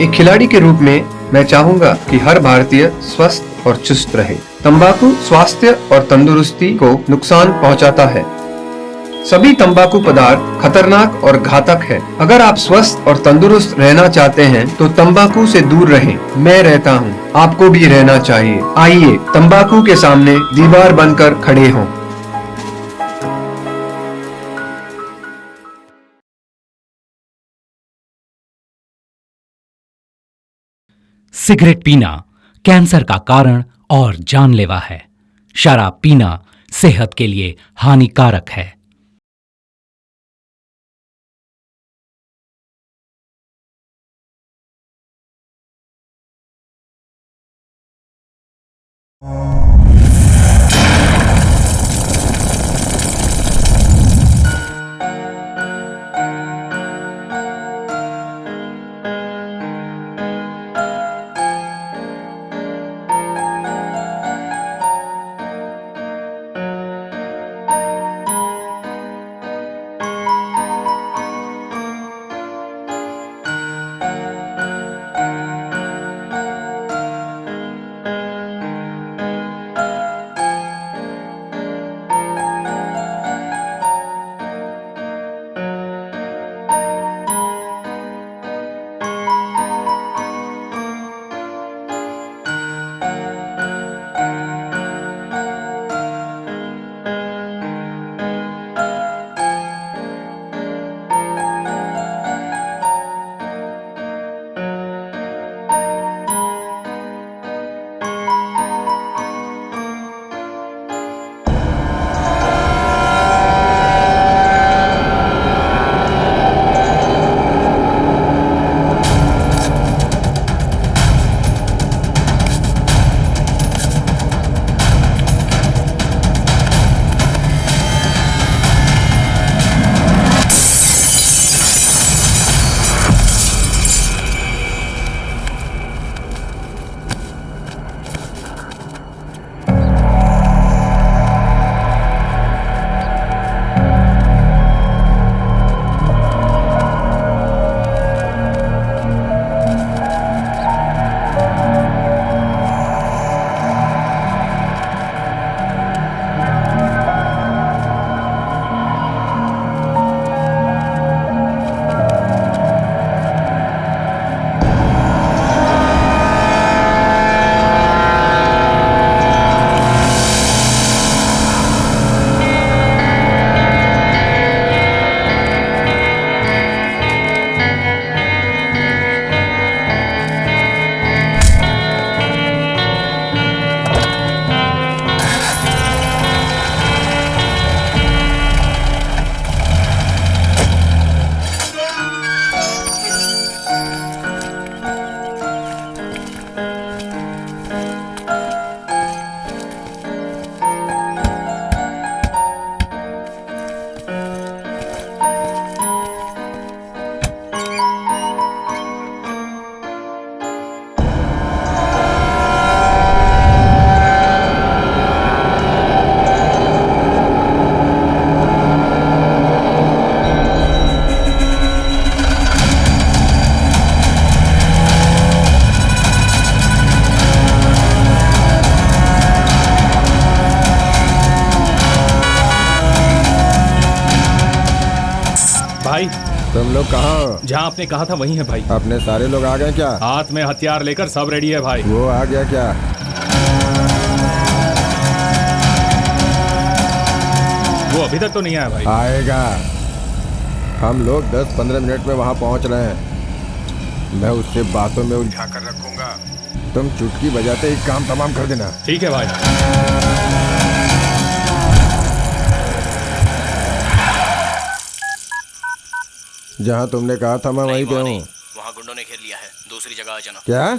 एक खिलाड़ी के रूप में मैं चाहूंगा कि हर भारतीय स्वस्थ और चुस्त रहे। तंबाकू स्वास्थ्य और तंदुरुस्ती को नुकसान पहुंचाता है। सभी तंबाकू पदार्थ खतरनाक और घातक है। अगर आप स्वस्थ और तंदुरुस्त रहना चाहते हैं तो तंबाकू से दूर रहें। मैं रहता हूं, आपको भी रहना चाहिए। आइए तंबाकू के सामने दीवार बनकर खड़े हों। सिगरेट पीना कैंसर का कारण और जानलेवा है। शराब पीना सेहत के लिए हानिकारक है। भाई तुम लोग कहाँ हो? जहाँ आपने कहा था वहीं है भाई। अपने सारे लोग आ गए क्या? हाथ में हथियार लेकर सब रेडी है भाई। वो आ गया क्या? वो अभी तक तो नहीं आया भाई। आएगा। हम लोग 10-15 मिनट में वहाँ पहुँच रहे हैं। मैं उससे बातों में उलझा कर रखूंगा। तुम चुटकी बजाते ही काम तमाम कर देना। ठीक है भाई। जहाँ तुमने कहा था मैं वहीं पे हूँ। वहाँ गुंडों ने घेर लिया है, दूसरी जगह आ जाना। क्या?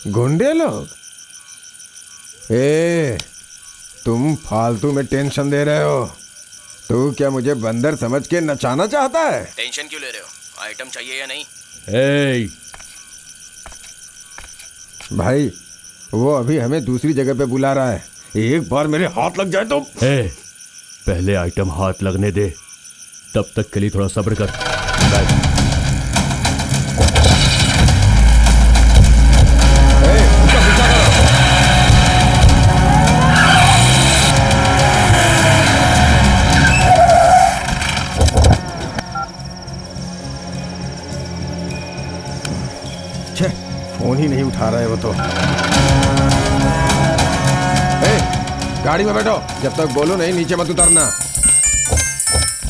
गुंडे लोग? तुम फालतू में टेंशन दे रहे हो। तू क्या मुझे बंदर समझ के नचाना चाहता है? टेंशन क्यों ले रहे हो? आइटम चाहिए या नहीं? भाई वो अभी हमें दूसरी जगह पे बुला रहा है। एक बार मेरे हाथ लग जाए तो। पहले आइटम हाथ लगने दे, तब तक के लिए थोड़ा सब्र कर। उठा रहे हो तो। ए, गाड़ी में बैठो, जब तक बोलो नहीं नीचे मत उतरना।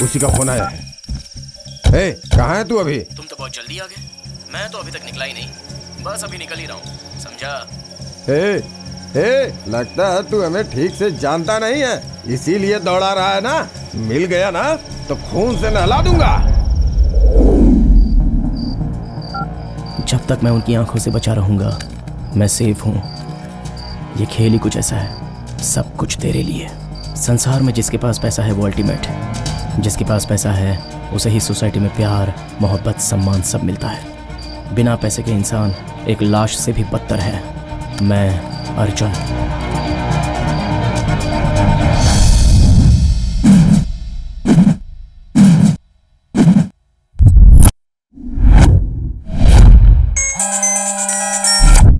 उसी का फोन आया है। ए, कहाँ है तू अभी? तुम तो बहुत जल्दी आ गए। मैं तो अभी तक निकला ही नहीं, बस अभी निकल ही रहा हूँ, समझा? लगता है तू हमें ठीक से जानता नहीं है, इसीलिए दौड़ा रहा है ना। मिल गया ना तो खून से नहला दूंगा। जब तक मैं उनकी आंखों से बचा रहूंगा मैं सेफ हूँ। ये खेल ही कुछ ऐसा है, सब कुछ तेरे लिए। संसार में जिसके पास पैसा है वो अल्टीमेट है, जिसके पास पैसा है उसे ही सोसाइटी में प्यार, मोहब्बत, सम्मान सब मिलता है। बिना पैसे के इंसान एक लाश से भी बदतर है। मैं अर्जुन।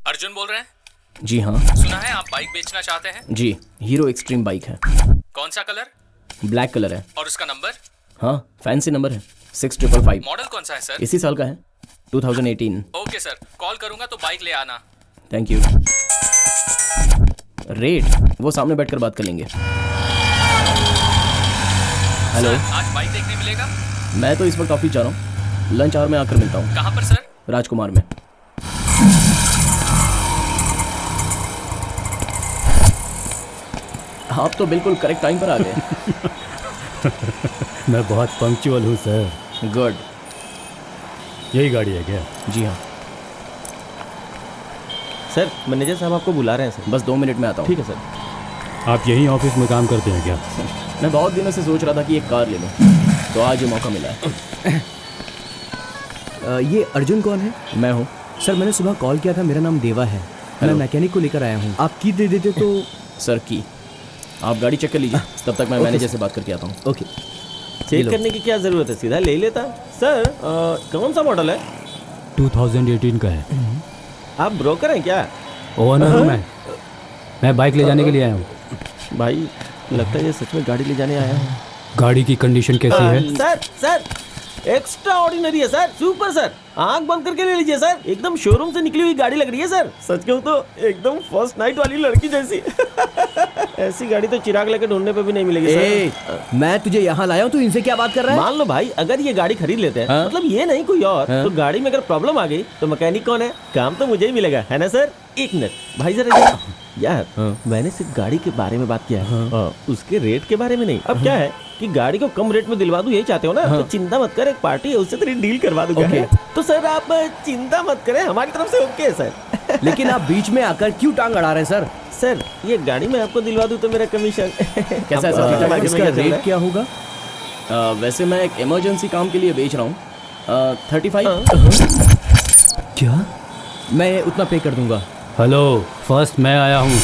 अर्जुन बोल रहे हैं? जी हाँ। सुना है आप बाइक बेचना चाहते हैं? जी, हीरो एक्सट्रीम बाइक है। कौन सा कलर? ब्लैक कलर है। और उसका नंबर? हाँ, फैंसी नंबर है 6555। मॉडल कौन सा है सर? इसी साल का है, 2018। ओके सर, कॉल करूंगा तो बाइक ले आना। Thank you. रेट वो सामने बैठकर बात कर लेंगे। हेलो, सर, आज बाइक देखने मिलेगा? मैं तो इस वक्त ऑफिस जा रहा हूँ, लंच आवर में आकर मिलता हूँ। कहाँ पर सर? राजकुमार में। आप तो बिल्कुल करेक्ट टाइम पर आ गए। मैं बहुत पंक्चुअल हूँ सर। गुड। यही गाड़ी है क्या? जी हाँ सर, मैनेजर साहब आपको बुला रहे हैं सर। बस 2 मिनट में आता हूँ। ठीक है सर। आप यहीं ऑफिस में काम करते हैं क्या? मैं बहुत दिनों से सोच रहा था कि एक कार ले लूँ, तो आज ये मौका मिला है। ये अर्जुन कौन है? मैं हूँ। सर, मैंने सुबह कॉल किया था, मेरा नाम देवा है। मैं मैकेनिक को लेकर आया हूँ। आप की दे देते तो? सर की आप गाड़ी चेक कर लीजिए, तब तक मैं मैनेजर से बात करके आता हूँ। ओके। चेक करने की क्या ज़रूरत है, सीधा ले लेता। सर, कौन सा मॉडल है? 2018 का है। आप ब्रोकर हैं क्या? ओनर हूँ मैं बाइक ले जाने के लिए आया हूँ। भाई, लगता है ये सच में गाड़ी ले जाने आया है। गाड़ी की कंडीशन कैसी है? सर, एक्स्ट्रा ऑर्डिनरी है सर, सुपर सर। आंख बंद करके ले लीजिए सर, एकदम शोरूम से निकली हुई गाड़ी लग रही है सर। सच कहूँ तो एकदम फर्स्ट नाइट वाली लड़की जैसी। ऐसी गाड़ी तो चिराग लेके ढूंढने पे भी नहीं मिलेगी सर। मैं तुझे यहाँ लाया हूँ, तू इनसे क्या बात कर रहा है? मान लो भाई, अगर ये गाड़ी खरीद लेते हैं, हाँ? मतलब ये नहीं कोई और, तो गाड़ी में अगर प्रॉब्लम आ गई तो मैकेनिक कौन है? काम तो मुझे ही मिलेगा, है ना सर? 1 मिनट भाई, जरा यार, मैंने सिर्फ गाड़ी के बारे में बात किया है, उसके रेट के बारे में नहीं। अब क्या है कि गाड़ी को कम रेट में दिलवा दूं, यही चाहते हो ना? तो चिंता मत कर, एक पार्टी है, उससे तेरी डील करवा दूंगा। तो सर आप चिंता मत करें, हमारी तरफ से ओके है सर। लेकिन आप बीच में आकर क्यों टांग अड़ा रहे हैं सर? सर, ये गाड़ी में आपको दिलवा दूं तो मेरा कमीशन कैसा है सर? इसका रेट क्या होगा? वैसे मैं एक इमरजेंसी काम के लिए बेच रहा हूँ, 35। क्या? मैं उतना पे कर दूंगा। हेलो, फर्स्ट मैं आया हूँ।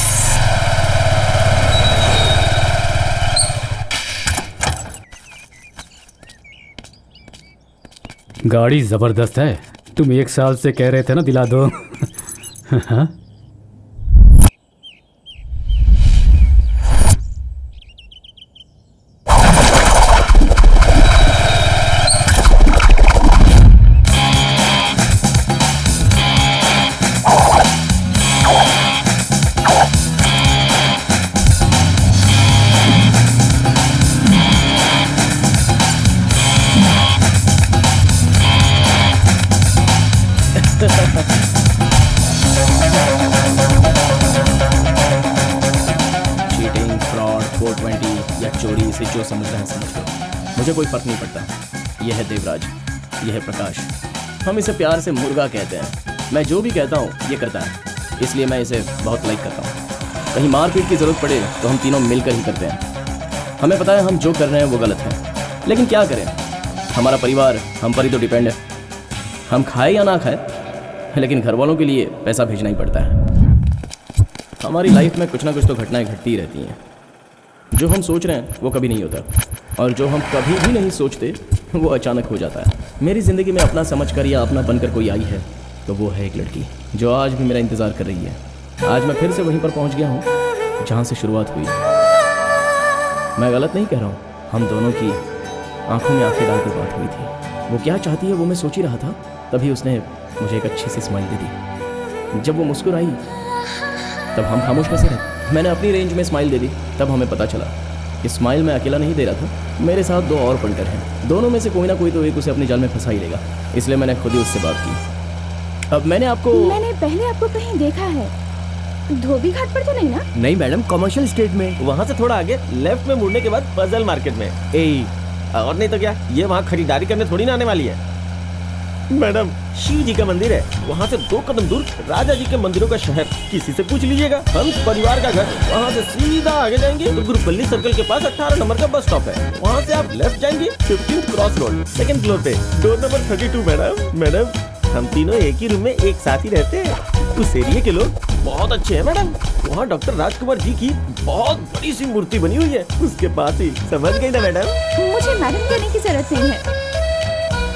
गाड़ी जबरदस्त है। तुम 1 साल से कह रहे थे ना दिला दो। हाँ? चीटिंग, फ्रॉड, 420 या चोरी, इसे जो समझ रहे हैं समझ लो, मुझे कोई फर्क नहीं पड़ता। यह है देवराज, यह है प्रकाश। हम इसे प्यार से मुर्गा कहते हैं। मैं जो भी कहता हूँ ये करता है, इसलिए मैं इसे बहुत लाइक करता हूँ। कहीं मारपीट की ज़रूरत पड़े तो हम तीनों मिलकर ही करते हैं। हमें पता है हम जो कर रहे हैं वो गलत है, लेकिन क्या करें, हमारा परिवार हम पर ही तो डिपेंड है। हम खाए या ना खाए, लेकिन घर वालों के लिए पैसा भेजना ही पड़ता है। हमारी लाइफ में कुछ ना कुछ तो घटनाएं घटती ही रहती हैं। जो हम सोच रहे हैं वो कभी नहीं होता, और जो हम कभी भी नहीं सोचते वो अचानक हो जाता है। मेरी ज़िंदगी में अपना समझकर या अपना बनकर कोई आई है तो वो है एक लड़की, जो आज भी मेरा इंतज़ार कर रही है। आज मैं फिर से वहीं पर पहुंच गया हूं जहां से शुरुआत हुई। मैं गलत नहीं कह रहा हूं, हम दोनों की आंखों में आंखें डालकर बात हुई थी। वो क्या चाहती है वो मैं सोच ही रहा था, तभी उसने मुझे एक अच्छी सी स्माइल दे दी। जब वो मुस्कुराई तब हम खामोश कैसे रहे। मैंने अपनी रेंज में स्माइल दे दी। तब हमें पता चला कि स्माइल मैं अकेला नहीं दे रहा था, मेरे साथ 2 और पंटर हैं। दोनों में से कोई ना कोई तो एक उसे अपनी जाल में फंसा ही लेगा, इसलिए मैंने खुद ही उससे बात की। अब मैंने पहले आपको कहीं देखा है, धोबी घाट पर तो नहीं ना? नहीं मैडम, कमर्शियल स्टेट में। वहाँ से थोड़ा आगे लेफ्ट में मुड़ने के बाद पजल मार्केट में। और नहीं तो क्या, ये वहाँ खरीदारी करने थोड़ी ना आने वाली है। मैडम, शिव जी का मंदिर है, वहाँ से 2 कदम दूर राजा जी के मंदिरों का शहर। किसी से पूछ लीजिएगा, हंस परिवार का घर। वहाँ से सीधा आगे जाएंगे तो गुरुपल्ली सर्कल के पास 18 नंबर का बस स्टॉप है। वहाँ से आप लेफ्ट जाएंगे 15th cross road, 2nd floor पे, डोर नंबर 32। मैडम हम तीनों एक ही रूम में एक साथ ही रहते हैं। उस एरिया के लोग बहुत अच्छे हैं मैडम। वहाँ डॉक्टर राजकुमार जी की बहुत बड़ी सी मूर्ति बनी हुई है, उसके पास ही। समझ गई ना मैडम? मुझे मैडम कहने की जरूरत नहीं है,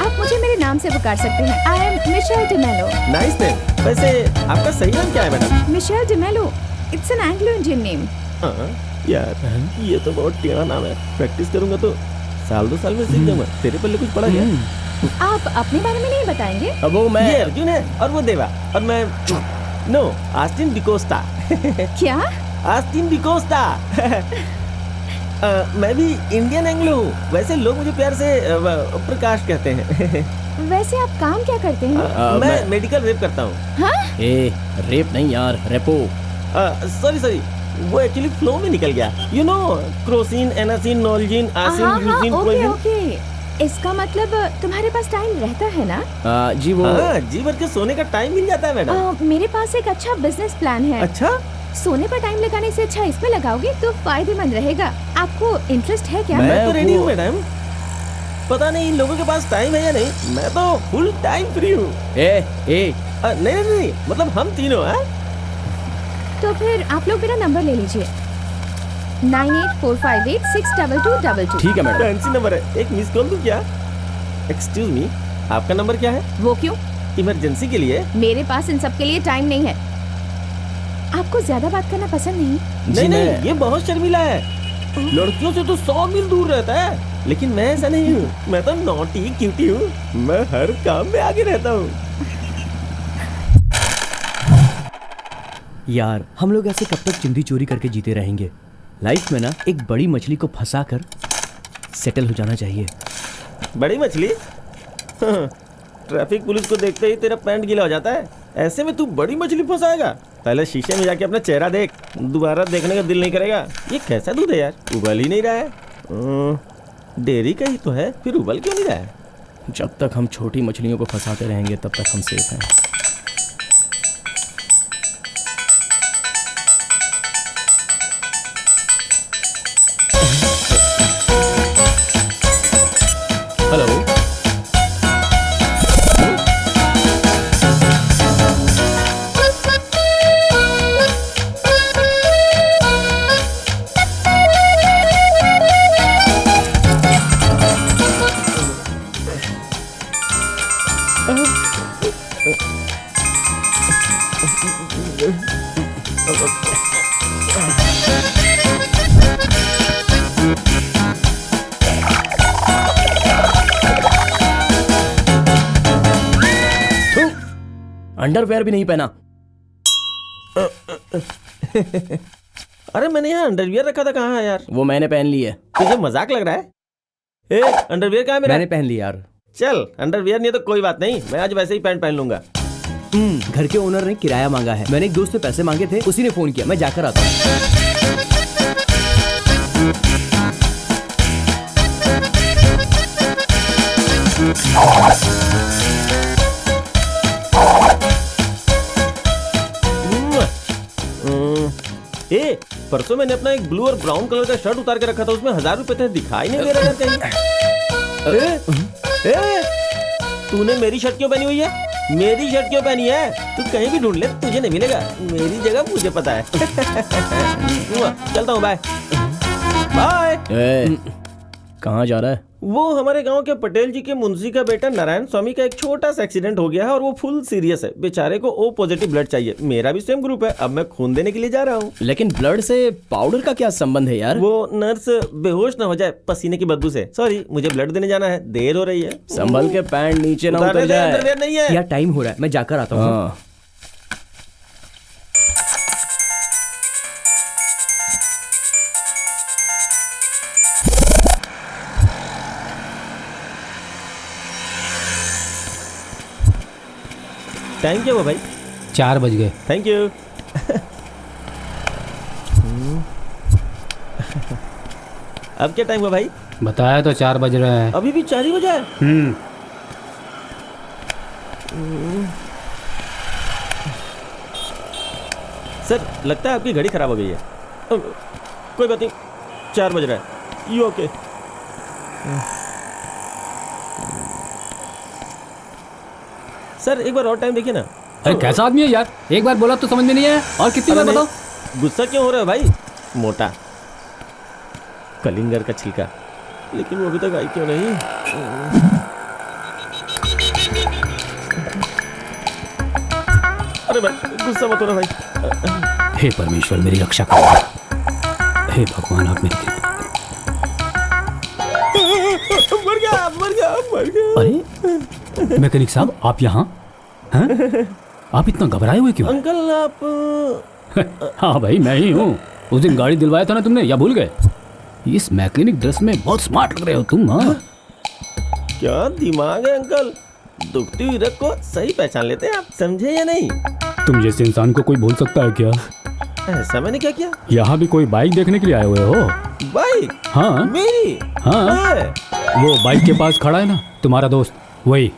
आप मुझे मेरे नाम से पुकार सकते हैं। I am Michelle D'Mello. Nice name. वैसे आपका सही नाम क्या है madam? Michelle D'Mello, it's an Anglo Indian name. यार ये तो बहुत टेढ़ा नाम है। प्रैक्टिस करूंगा तो 1-2 साल में सीख जाऊंगा। तेरे पल्ले कुछ पड़ा क्या? आप अपने बारे में नहीं बताएंगे? अब वो मैं ये अर्जुन है और वो देवा, और मैं नो आस्टिन डिकोस्टा। क्या? Austin D'Costa. मैं भी इंडियन एंग्लो हूँ। वैसे लोग मुझे प्यार से प्रकाश कहते हैं। वैसे आप काम क्या करते हैं? मैं मेडिकल रेप करता हूँ। हाँ? रेप नहीं यार, रेपो। सॉरी, वो एक्चुअली फ्लो में निकल गया। यू नो, क्रोसिन, एनासिन, नोलजिन, आसिन, यूजिन, ओके ओके। इसका मतलब तुम्हारे पास टाइम रहता है ना? जी वो जी भर के सोने का टाइम मिल जाता है मैडम। मेरे पास एक अच्छा बिजनेस प्लान है। अच्छा? सोने पर टाइम लगाने से अच्छा इसमें लगाओगे तो फायदेमंद रहेगा। आपको इंटरेस्ट है क्या? मैं तो रेडी हूँ मैडम। पता नहीं इन लोगों के पास टाइम है या नहीं, मैं तो फुल टाइम फ्री हूँ। नहीं, मतलब हम तीनों हैं। तो फिर आप लोग मेरा नंबर ले लीजिए, 9845862222। ठीक है मैडम। फैंसी नंबर है, एक मिस कॉल दूं क्या? एक्सक्यूज मी, आपका नंबर क्या है? वो क्यों? इमरजेंसी के लिए। मेरे पास इन सब के लिए टाइम नहीं है। आपको ज्यादा बात करना पसंद नहीं? नहीं, ये बहुत शर्मिला है। लड़कियों से तो 100 मील दूर रहता है, लेकिन मैं ऐसा नहीं हूँ। मैं तो नॉटी क्यूटी हूँ, मैं हर काम में आगे रहता हूँ। यार हम लोग ऐसे कब तक चिंदी चोरी करके जीते रहेंगे? लाइफ में ना एक बड़ी मछली को फंसा कर सेटल हो जाना चाहिए। बड़ी मछली? ट्रैफिक पुलिस को देखते ही तेरा पैंट गीला हो जाता है, ऐसे में तू बड़ी मछली फंसाएगा? पहले शीशे में जाके अपना चेहरा देख, दोबारा देखने का दिल नहीं करेगा। ये कैसा दूध है यार, उबल ही नहीं रहा है। डेयरी का ही तो है, फिर उबल क्यों नहीं रहा है? जब तक हम छोटी मछलियों को फंसाते रहेंगे तब तक हम सेफ हैं। हेलो, अंडरवेयर भी नहीं पहना। अरे मैंने यहाँ अंडरवियर रखा था, कहाँ है यार? वो मैंने पहन ली है। तुझे मजाक लग रहा है? अंडरवियर कहाँ है मेरा? मैंने पहन लिया यार। चल, अंडरवियर नहीं है तो कोई बात नहीं, मैं आज वैसे ही पैंट पहन लूंगा। घर के ओनर ने किराया मांगा है, मैंने एक दोस्त से पैसे मांगे थे, उसी ने फोन किया, मैं जाकर आता हूँ। परसों मैंने अपना एक ब्लू और ब्राउन कलर का शर्ट उतार के रखा था, उसमें 1000 रुपए थे, दिखाई नहीं दे रहा यार कहीं। तूने मेरी शर्ट क्यों पहनी हुई है? मेरी शर्ट क्यों पहनी है? तू कहीं भी ढूंढ ले, तुझे नहीं मिलेगा। मेरी जगह मुझे पता है। चलता हूँ, बाय बाय। कहाँ जा रहा है? वो हमारे गांव के पटेल जी के मुंशी का बेटा नारायण स्वामी का एक छोटा सा एक्सीडेंट हो गया है और वो फुल सीरियस है। बेचारे को ओ पॉजिटिव ब्लड चाहिए। मेरा भी सेम ग्रुप है, अब मैं खून देने के लिए जा रहा हूँ। लेकिन ब्लड से पाउडर का क्या संबंध है यार? वो नर्स बेहोश ना हो जाए पसीने की बदबू से। सॉरी, मुझे ब्लड देने जाना है, देर हो रही है। संभल के पैंट नीचे ना उतर जाए। अंडरवियर नहीं है यार टाइम हो रहा है, मैं जाकर आता हूँ। टाइम क्या हुआ भाई? 4 बज गए। Thank you. अब क्या टाइम हुआ भाई? बताया तो 4 बज रहे हैं। अभी भी 4 ही बजा है। सर लगता है आपकी घड़ी खराब हो गई है। कोई बात नहीं, 4 बज रहा है। You okay? सर एक बार और टाइम देखिए ना। अरे कैसा आदमी है यार, एक बार बोला तो समझ में नहीं आया, और कितनी बार बताओ? गुस्सा क्यों हो रहा है भाई? मोटा कलिंगर का छिलका, लेकिन वो अभी तक आई क्यों नहीं? अरे भाई गुस्सा मत हो रहा भाई। हे परमेश्वर मेरी रक्षा करो, हे भगवान आप मेरी मर गया मर गया मर गया। अरे मैकेनिक साहब आप यहाँ हैं? आप इतना घबराए हुए क्यों? अंकल आप हाँ भाई मैं ही हूँ। उस दिन गाड़ी दिलवाया था ना तुमने, या भूल गए? इस मैकेनिक ड्रेस में बहुत स्मार्ट लग रहे हो तुम। हाँ क्या दिमाग है अंकल, दुखती हुई रग को सही पहचान लेते हैं आप, समझे या नहीं? तुम जैसे इंसान को कोई भूल सकता है क्या? ऐसा मैंने क्या किया? यहाँ भी कोई बाइक देखने के लिए आए हुए हो? बाइक? हाँ मेरी? हाँ है। वो बाइक के पास खड़ा है ना तुम्हारा दोस्त, वही।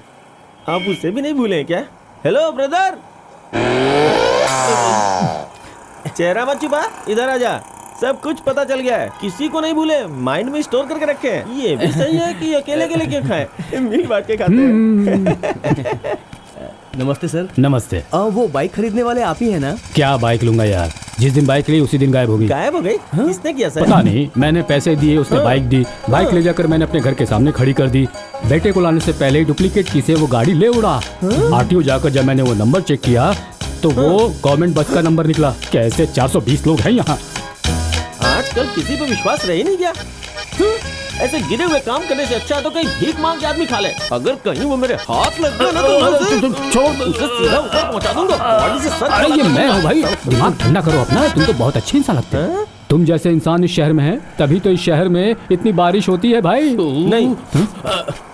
आप उसे भी नहीं भूले क्या? हेलो ब्रदर, चेहरा मत छुपा, इधर आ जा। सब कुछ पता चल गया है, किसी को नहीं भूले, माइंड में स्टोर करके रखे हैं। ये भी सही है कि अकेले अकेले क्यों खाएं, मिल बांट के खाते हैं। नमस्ते सर। नमस्ते। वो बाइक खरीदने वाले आप ही है ना? क्या बाइक लूंगा यार, जिस दिन बाइक ली उसी दिन गायब हो गई। गायब हो गई? किसने किया सर? पता नहीं, मैंने पैसे दिए, उसने बाइक दी। बाइक ले जाकर मैंने अपने घर के सामने खड़ी कर दी। बेटे को लाने से पहले ही डुप्लीकेट की से वो गाड़ी ले उड़ा। आरटीओ जाकर जब मैंने वो नंबर चेक किया तो वो गवर्नमेंट बस का नंबर निकला। कैसे 420 लोग हैं यहाँ। आजकल किसी पे विश्वास रह ही नहीं गया। ऐसे गिरे हुए काम करने से अच्छा तो कहीं भीख मांग के आदमी खा ले। अगर कहीं वो मेरे हाथ लग गया ना तो छोड़, उसे सीधा ऊपर पहुंचा दूंगा, बॉडी से सर। अरे ये मैं हूँ भाई, दिमाग ठंडा करो अपना। तुम तो बहुत अच्छे इंसान लगते हैं। तुम जैसे इंसान इस शहर में है, तभी तो इस शहर में इतनी बारिश होती है भाई। नहीं,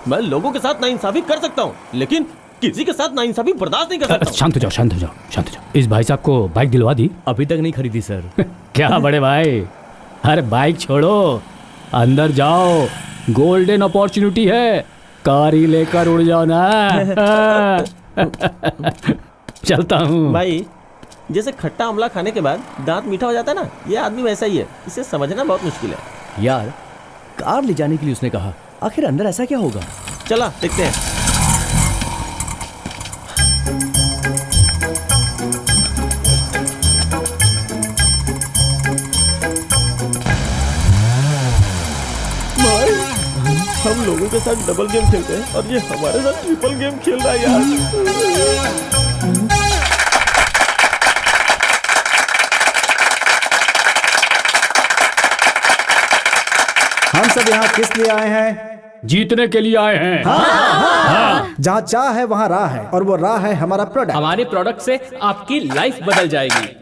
मैं लोगों के साथ नाइंसाफी कर सकता हूँ, लेकिन किसी के साथ नाइंसाफी बर्दाश्त नहीं कर सकता। शांत हो जाओ, शांत हो जाओ, शांत हो जाओ। इस भाई साहब को बाइक दिलवा दी? अभी तक नहीं खरीदी सर। क्या बड़े भाई, अरे बाइक छोड़ो, अंदर जाओ, गोल्डन अपॉर्चुनिटी है, कार ही लेकर उड़ जाओ ना। चलता हूँ भाई। जैसे खट्टा आमला खाने के बाद दांत मीठा हो जाता है ना, ये आदमी वैसा ही है, इसे समझना बहुत मुश्किल है। यार कार ले जाने के लिए उसने कहा, आखिर अंदर ऐसा क्या होगा? चला देखते हैं। हम लोगों के साथ डबल गेम खेलते हैं और ये हमारे साथ ट्रिपल गेम खेल रहा है यार। हम सब यहाँ किस लिए आए हैं? जीतने के लिए आए हैं। हाँ। जहाँ चाह है वहाँ राह है, और वो राह है हमारा प्रोडक्ट। हमारे प्रोडक्ट से आपकी लाइफ बदल जाएगी।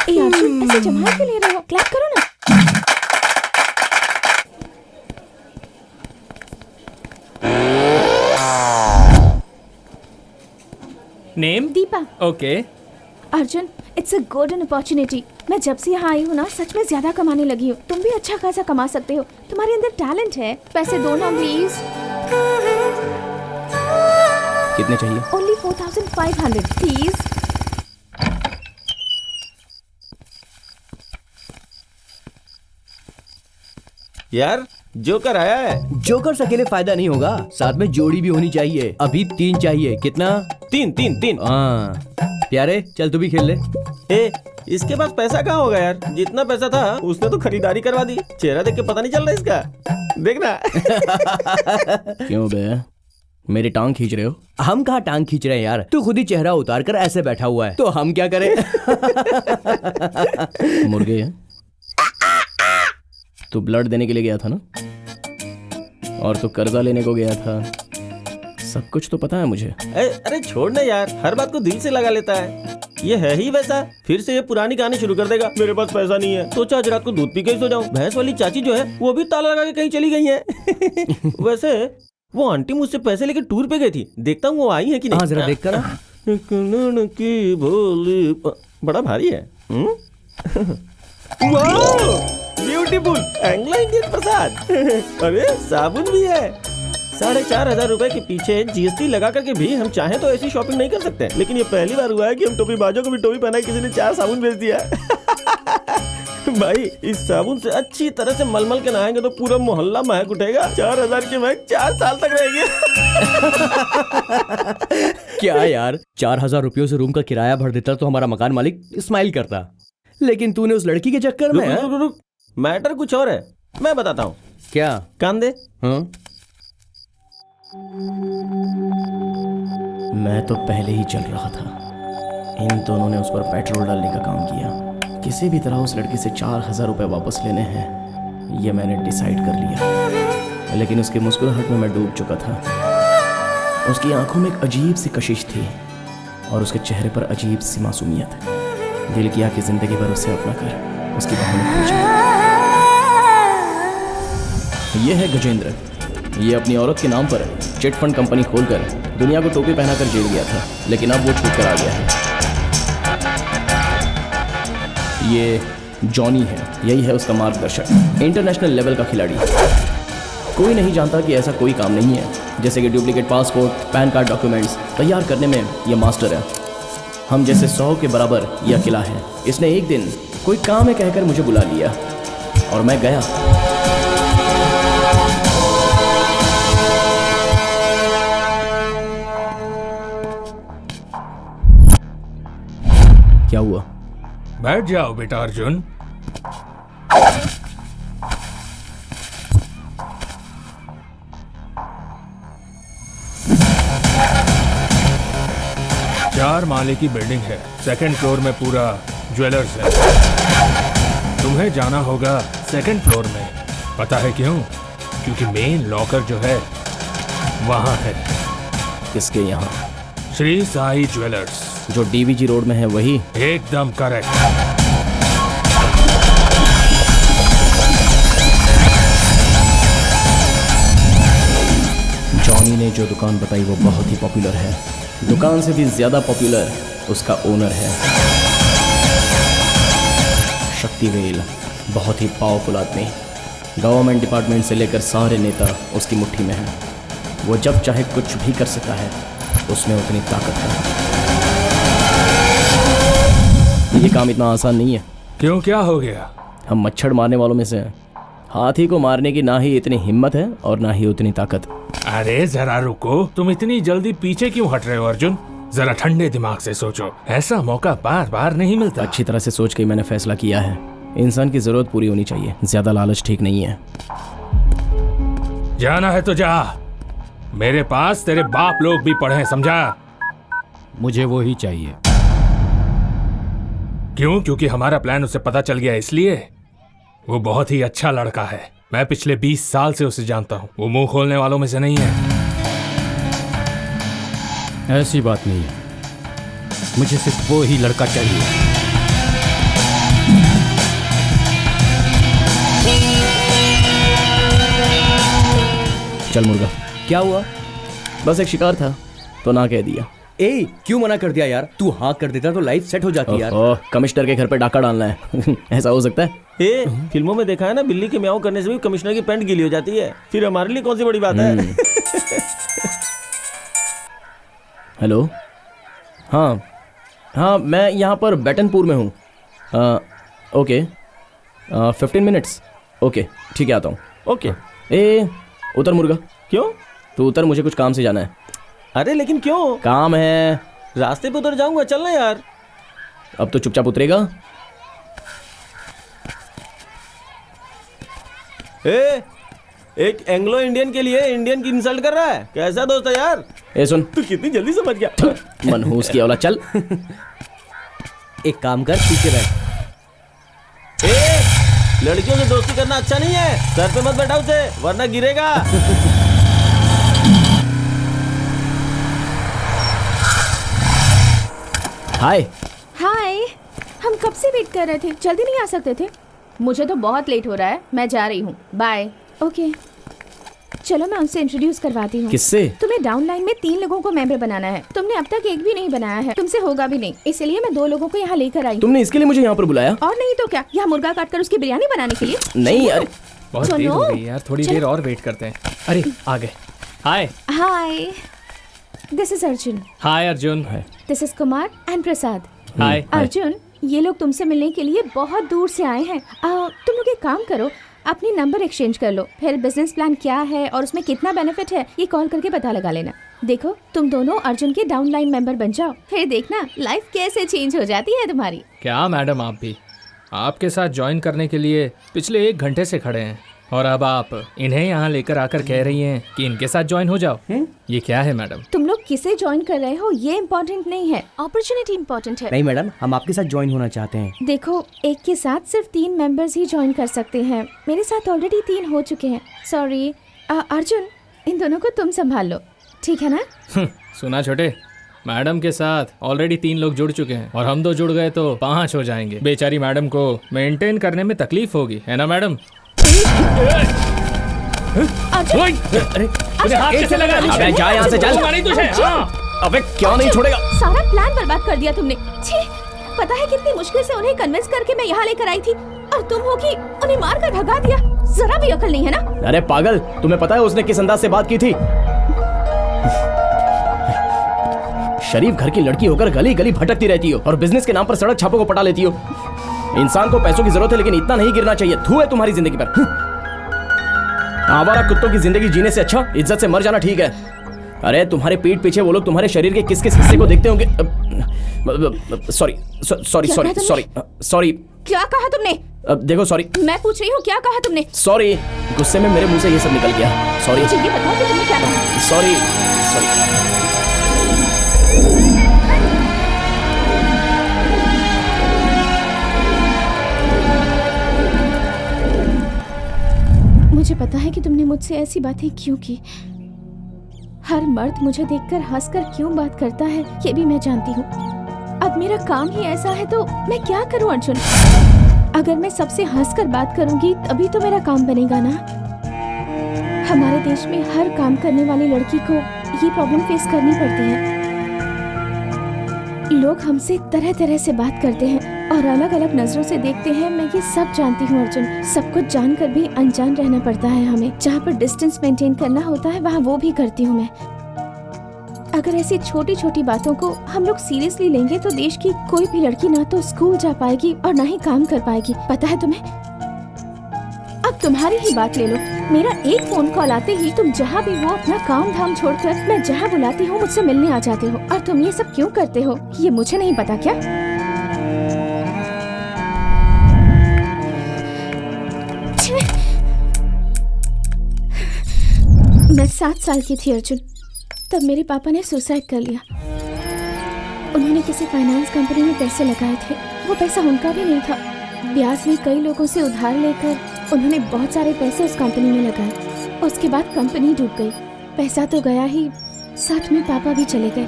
ऐसे जमा क्यों ले रहे हो? क्लैप करो ना। Name? Deepa. Okay. Arjun, it's a golden opportunity. मैं जब से यहाँ आई हूँ ना, सच में ज्यादा कमाने लगी हूँ। तुम भी अच्छा खासा कमा सकते हो, तुम्हारे अंदर टैलेंट है। पैसे दो ना प्लीज। कितने चाहिए? Only 4500 please. यार जोकर आया है। जोकर से अकेले फायदा नहीं होगा, साथ में जोड़ी भी होनी चाहिए। अभी 3 चाहिए। कितना? 3। हाँ प्यारे, चल तू भी खेल ले। ए, इसके पास पैसा कहाँ होगा यार? जितना पैसा था उसने तो खरीदारी करवा दी। चेहरा देख के पता नहीं चल रहा इसका, देखना। क्यों बे, मेरी टांग खींच रहे हो? हम कहाँ टांग खींच रहे हैं यार, तू खुद ही चेहरा उतार कर ऐसे बैठा हुआ है, तो हम क्या करें? मुर्गे है? तू ब्लड देने के लिए गया था ना, और तू कर्जा लेने को गया था। सब कुछ तो पता है मुझे। अरे छोड़ ना यार, हर बात को दिल से लगा लेता है। ये है ही वैसा, फिर से ये पुरानी कहानी शुरू कर देगा। मेरे पास पैसा नहीं है, सोचा आज रात को दूध पी के ही सो जाऊं। भैंस वाली चाची जो है वो भी ताला लगा के कहीं चली गई है। वैसे वो आंटी मुझसे पैसे लेके टूर पे गई थी, देखता हूँ वो आई है कि नहीं। हाँ जरा देख कर। की भोली बड़ा भारी है। ब्यूटीफुल एंग्लो इंडियन प्रसाद। अरे साबुन भी है। 4,500 रुपए के पीछे जीएसटी लगा करके भी हम चाहें तो ऐसी शॉपिंग नहीं कर सकते। लेकिन ये पहली बार हुआ है कि हम टोपी बाजों को भी टोपी पहना किसी ने 4 साबुन बेच दिया। भाई इस साबुन से अच्छी तरह से मलमल के नहाएंगे तो पूरा मोहल्ला महक उठेगा। 4,000 की महक 4 साल तक रहेगी। क्या यार, 4,000 रुपयों से रूम का किराया भर देता तो हमारा मकान मालिक स्माइल करता, लेकिन तूने उस लड़की के चक्कर में। रुक, मैटर कुछ और है, मैं बताता हूँ। क्या? कान दे। हाँ? मैं तो पहले ही चल रहा था, इन दोनों ने उस पर पेट्रोल डालने का काम किया। किसी भी तरह उस लड़की से 4,000 रुपये वापस लेने हैं, ये मैंने डिसाइड कर लिया। लेकिन उसकी मुस्कुराहट में मैं डूब चुका था। उसकी आंखों में एक अजीब सी कशिश थी और उसके चेहरे पर अजीब सी मासूमियत। दिल किया कि जिंदगी भर उसे अपना कर उसकी बाहों में खो जाए। ये है गजेंद्र। ये अपनी औरत के नाम पर चिट फंड कंपनी खोलकर दुनिया को टोपी पहनाकर जेल गया था, लेकिन अब वो छूट कर आ गया है। ये जॉनी है, यही है उसका मार्गदर्शक, इंटरनेशनल लेवल का खिलाड़ी। कोई नहीं जानता कि ऐसा कोई काम नहीं है, जैसे कि duplicate passport, pan card documents तैयार करने में ये मास्टर है। हम जैसे 100 के बराबर ये अकेला है। इसने एक दिन कोई काम है कहकर मुझे बुला लिया और मैं गया। क्या हुआ? बैठ जाओ बेटा अर्जुन। चार माले की बिल्डिंग है, 2nd फ्लोर में पूरा ज्वेलर्स है। तुम्हें जाना होगा 2nd फ्लोर में। पता है क्यों? क्योंकि मेन लॉकर जो है वहां है। किसके यहाँ? श्री साई ज्वेलर्स। जो डीवीजी रोड में है वही? एकदम करेक्ट। जॉनी ने जो दुकान बताई वो बहुत ही पॉपुलर है। दुकान से भी ज्यादा पॉपुलर उसका ओनर है, शक्तिवेल। बहुत ही पावरफुल आदमी। गवर्नमेंट डिपार्टमेंट से लेकर सारे नेता उसकी मुट्ठी में हैं। वो जब चाहे कुछ भी कर सकता है, उसमें उतनी ताकत है। ये काम इतना आसान नहीं है। क्यों, क्या हो गया? हम मच्छर मारने वालों में से हैं। हाथी को मारने की ना ही इतनी हिम्मत है और ना ही उतनी ताकत। अरे जरा रुको, तुम इतनी जल्दी पीछे क्यों हट रहे हो अर्जुन? जरा ठंडे दिमाग से सोचो, ऐसा मौका बार बार नहीं मिलता। अच्छी तरह से सोच के मैंने फैसला किया है। इंसान की जरूरत पूरी होनी चाहिए, ज्यादा लालच ठीक नहीं है। जाना है तो जा, मेरे पास तेरे बाप लोग भी पढ़े हैं, समझा? मुझे वो ही चाहिए। क्यों? क्योंकि हमारा प्लान उसे पता चल गया इसलिए? वो बहुत ही अच्छा लड़का है, मैं पिछले 20 साल से उसे जानता हूँ। वो मुंह खोलने वालों में से नहीं है। ऐसी बात नहीं है, मुझे सिर्फ वो ही लड़का चाहिए। चल मुर्गा। क्या हुआ? बस एक शिकार था तो ना कह दिया। ए, क्यों मना कर दिया यार? तू हाँ कर देता तो लाइफ सेट हो जाती यार। कमिश्नर के घर पे डाका डालना है। ऐसा हो सकता है? फिल्मों में देखा है ना, बिल्ली के म्याऊं करने से भी कमिश्नर की पैंट गीली हो जाती है। फिर हमारे लिए कौन सी बड़ी बात है? हेलो। हाँ, मैं यहाँ पर बैटनपुर में हूँ। Okay, 15 minutes. ओके ठीक है, आता हूँ। ओके। ए उतर मुर्गा। क्यों? तू उतर, मुझे कुछ काम से जाना है। अरे लेकिन क्यों? काम है। रास्ते पे उतर जाऊंगा, चलना यार। अब तो चुपचाप उतरेगा। एक एंग्लो इंडियन के लिए इंडियन की इंसल्ट कर रहा है? कैसा दोस्त है यार? ए सुन, तू कितनी जल्दी समझ गया। मनहूस की औलाद। चल एक काम कर, पीछे बैठ। लड़कियों से दोस्ती करना अच्छा नहीं है। सर पे मत बैठा उसे, वरना गिरेगा। हाय। हाय, हम कब से वेट कर रहे थे, जल्दी नहीं आ सकते थे? मुझे तो बहुत लेट हो रहा है, मैं जा रही हूँ, बाय। ओके। चलो मैं उनसे इंट्रोड्यूस करवाती हूँ। किससे? तुम्हें डाउनलाइन में 3 लोगों को मेंबर बनाना है। तुमने अब तक एक भी नहीं बनाया है, तुमसे होगा भी नहीं, इसलिए मैं 2 लोगों को यहाँ लेकर आई। तुमने इसके लिए मुझे यहाँ पर बुलाया? और नहीं तो क्या, यहाँ मुर्गा काट कर उसकी बिरयानी बनाने के लिए? नहीं अरे बहुत देर हो गई यार, थोड़ी देर और वेट करते हैं। अरे आ गए। Hi hi, this is Arjun. Hi Arjun. This is Kumar and Prasad. Hi Arjun, ये लोग तुमसे मिलने के लिए बहुत दूर से आए हैं। तुम लोग एक काम करो, अपनी नंबर एक्सचेंज कर लो, फिर बिजनेस प्लान क्या है और उसमें कितना बेनिफिट है ये कॉल करके पता लगा लेना। देखो तुम दोनों अर्जुन के डाउनलाइन मेंबर बन जाओ, फिर देखना लाइफ कैसे चेंज हो जाती है तुम्हारी। क्या मैडम, आप भी आपके साथ ज्वाइन करने के लिए पिछले 1 घंटे से खड़े हैं और अब आप इन्हें यहाँ लेकर आकर कह रही हैं कि इनके साथ ज्वाइन हो जाओ। ये क्या है मैडम? तुम लोग किसे ज्वाइन कर रहे हो ये इम्पोर्टेंट नहीं है, अपॉर्चुनिटी इम्पोर्टेंट है। नहीं मैडम, हम आपके साथ ज्वाइन होना चाहते हैं। देखो एक के साथ सिर्फ 3 मेंबर्स ही ज्वाइन कर सकते हैं, मेरे साथ ऑलरेडी 3 हो चुके हैं। सॉरी अर्जुन, इन दोनों को तुम संभाल लो, ठीक है ना? सुना छोटे, मैडम के साथ ऑलरेडी 3 लोग जुड़ चुके हैं और हम 2 जुड़ गए तो 5 हो जाएंगे। बेचारी मैडम को मेंटेन करने में तकलीफ होगी, है ना मैडम? अरे हाथ कैसे लगा? अबे जा यहाँ से, चल। तुम्हारी तुझे। अबे क्या नहीं छोड़ेगा? सारा प्लान बर्बाद कर दिया तुमने। छी, पता है कितनी मुश्किल से उन्हें कन्विंस करके मैं यहाँ लेकर आई थी और तुम हो कि उन्हें मार कर भगा दिया। जरा भी अकल नहीं है ना? अरे पागल, तुम्हें पता है उसने किस अंदाज से बात की थी? शरीफ घर की लड़की होकर गली गली भटकती रहती हो और बिजनेस के नाम पर सड़क छापों को पटा लेती हो। इंसान को पैसों की जरूरत है लेकिन इतना नहीं गिरना चाहिए। धू है तुम्हारी जिंदगी पर। आवारा कुत्तों की जिंदगी जीने से अच्छा इज्जत से मर जाना ठीक है। अरे तुम्हारे पीठ पीछे वो लोग तुम्हारे शरीर के किस किस हिस्से को देखते होंगे। Sorry sorry sorry sorry sorry. क्या कहा तुमने? देखो सॉरी। मैं पूछ रही हूँ क्या कहा तुमने? सॉरी, गुस्से में मेरे मुंह से ये सब निकल गया। सॉरी। मुझे ये बताओ कि तुमने क्या कहा? Sorry sorry. मुझे पता है कि तुमने मुझसे ऐसी बातें क्यों की। हर मर्द मुझे देखकर हंसकर क्यों बात करता है ये भी मैं जानती हूँ। अब मेरा काम ही ऐसा है तो मैं क्या करूँ अर्जुन? अगर मैं सबसे हंसकर बात करूंगी तभी तो मेरा काम बनेगा ना। हमारे देश में हर काम करने वाली लड़की को ये प्रॉब्लम फेस करनी पड़ती है। लोग हमसे तरह तरह से बात करते हैं और अलग अलग नजरों से देखते हैं। मैं ये सब जानती हूँ अर्जुन, सब कुछ जानकर भी अनजान रहना पड़ता है हमें। जहाँ पर डिस्टेंस मेंटेन करना होता है वहाँ वो भी करती हूँ मैं। अगर ऐसी छोटी छोटी बातों को हम लोग सीरियसली लेंगे तो देश की कोई भी लड़की ना तो स्कूल जा पाएगी और ना ही काम कर पाएगी। पता है तुम्हें? अब तुम्हारी ही बात ले लो, मेरा एक फोन कॉल आते ही तुम जहाँ भी हो अपना काम धाम छोड़कर मैं जहाँ बुलाती हूँ मुझसे मिलने आ जाते हो। और तुम ये सब क्यों करते हो ये मुझे नहीं पता क्या? मैं 7 साल की थी अर्जुन, तब मेरे पापा ने सुसाइड कर लिया। उन्होंने किसी फाइनेंस कंपनी में पैसे लगाए थे, वो पैसा उनका भी नहीं था। ब्याज में कई लोगों से उधार लेकर उन्होंने बहुत सारे पैसे उस कंपनी में लगाए। उसके बाद कंपनी डूब गई। पैसा तो गया ही, साथ में पापा भी चले गए।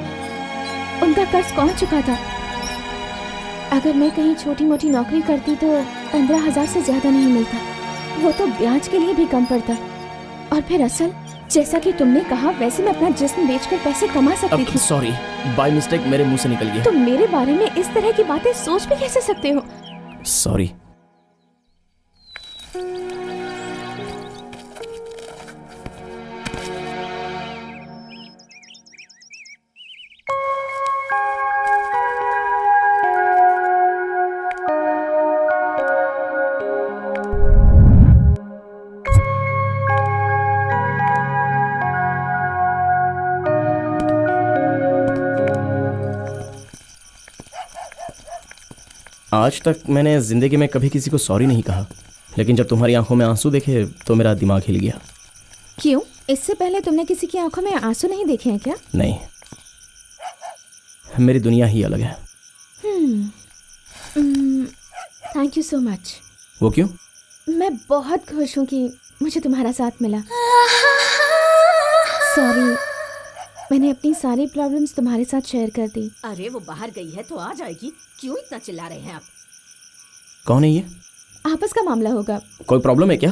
उनका कर्ज कौन चुका था? अगर मैं कहीं छोटी मोटी नौकरी करती तो 15,000 से ज्यादा नहीं मिलता, वो तो ब्याज के लिए भी कम पड़ता। और फिर असल, जैसा कि तुमने कहा वैसे मैं अपना जिस्म बेचकर पैसे कमा सकती थी। सॉरी, बाय मिस्टेक मेरे मुंह से निकल गया। तुम मेरे बारे में इस तरह की बातें सोच भी कैसे सकते हो? सॉरी। आज तक मैंने जिंदगी में कभी किसी को सॉरी नहीं कहा, लेकिन जब तुम्हारी आंखों में आंसू देखे तो मेरा दिमाग हिल गया। क्यों? इससे पहले तुमने किसी की आंखों में आंसू नहीं देखे हैं क्या? नहीं, मेरी दुनिया ही अलग है। Thank you so much. वो क्यों? मैं बहुत खुश हूँ कि मुझे तुम्हारा साथ मिला। सॉरी, मैंने अपनी सारी प्रॉब्लम्स तुम्हारे साथ शेयर कर दी। अरे वो बाहर गई है तो आ जाएगी, क्यों इतना चिल्ला रहे हैं आप? कौन है ये? आपस का मामला होगा। कोई प्रॉब्लम है क्या?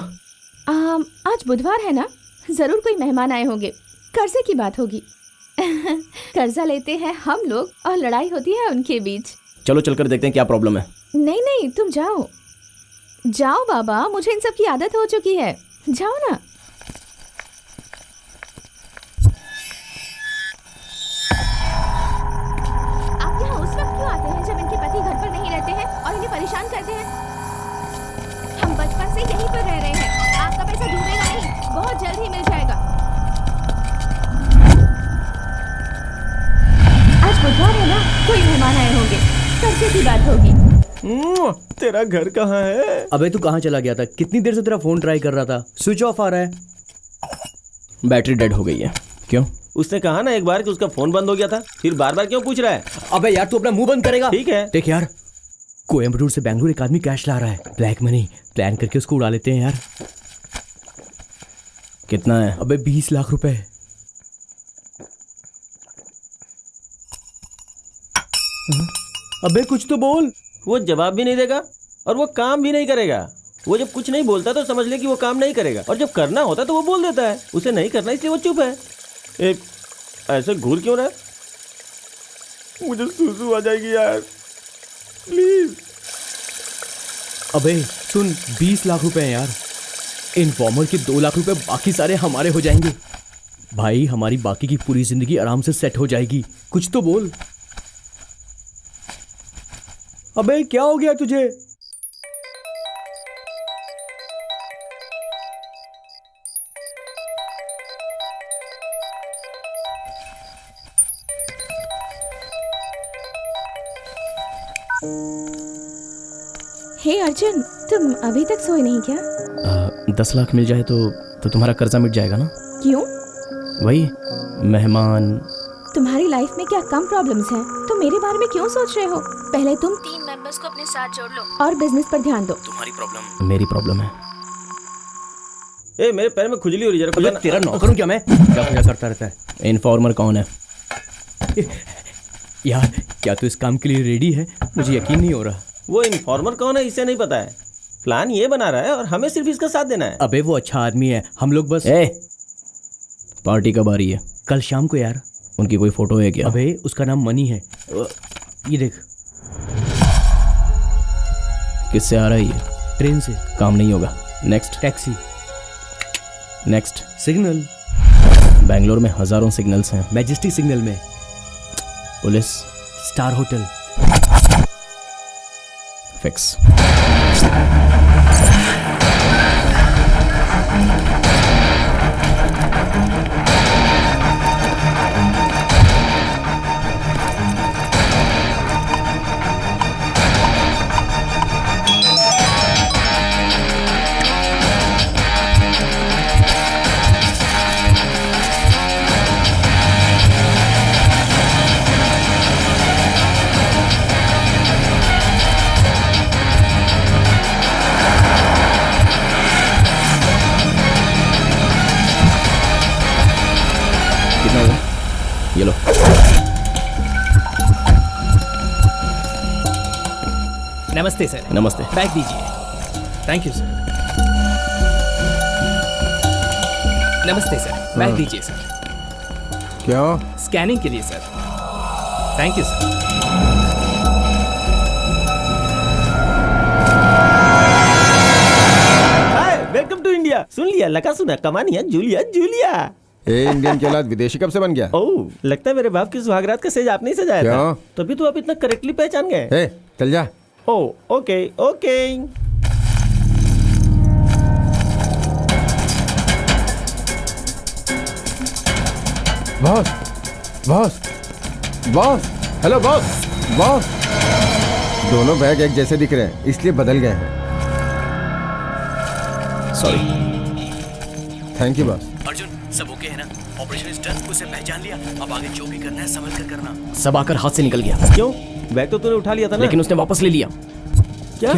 आज बुधवार है ना, जरूर कोई मेहमान आए होंगे, कर्जे की बात होगी। कर्जा लेते हैं हम लोग और लड़ाई होती है उनके बीच। चलो चलकर देखते हैं क्या प्रॉब्लम है। नहीं नहीं, तुम जाओ जाओ बाबा, मुझे इन सब की आदत हो चुकी है। जाओ ना। आप यहाँ उस वक्त क्यों आते हैं जब इनके पति घर पर नहीं रहते हैं और इन्हें परेशान करते हैं? हम बचपन से यहीं पर रह रहे हैं। आपका पैसा डूबेगा नहीं, बहुत जल्द ही मिल जाएगा। आज बुधवार है ना, कोई मेहमान आए होंगे, कर्जे की बात होगी। तेरा घर कहाँ है? अबे तू कहाँ चला गया था? कितनी देर से तेरा फोन ट्राई कर रहा था, स्विच ऑफ आ रहा है। बैटरी डेड हो गई है। क्यों? उसने कहा ना एक बार कि उसका फोन बंद हो गया था, फिर बार बार क्यों पूछ रहा है? अबे यार तू अपना मुंह बंद करेगा? ठीक है। देख यार, कोयम्बटूर से बेंगलुरु एक आदमी कैश ला रहा है, ब्लैक मनी प्लान करके उसको उड़ा लेते हैं यार। कितना है? अबे 20 लाख रुपए। अबे कुछ तो बोल। वो जवाब भी नहीं देगा और वो काम भी नहीं करेगा। वो जब कुछ नहीं बोलता तो समझ ले कि वो काम नहीं करेगा, और जब करना होता तो वो बोल देता है। उसे नहीं करना इसलिए वो चुप है। एक ऐसे घूर क्यों रहा है? मुझे सूसू आ जाएगी यार, प्लीज। अबे सुन, 20 लाख रुपए हैं यार। इन्फॉर्मर के 2 लाख रुपए, बाकी सारे हमारे हो जाएंगे। भाई हमारी बाकी की पूरी जिंदगी आराम से सेट हो जाएगी। कुछ तो बोल। अबे क्या हो गया तुझे? हे अर्जुन, तुम अभी तक सोए नहीं क्या? 10 लाख मिल जाए तो तुम्हारा कर्जा मिट जाएगा ना? क्यों? वही मेहमान। तुम्हारी लाइफ में क्या कम प्रॉब्लम्स हैं? तुम मेरे बारे में क्यों सोच रहे हो? पहले तुम 3 मेंबर्स को अपने साथ जोड़ लो और बिजनेस पर ध्यान दो। तुम्हारी प्रॉब्लम मेरी प्रॉब्लम है। ए मेरे पैर में खुजली हो रही है, जरा खुजाना। तेरा नौकर हूं क्या मैं? क्या पूजा करता रहता है? इन्फॉर्मर कौन है? यार क्या तू इस काम के लिए रेडी है? मुझे यकीन नहीं हो रहा। वो इन्फॉर्मर कौन है इसे नहीं पता है। प्लान ये बना रहा है और हमें सिर्फ इसका साथ देना है। अबे वो अच्छा आदमी है, हम लोग बस। पार्टी कब आ रही है? कल शाम को यार। उनकी कोई फोटो है क्या? अबे उसका नाम मनी है। ये देख। किससे आ रहा है ये? ट्रेन से। काम नहीं होगा। Next. Taxi. Next. Signal. Bangalore में हजारों सिग्नल्स हैं। मैजेस्टिक सिग्नल में। पुलिस। Star hotel. फिक्स। ये लो। नमस्ते सर। नमस्ते। बैग दीजिए। Thank you sir. नमस्ते सर, बैग दीजिए सर। क्यों? स्कैनिंग के लिए sir. Thank you sir. Welcome to India. सुन लिया, लगा सुना, कमानिया जूलिया जूलिया। ए इंडियन के औलाद विदेशी कब से बन गया? ओह, लगता है मेरे बाप की सुहागरात का सेज आपने ही सजाया था। क्यों? तभी तो आप इतना करेक्टली पहचान गए। ए चल जा। Oh okay okay. Boss boss boss, hello boss. Boss, दोनों बैग एक जैसे दिख रहे हैं इसलिए बदल गए हैं। Sorry. Thank you boss. Arjun सब ओके है ना? ऑपरेशन इज डन, उसे पहचान लिया। अब आगे जो भी करना है समझ कर करना। सब आकर हाथ से निकल गया। क्यों? बैग तो तूने उठा लिया था ना? लेकिन उसने वापस ले लिया। क्या?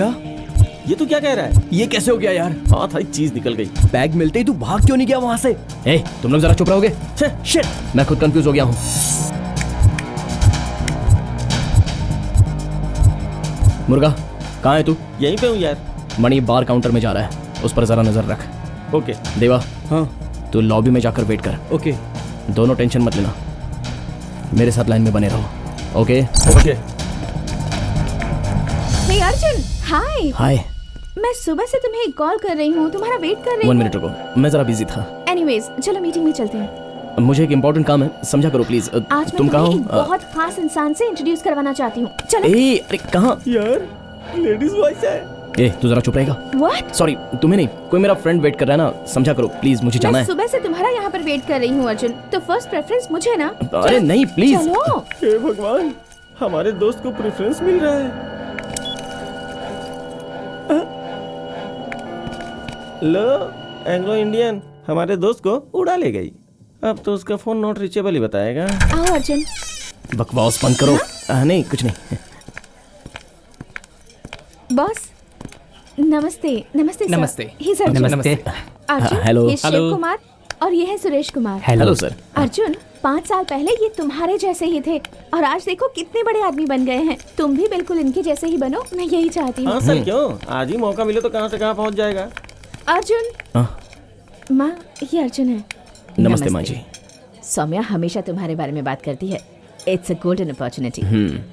ये तू क्या कह रहा है? ये कैसे हो गया यार? हाँ था, चीज निकल गई। बैग मिलते ही तू भाग क्यों नहीं गया वहां से? ए, तुम लोग जरा चुप रहोगे? शिट, मैं खुद कंफ्यूज हो गया हूँ। मुर्गा, कहाँ है तू? यहीं पे हूँ यार। मणि बार काउंटर में जा रहा है, उस पर जरा नजर रख। ओके। देवा, हाँ तू लॉबी में जाकर वेट कर। ओके। दोनों टेंशन मत लेना, मेरे साथ लाइन में बने रहो। Okay okay. Hey Arjun, hi. Hi. मैं सुबह से तुम्हें कॉल कर रही हूँ, तुम्हारा वेट कर रही हूँ। 1 मिनट रुको, मैं जरा बिजी था। एनीवेज, चलो मीटिंग में चलते हैं। मुझे एक इम्पोर्टेंट काम है, समझा करो प्लीज। आज तुम मैं कहाँ तुम्हें एक हो? बहुत खास इंसान से इंट्रोड्यूस करवाना चाहती हूँ। चलो। अरे कहाँ? यार लेडीज वॉइस है। ए तू जरा चुप रहेगा? What? सॉरी, तुम्हें नहीं, कोई मेरा फ्रेंड वेट कर रहा है ना, समझा करो प्लीज, मुझे जाना मैं है। सुबह से तुम्हारा यहाँ पर वेट कर रही हूँ अर्जुन, तो फर्स्ट प्रेफरेंस मुझे ना। अरे नहीं प्लीज। चलो। हे भगवान, हमारे दोस्त को प्रेफरेंस मिल रहा है। लो, एंग्लो इंडियन हमारे दोस्त को उड़ा ले गई। अब तो उसका फोन नॉट रीचेबल ही बताएगा। आओ अर्जुन। बकवास बंद करो। नहीं कुछ नहीं। बॉस, नमस्ते। नमस्ते सर। नमस्ते। He's अर्जुन। नमस्ते। अर्जुन, हेलो। ये शिव कुमार और ये है सुरेश कुमार। Hello sir. अर्जुन, 5 साल पहले ये तुम्हारे जैसे ही थे और आज देखो कितने बड़े आदमी बन गए हैं। तुम भी बिल्कुल इनके जैसे ही बनो, मैं यही चाहती हूँ। हाँ सर, क्यों? आज ही मौका मिले तो कहाँ से कहाँ पहुँच जाएगा। अर्जुन। माँ, ये अर्जुन है। नमस्ते माँ जी। सौम्या हमेशा तुम्हारे बारे में बात करती है। It's a golden opportunity,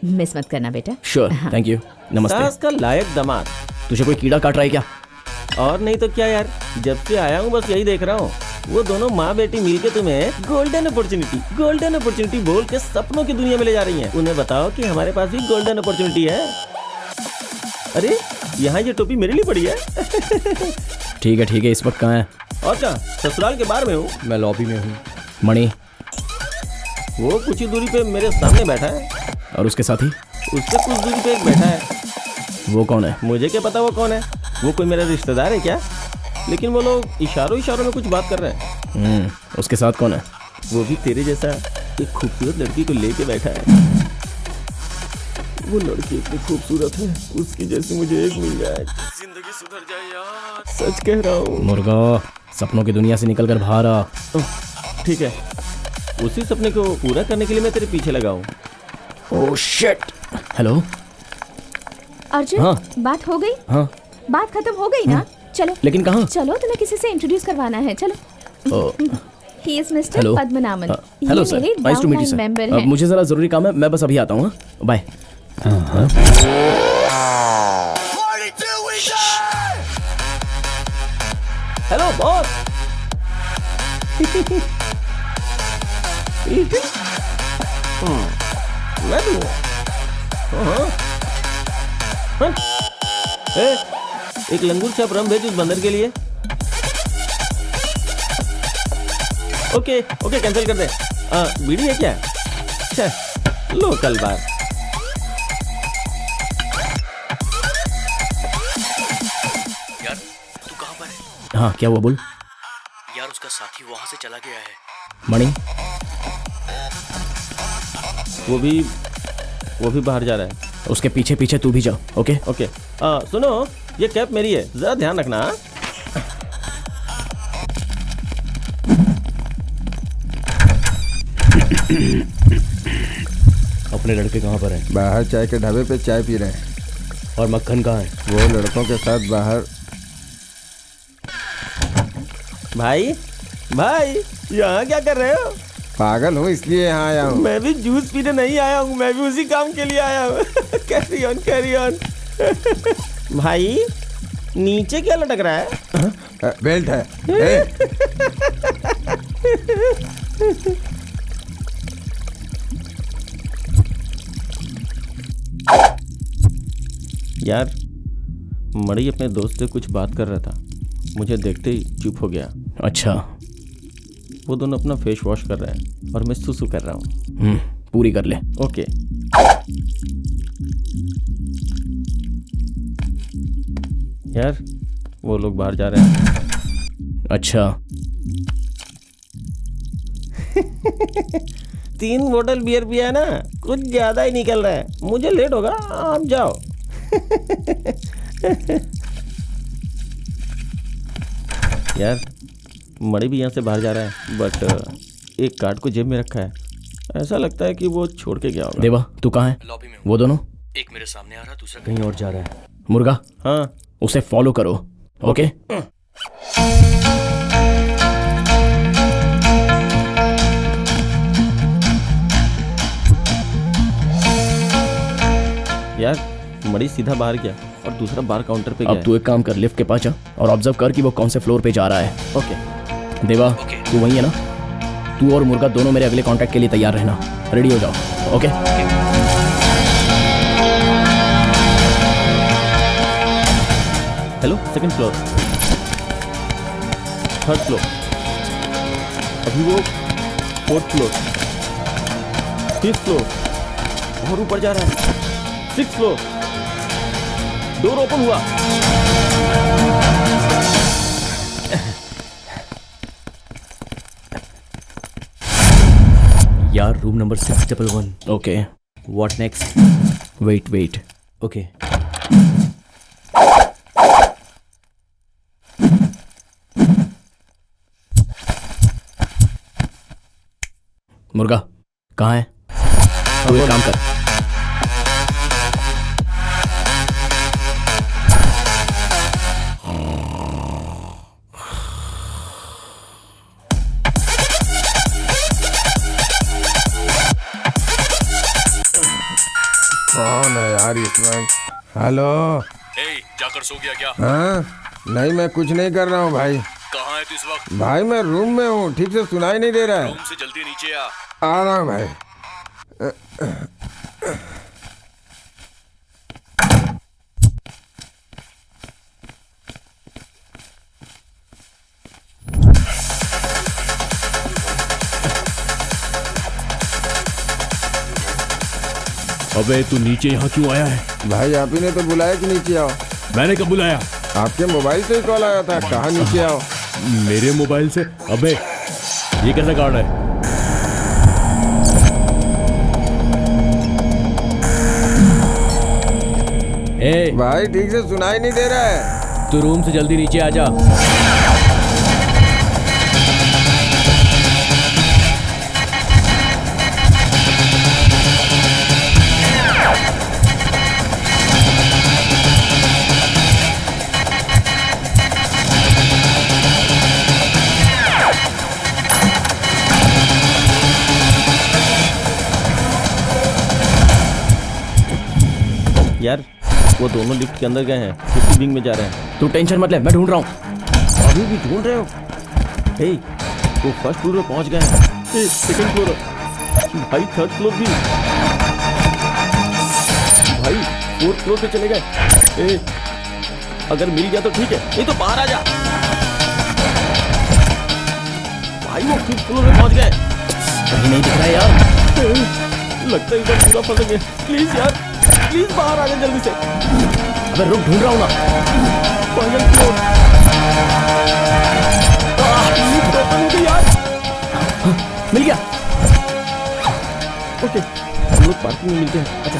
miss मत करना बेटा। Sure, thank you. नमस्ते। सास का लायक दामाद। तुझे कोई कीड़ा काट रहा है क्या? और नहीं तो क्या यार, जब से आया हूँ बस यही देख रहा हूँ। वो दोनों माँ बेटी मिलके तुम्हें गोल्डन अपॉर्चुनिटी बोल के सपनों की दुनिया में ले जा रही हैं। उन्हें बताओ कि हमारे पास भी गोल्डन अपॉर्चुनिटी है। अरे यहाँ ये टोपी मेरे लिए पड़ी है। ठीक है, इस वक्त कहाँ है? और क्या, ससुराल के बाहर में हूँ। मैं लॉबी में हूँ। मणि? वो कुछ ही दूरी पे मेरे सामने बैठा है। और उसके साथी? उससे कुछ दूरी पे एक बैठा है। वो कौन है? मुझे क्या पता वो कौन है। वो कोई मेरा रिश्तेदार है क्या? लेकिन वो लोग इशारों में कुछ बात कर रहे हैं। उसके साथ कौन है? वो भी तेरे जैसा एक खूबसूरत लड़की को लेके बैठा है। वो लड़की इतनी खूबसूरत है, उसकी जैसी मुझे एक मिल जाए, जिंदगी सुधर जाए यार। सच कह रहा हूँ। मुर्गा, सपनों की दुनिया से निकलकर बाहर आ। ठीक है, उसी सपने को पूरा करने के लिए मैं तेरे पीछे लगा हूँ। Oh shit. हेलो अर्जुन। हाँ। बात हो गई? हाँ। बात खत्म हो गई ना? चलो। लेकिन कहाँ? चलो, तुम्हें किसी से इंट्रोड्यूस करवाना है, चलो। He is Mr. Hello. Padmanabhan. Hello ये सर, मेरे nice to meet you downline member sir. हैं। मुझे जरा जरूरी काम है, मैं बस अभी आता हूँ। बाय। Hello boss. मैं भी हूँ। एक लंगूर छाप रम भेज उस बंदर के लिए। ओके कैंसिल कर दे। बीड़ी है क्या? लोकल बार। यार तू कहाँ पर है? हाँ क्या हुआ, बोल। यार उसका साथी वहां से चला गया है। मणि? वो भी बाहर जा रहा है। उसके पीछे पीछे तू भी जाओ। ओके। सुनो, ये कैप मेरी है, जरा ध्यान रखना। अपने लड़के कहाँ पर हैं? बाहर चाय के ढाबे पे चाय पी रहे हैं। और मक्खन कहाँ है? वो लड़कों के साथ बाहर। भाई यहाँ क्या कर रहे हो? पागल हूँ इसलिए यहाँ आया हूँ। मैं भी जूस पीने नहीं आया हूँ, मैं भी उसी काम के लिए आया हूँ। Carry on. भाई नीचे क्या लटक रहा है? बेल्ट है। यार मणि अपने दोस्त से कुछ बात कर रहा था, मुझे देखते ही चुप हो गया। अच्छा। वो दोनों अपना फेस वॉश कर रहे हैं और मैं सुसु कर रहा हूँ। पूरी कर ले। ओके। यार वो लोग बाहर जा रहे हैं। अच्छा। 3 बोतल बियर पिया है ना, कुछ ज्यादा ही निकल रहा है। मुझे लेट होगा, आप जाओ। यार मणि भी यहाँ से बाहर जा रहा है, बट एक कार्ड को जेब में रखा है। ऐसा लगता है कि वो छोड़ के गया होगा। देवा तू कहाँ है? लॉबी में। वो दोनों? एक मेरे सामने आ रहा, दूसरा कहीं और जा रहा है। मुर्गा? हाँ। उसे फॉलो करो। ओके। यार मरीज सीधा बाहर गया और दूसरा बार काउंटर पे अब गया। तू एक काम कर, लिफ्ट के पास जा और ऑब्जर्व कर कि वो कौन से फ्लोर पे जा रहा है। ओके देवा, तू वही है ना? तू और मुर्गा दोनों मेरे अगले कॉन्टैक्ट के लिए तैयार रहना। रेडी हो जाओ। Okay hello, second floor, third floor, अभी वो फोर्थ फ्लोर, फिफ्थ फ्लोर और ऊपर जा रहा है, सिक्स्थ फ्लोर। डोर ओपन हुआ। यार, room number 611। Okay, what next? Wait. Okay मुर्गा कहाँ है? तू एक काम कर, कौन है यार इसमें? हेलो। जाकर सो गया क्या? हाँ नहीं, मैं कुछ नहीं कर रहा हूँ भाई। कहाँ है तू इस वक्त? भाई मैं रूम में हूँ, ठीक से सुनाई नहीं दे रहा है। रूम से जल्दी नीचे आ। आ रहा हूँ भाई। अबे तू नीचे यहाँ क्यों आया है? भाई आप ही ने तो बुलाया कि नीचे आओ। मैंने कब बुलाया? आपके मोबाइल से ही कॉल आया था, कहा नीचे आओ। मेरे मोबाइल से? अबे ये कैसा कार्ड है? ए भाई ठीक से सुनाई नहीं दे रहा है। तू रूम से जल्दी नीचे आ जा। यार वो दोनों लिफ्ट के अंदर गए हैं, किसी विंग में जा रहे हैं। तू टेंशन मत ले, मैं ढूंढ रहा हूँ। अभी भी ढूंढ रहे हो? हे, वो फर्स्ट फ्लोर में पहुंच गए हैं। सेकंड फ्लोर, भाई थर्ड फ्लोर भी, भाई फोर्थ फ्लोर पे चले गए। अगर मिल गया तो ठीक है, नहीं तो बाहर आ जा। भाई वो फिफ्थ फ्लोर में पहुंच गए। कहीं नहीं दिख रहा है यार। लगता है इधर पूरा फंसेंगे। प्लीज यार, प्लीज बाहर आ जा जल्दी से। अबे रुक, ढूंढ रहा हूँ ना। Final floor. लिफ्ट ओपन हो गई यार। मिल गया। ओके, हम लोग पार्किंग में मिलते हैं। अच्छा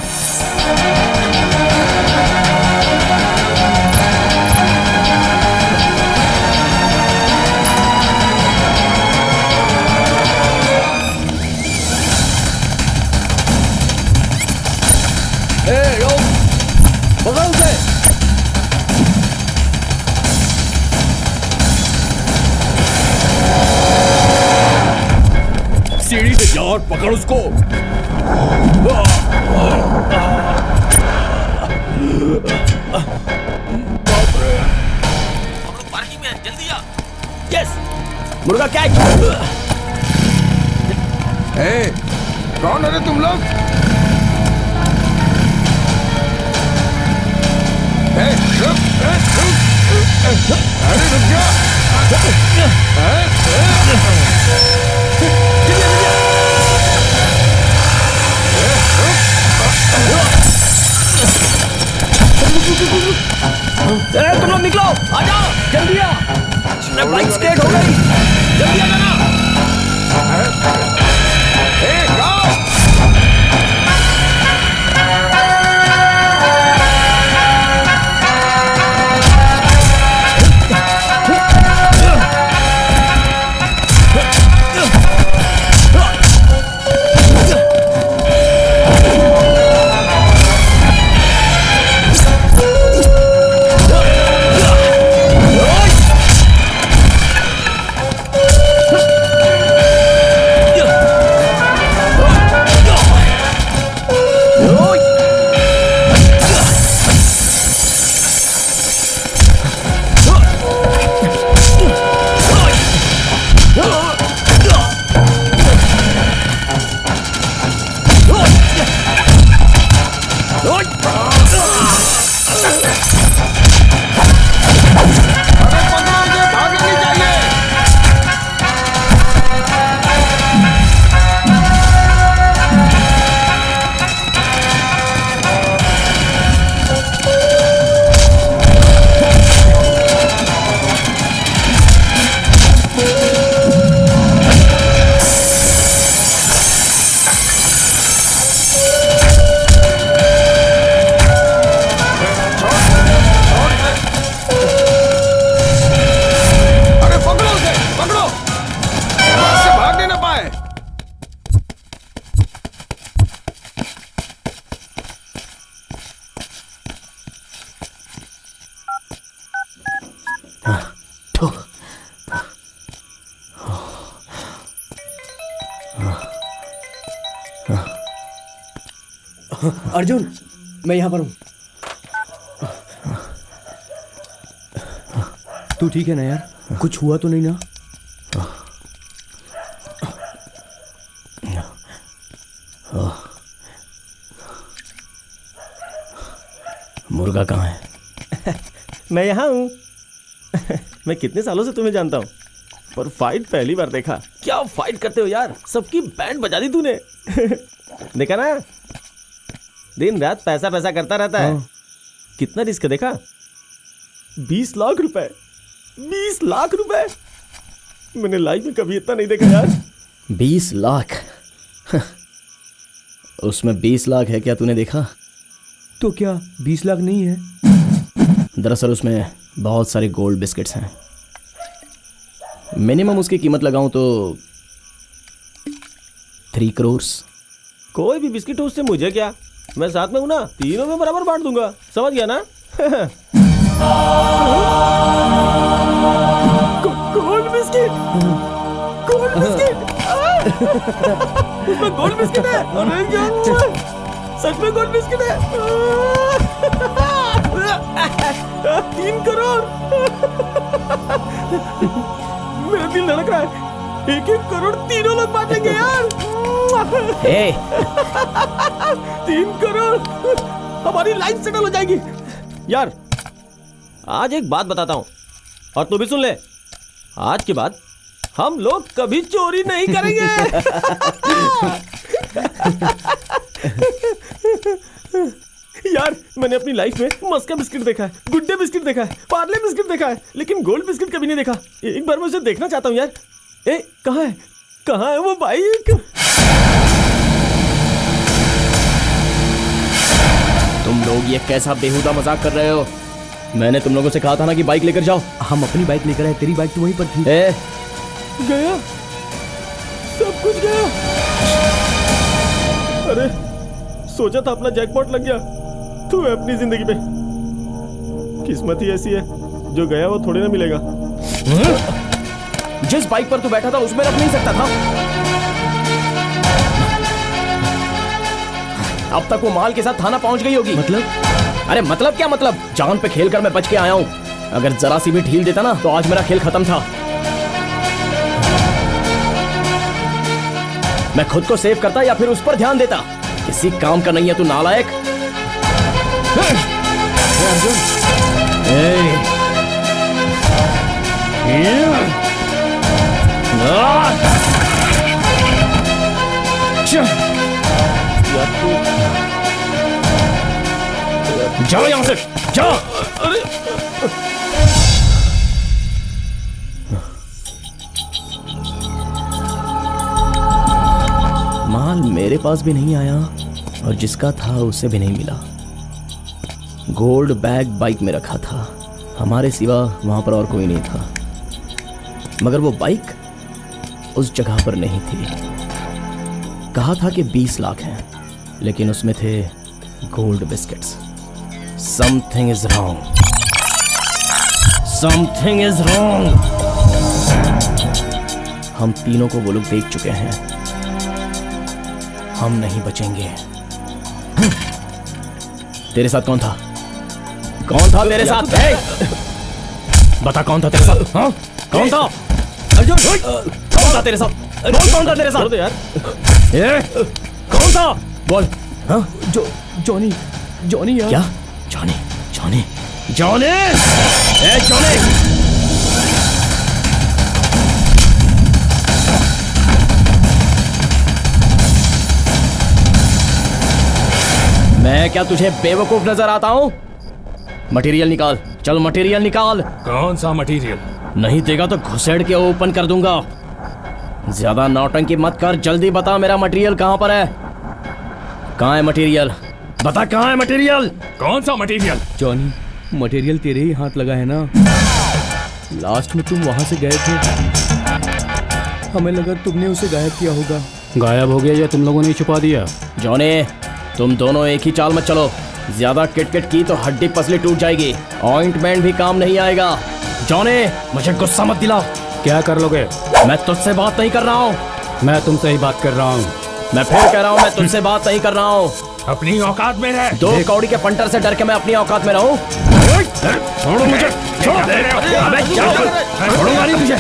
सीढ़ी से जा और पकड़ उसको। पार्किंग में जल्दी आ। यस, मुर्गा कैच। कौन है रे तुम लोग? रुक, अरे रुक जा। तुम लोग निकलो, आ जाओ जल्दी आ। बाइक स्केट हो गई, जल्दी आ जाना। अर्जुन, मैं यहाँ पर हूँ। तू ठीक है ना यार? कुछ हुआ तो नहीं ना? मुर्गा कहाँ है? मैं यहाँ हूँ। मैं कितने सालों से तुम्हें जानता हूँ, पर फाइट पहली बार देखा। क्या फाइट करते हो यार, सबकी बैंड बजा दी तूने। देखा ना, दिन रात पैसा पैसा करता रहता है। कितना रिस्क देखा? 20 लाख रुपए, 20 लाख रुपए। मैंने लाइफ में कभी इतना नहीं देखा यार। 20 लाख? उसमें 20 लाख है क्या, तूने देखा? तो क्या 20 लाख नहीं है? दरअसल उसमें बहुत सारे गोल्ड बिस्किट्स हैं। मिनिमम उसकी कीमत लगाऊं तो 3 करोड़। कोई भी बिस्किट हो उससे मुझे क्या, मैं साथ में हूं ना, तीनों में बराबर बांट दूंगा। समझ गया ना? Gold biscuit, gold biscuit. उसमें गोल्ड बिस्किट है। अरे यार, सच में गोल्ड बिस्किट है। 3 करोड़। मेरा दिल धड़क रहा है। 1-1 करोड़ तीनों लोग बांटेंगे यार। 3 करोड़, हमारी लाइफ सेटल हो जाएगी यार। आज एक बात बताता हूं और तू भी सुन ले। आज के बाद हम लोग कभी चोरी नहीं करेंगे। यार, मैंने अपनी लाइफ में मस्का बिस्किट देखा है, गुड्डे बिस्किट देखा है, पार्ले बिस्किट देखा है, लेकिन गोल्ड बिस्किट कभी नहीं देखा। एक बार मैं उसे देखना चाहता हूँ यार। कहाँ है, कहाँ है वो बाइक? तुम लोग ये कैसा बेहुदा मजाक कर रहे हो? मैंने तुम लोगों से कहा था ना कि बाइक लेकर जाओ। हम अपनी बाइक लेकर आए, तेरी बाइक तो वहीं पर थी। गया, सब कुछ गया। अरे, सोचा था अपना जैकपॉट लग गया। तू अपनी जिंदगी में किस्मत ही ऐसी है, जो गया वो थोड़ी ना मिलेगा। जिस बाइक पर तू बैठा था उसमें रख नहीं सकता था? अब तक वो माल के साथ थाना पहुंच गई होगी। मतलब? अरे मतलब क्या मतलब? जान पे खेल कर मैं बच के आया हूं। अगर जरा सी भी ढील देता ना तो आज मेरा खेल खत्म था। मैं खुद को सेव करता या फिर उस पर ध्यान देता? किसी काम का नहीं है तू नालायक। जाओ यहां से, जाओ। अरे माल मेरे पास भी नहीं आया और जिसका था उसे भी नहीं मिला। गोल्ड बैग बाइक में रखा था, हमारे सिवा वहां पर और कोई नहीं था। मगर वो बाइक उस जगह पर नहीं थी। कहा था कि 20 लाख हैं, लेकिन उसमें थे gold biscuits. Something is wrong, something is wrong. हम तीनों को वो लोग देख चुके हैं, हम नहीं बचेंगे। तेरे साथ कौन था? कौन था तेरे साथ? बता कौन था तेरे साथ? हाँ? कौन था? अर्जुन, कौन था तेरे साथ? कौन था तेरे साथ? यार, कौन था? बोल। हाँ? जॉनी, जॉनी यार। क्या? Johnny, Johnny, Johnny, Johnny. मैं क्या तुझे बेवकूफ नजर आता हूं? मटेरियल निकाल, चल मटेरियल निकाल। कौन सा मटेरियल? नहीं देगा तो घुसेड़ के ओपन कर दूंगा। ज्यादा नौटंकी मत कर, जल्दी बता मेरा मटेरियल कहां पर है? कहां है मटेरियल? बता कहां है मटेरियल? कौन सा मटेरियल? जॉनी, मटेरियल तेरे ही हाथ लगा है ना। लास्ट में तुम वहां से गए थे, हमें लगा तुमने उसे गायब किया होगा। गायब हो गया या तुम लोगों ने छुपा दिया? जॉनी, तुम दोनों एक ही चाल मत चलो। ज्यादा किटकिट की तो हड्डी पसली टूट जाएगी। ऑइंटमेंट भी काम नहीं आएगा। जॉनी, मुझे गुस्सा मत दिलाओ। क्या कर लोगे? मैं तुझसे बात नहीं कर रहा हूँ। मैं तुमसे ही बात कर रहा हूँ। मैं फिर कह रहा हूँ, मैं तुझसे बात नहीं कर रहा हूँ। अपनी औकात में रह। 2 कौड़ी के पंटर से डर के मैं अपनी औकात में रहूं? छोड़ो मुझे, छोड़ो। अबे छोड़ूंगा नहीं तुझे।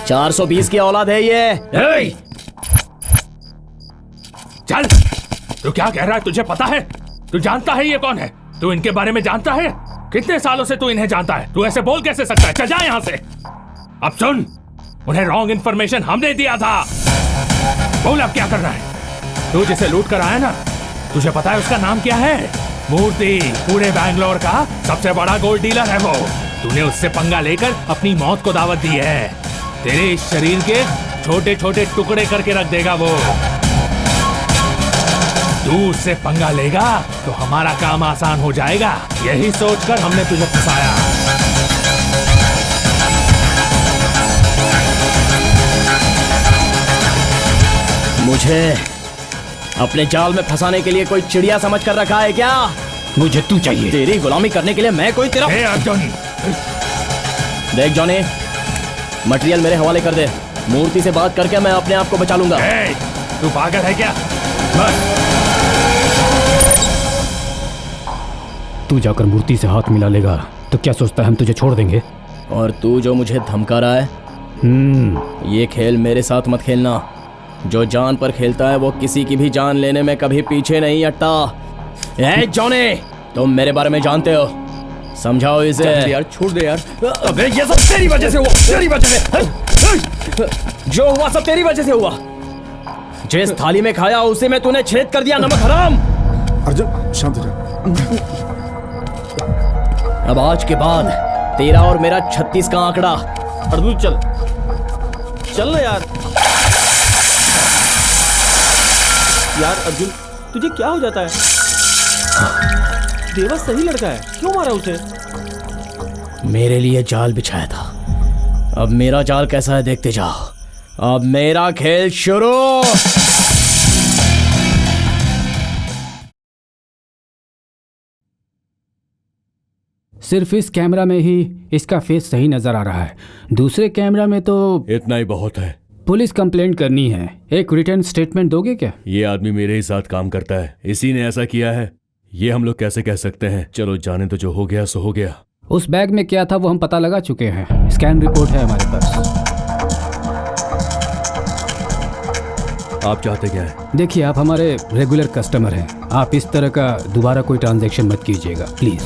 420 की औलाद है ये। चल, तू क्या कह रहा है? तुझे पता है? तू जानता है ये कौन है? तू इनके बारे में जानता है? कितने सालों से तू इन्हें जानता है? तू ऐसे बोल कैसे सकता है? चल जा यहाँ से। अब सुन, उन्हें रॉन्ग इन्फॉर्मेशन हमने दिया था। बोल अब क्या करना है? तू जिसे लूट कर आया ना, तुझे पता है उसका नाम क्या है? मूर्ति। पूरे बैंगलोर का सबसे बड़ा गोल्ड डीलर है वो। तूने उससे पंगा लेकर अपनी मौत को दावत दी है। तेरे इस शरीर के छोटे छोटे टुकड़े करके रख देगा वो। तू उससे पंगा लेगा तो हमारा काम आसान हो जाएगा। यही सोचकर हमने तुझे फंसाया। मुझे अपने जाल में फंसाने के लिए कोई चिड़िया समझ कर रखा है क्या? मुझे तू चाहिए। तेरी गुलामी करने के लिए मैं कोई तेरा। देख जॉनी, मटेरियल मेरे हवाले कर दे। मूर्ति से बात करके मैं अपने आप को बचा लूंगा। तू पागल है क्या? बस तू जाकर मूर्ति से हाथ मिला लेगा तो क्या सोचता है हम तुझे छोड़ देंगे? और तू जो मुझे धमका रहा है, ये खेल मेरे साथ मत खेलना। जो जान पर खेलता है वो किसी की भी जान लेने में कभी पीछे नहीं हटता। ए जॉनी, तुम मेरे बारे में जानते हो, समझाओ इसे। यार छोड़ दे यार। अबे ये सब तेरी वजह से हुआ, तेरी वजह से। जो हुआ सब तेरी वजह से हुआ। जिस थाली में खाया उसे में तूने छेद कर दिया, नमक हराम। अर्जुन शांत रह। अब आज के बाद तेरा और मेरा 36 का आंकड़ा। अर्जुन चल चल ना यार। यार अर्जुन, तुझे क्या हो जाता है? देवा सही लड़का है, क्यों मारा उसे? मेरे लिए जाल बिछाया था। अब मेरा जाल कैसा है देखते जाओ। अब मेरा खेल शुरू। सिर्फ इस कैमरा में ही इसका फेस सही नजर आ रहा है, दूसरे कैमरा में तो। इतना ही बहुत है। पुलिस कंप्लेंट करनी है, एक रिटर्न स्टेटमेंट दोगे क्या? ये आदमी मेरे ही साथ काम करता है, इसी ने ऐसा किया है। ये हम लोग कैसे कह सकते हैं? चलो जाने तो, जो हो गया सो हो गया। उस बैग में क्या था वो हम पता लगा चुके हैं, स्कैन रिपोर्ट है हमारे पास। आप चाहते क्या है? देखिए, आप हमारे रेगुलर कस्टमर हैं, आप इस तरह का दोबारा कोई ट्रांजैक्शन मत कीजिएगा प्लीज।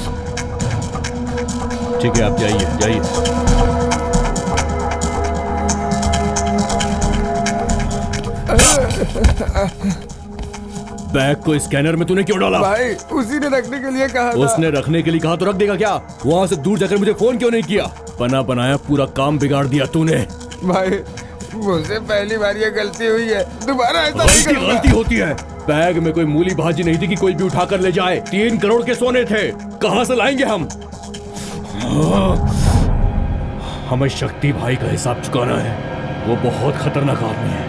ठीक है, आप जाइए जाइए। बैग को स्कैनर में तूने क्यों डाला? भाई उसी ने रखने के लिए कहा था। उसने रखने के लिए कहा तो रख देगा क्या? वहाँ से दूर जाकर मुझे फोन क्यों नहीं किया? बना बनाया पूरा काम बिगाड़ दिया तूने। भाई मुझसे पहली बार ये गलती हुई है, दोबारा ऐसा नहीं करूंगा। गलती होती है। बैग में कोई मूली भाजी नहीं थी कि कोई भी उठा कर ले जाए। 3 करोड़ के सोने थे, कहाँ से लाएंगे हम? हमें शक्ति भाई का हिसाब चुकाना है, वो बहुत खतरनाक आदमी है।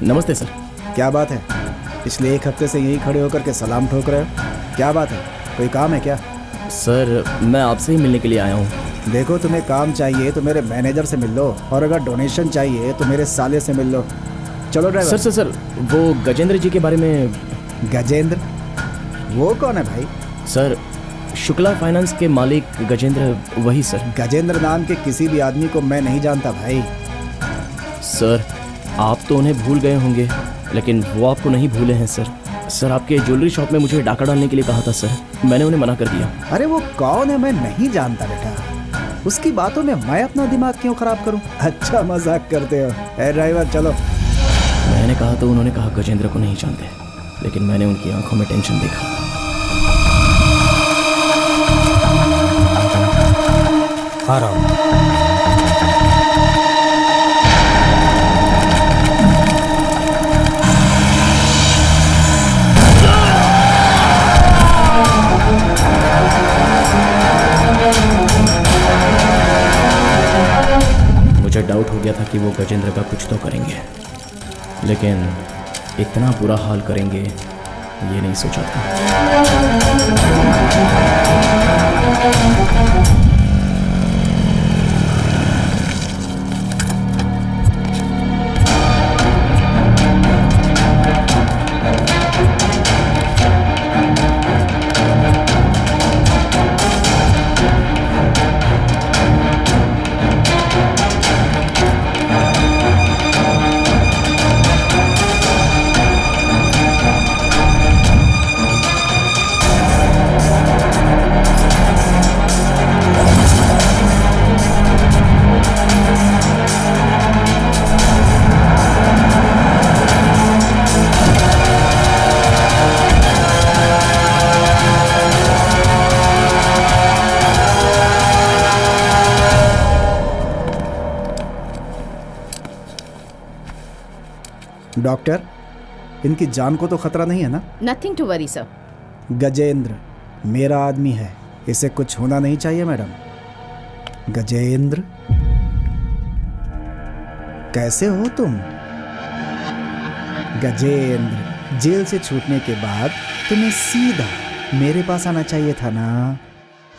नमस्ते सर। क्या बात है? पिछले 1 हफ्ते से यहीं खड़े होकर के सलाम ठोक रहे हो, क्या बात है? कोई काम है क्या? सर मैं आपसे ही मिलने के लिए आया हूँ। देखो, तुम्हें काम चाहिए तो मेरे मैनेजर से मिल लो, और अगर डोनेशन चाहिए तो मेरे साले से मिल लो। चलो ड्राइवर। सर सर सर वो गजेंद्र जी के बारे में। गजेंद्र? वो कौन है भाई? सर शुक्ला फाइनेंस के मालिक गजेंद्र, वही सर। गजेंद्र नाम के किसी भी आदमी को मैं नहीं जानता भाई। सर आप तो उन्हें भूल गए होंगे, लेकिन वो आपको नहीं भूले हैं सर। सर आपके ज्वेलरी शॉप में मुझे डाका डालने के लिए कहा था सर, मैंने उन्हें मना कर दिया। अरे वो कौन है मैं नहीं जानता बेटा, उसकी बातों में मैं अपना दिमाग क्यों खराब करूं? अच्छा मजाक करते हो। ए ड्राइवर चलो। मैंने कहा तो उन्होंने कहा गजेंद्र को नहीं जानते, लेकिन मैंने उनकी आंखों में टेंशन देखा। मुझे डाउट हो गया था कि वो गजेंद्र का कुछ तो करेंगे, लेकिन इतना बुरा हाल करेंगे ये नहीं सोचा था। डॉक्टर, इनकी जान को तो खतरा नहीं है ना? Nothing to worry sir. Gajendra मेरा आदमी है, इसे कुछ होना नहीं चाहिए मैडम। गजेंद्र, कैसे हो तुम? गजेंद्र, जेल से छूटने के बाद तुम्हें सीधा मेरे पास आना चाहिए था ना।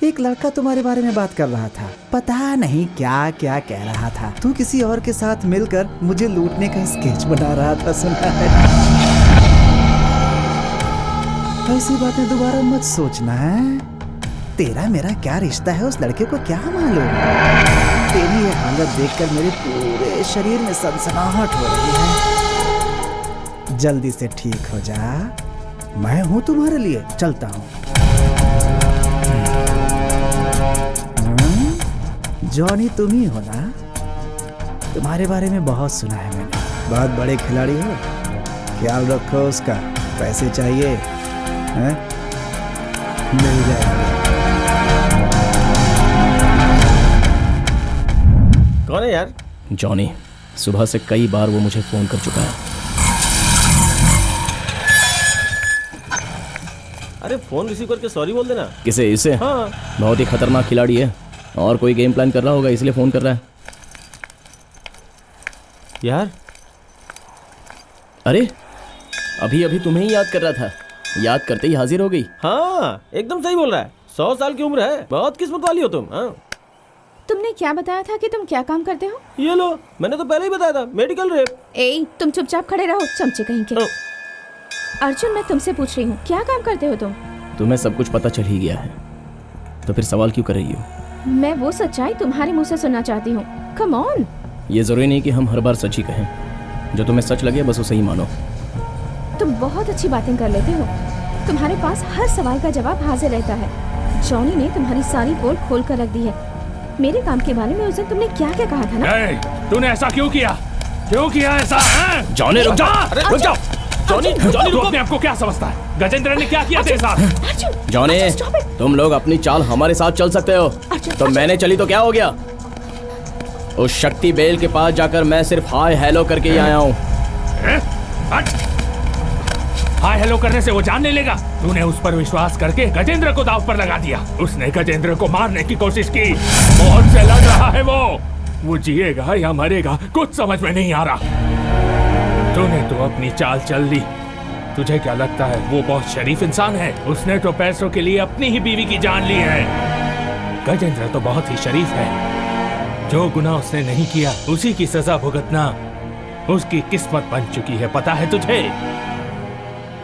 एक लड़का तुम्हारे बारे में बात कर रहा था, पता नहीं क्या क्या कह रहा था। तू किसी और के साथ मिलकर मुझे लूटने का स्केच बना रहा था, सुना है? ऐसी बातें दोबारा मत सोचना है। तेरा मेरा क्या रिश्ता है उस लड़के को क्या मालूम? तेरी ये हालत देखकर मेरे पूरे शरीर में सनसनाहट हो रही है। जल्दी से ठीक हो जा, मैं हूं तुम्हारे लिए, चलता हूं। जॉनी तुम ही हो ना? तुम्हारे बारे में बहुत सुना है मैंने, बहुत बड़े खिलाड़ी हो। ख्याल रखो उसका, पैसे चाहिए हैं? मिल जाएंगे। कौन है यार? जॉनी। सुबह से कई बार वो मुझे फोन कर चुका है। अरे फोन रिसीव करके सॉरी बोल देना। किसे? इसे? हाँ। बहुत ही खतरनाक खिलाड़ी है और कोई गेम प्लान कर रहा होगा इसलिए फोन कर रहा है। यार, अरे अभी अभी तुम्हें ही याद कर रहा था, याद करते ही हाजिर हो गई। हाँ एकदम सही बोल रहा है। 100 साल की उम्र है, बहुत किस्मत वाली हो तुम। हाँ। तुमने क्या बताया था कि तुम क्या काम करते हो? ये लो, मैंने तो पहले ही बताया था, मेडिकल रेप। ए, तुम चुपचाप खड़े रहो, चमचे कहीं के। अर्जुन, मैं तुमसे पूछ रही हूँ, क्या काम करते हो तुम? तुम्हें सब कुछ पता चल ही गया है, तो फिर सवाल क्यों कर रही हो? मैं वो सच्चाई तुम्हारे मुंह से सुनना चाहती हूँ। Come on. ये जरूरी नहीं कि हम हर बार सच ही कहें, जो तुम्हें सच लगे बस उसे ही मानो। तुम बहुत अच्छी बातें कर लेते हो, तुम्हारे पास हर सवाल का जवाब हाजिर रहता है। जॉनी ने तुम्हारी सारी पोल खोल कर रख दी है। मेरे काम के बारे में उस दिन तुमने क्या क्या कहा था ना? तूने ऐसा क्यों किया? क्यों किया ऐसा? जॉनी रुक जाओ, रुक जाओ। जॉनी, तू अपने आप को क्या समझता है? गजेंद्र ने क्या किया तेरे साथ? जॉनी, तुम लोग अपनी चाल हमारे साथ चल सकते हो, तो मैंने चली तो क्या हो गया? उस शक्ति बेल के पास जाकर मैं सिर्फ हाय हेलो करके ही आया हूँ। हाय हेलो करने से वो जान नहीं लेगा। तूने उस पर विश्वास करके गजेंद्र को दांव पर लगा दिया। उसने गजेंद्र को मारने की कोशिश की, मौत से लड़ रहा है वो जिएगा या मरेगा कुछ समझ में नहीं आ रहा। तूने तो अपनी चाल चल ली। तुझे क्या लगता है वो बहुत शरीफ इंसान है? उसने तो पैसों के लिए अपनी ही बीवी की जान ली है। गजेंद्र तो बहुत ही शरीफ है। जो गुनाह उसने नहीं किया उसी की सजा भुगतना उसकी किस्मत बन चुकी है, पता है तुझे?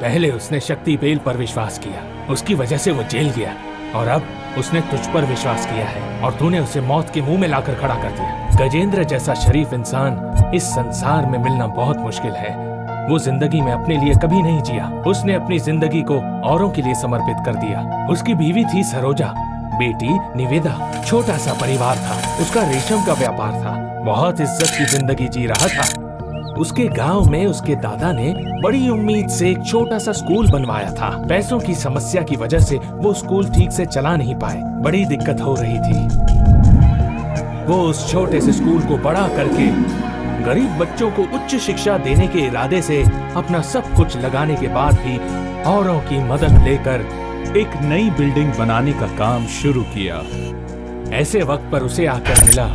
पहले उसने शक्ति बेल पर विश्वास किया, उसकी वजह से वो जेल गया, और अब उसने तुझ पर विश्वास किया है और तूने उसे मौत के मुंह में लाकर खड़ा कर दिया। गजेंद्र जैसा शरीफ इंसान इस संसार में मिलना बहुत मुश्किल है। वो जिंदगी में अपने लिए कभी नहीं जिया। उसने अपनी जिंदगी को औरों के लिए समर्पित कर दिया। उसकी बीवी थी सरोजा, बेटी निवेदा, छोटा सा परिवार था। उसका रेशम का व्यापार था, बहुत इज्जत की जिंदगी जी रहा था। उसके गांव में उसके दादा ने बड़ी उम्मीद से एक छोटा सा स्कूल बनवाया था। पैसों की समस्या की वजह से वो स्कूल ठीक से चला नहीं पाए, बड़ी दिक्कत हो रही थी। वो उस छोटे से स्कूल को बड़ा करके गरीब बच्चों को उच्च शिक्षा देने के इरादे से अपना सब कुछ लगाने के बाद भी औरों की मदद लेकर एक नई बिल्डिंग बनाने का काम शुरू किया। ऐसे वक्त पर उसे आकर मिला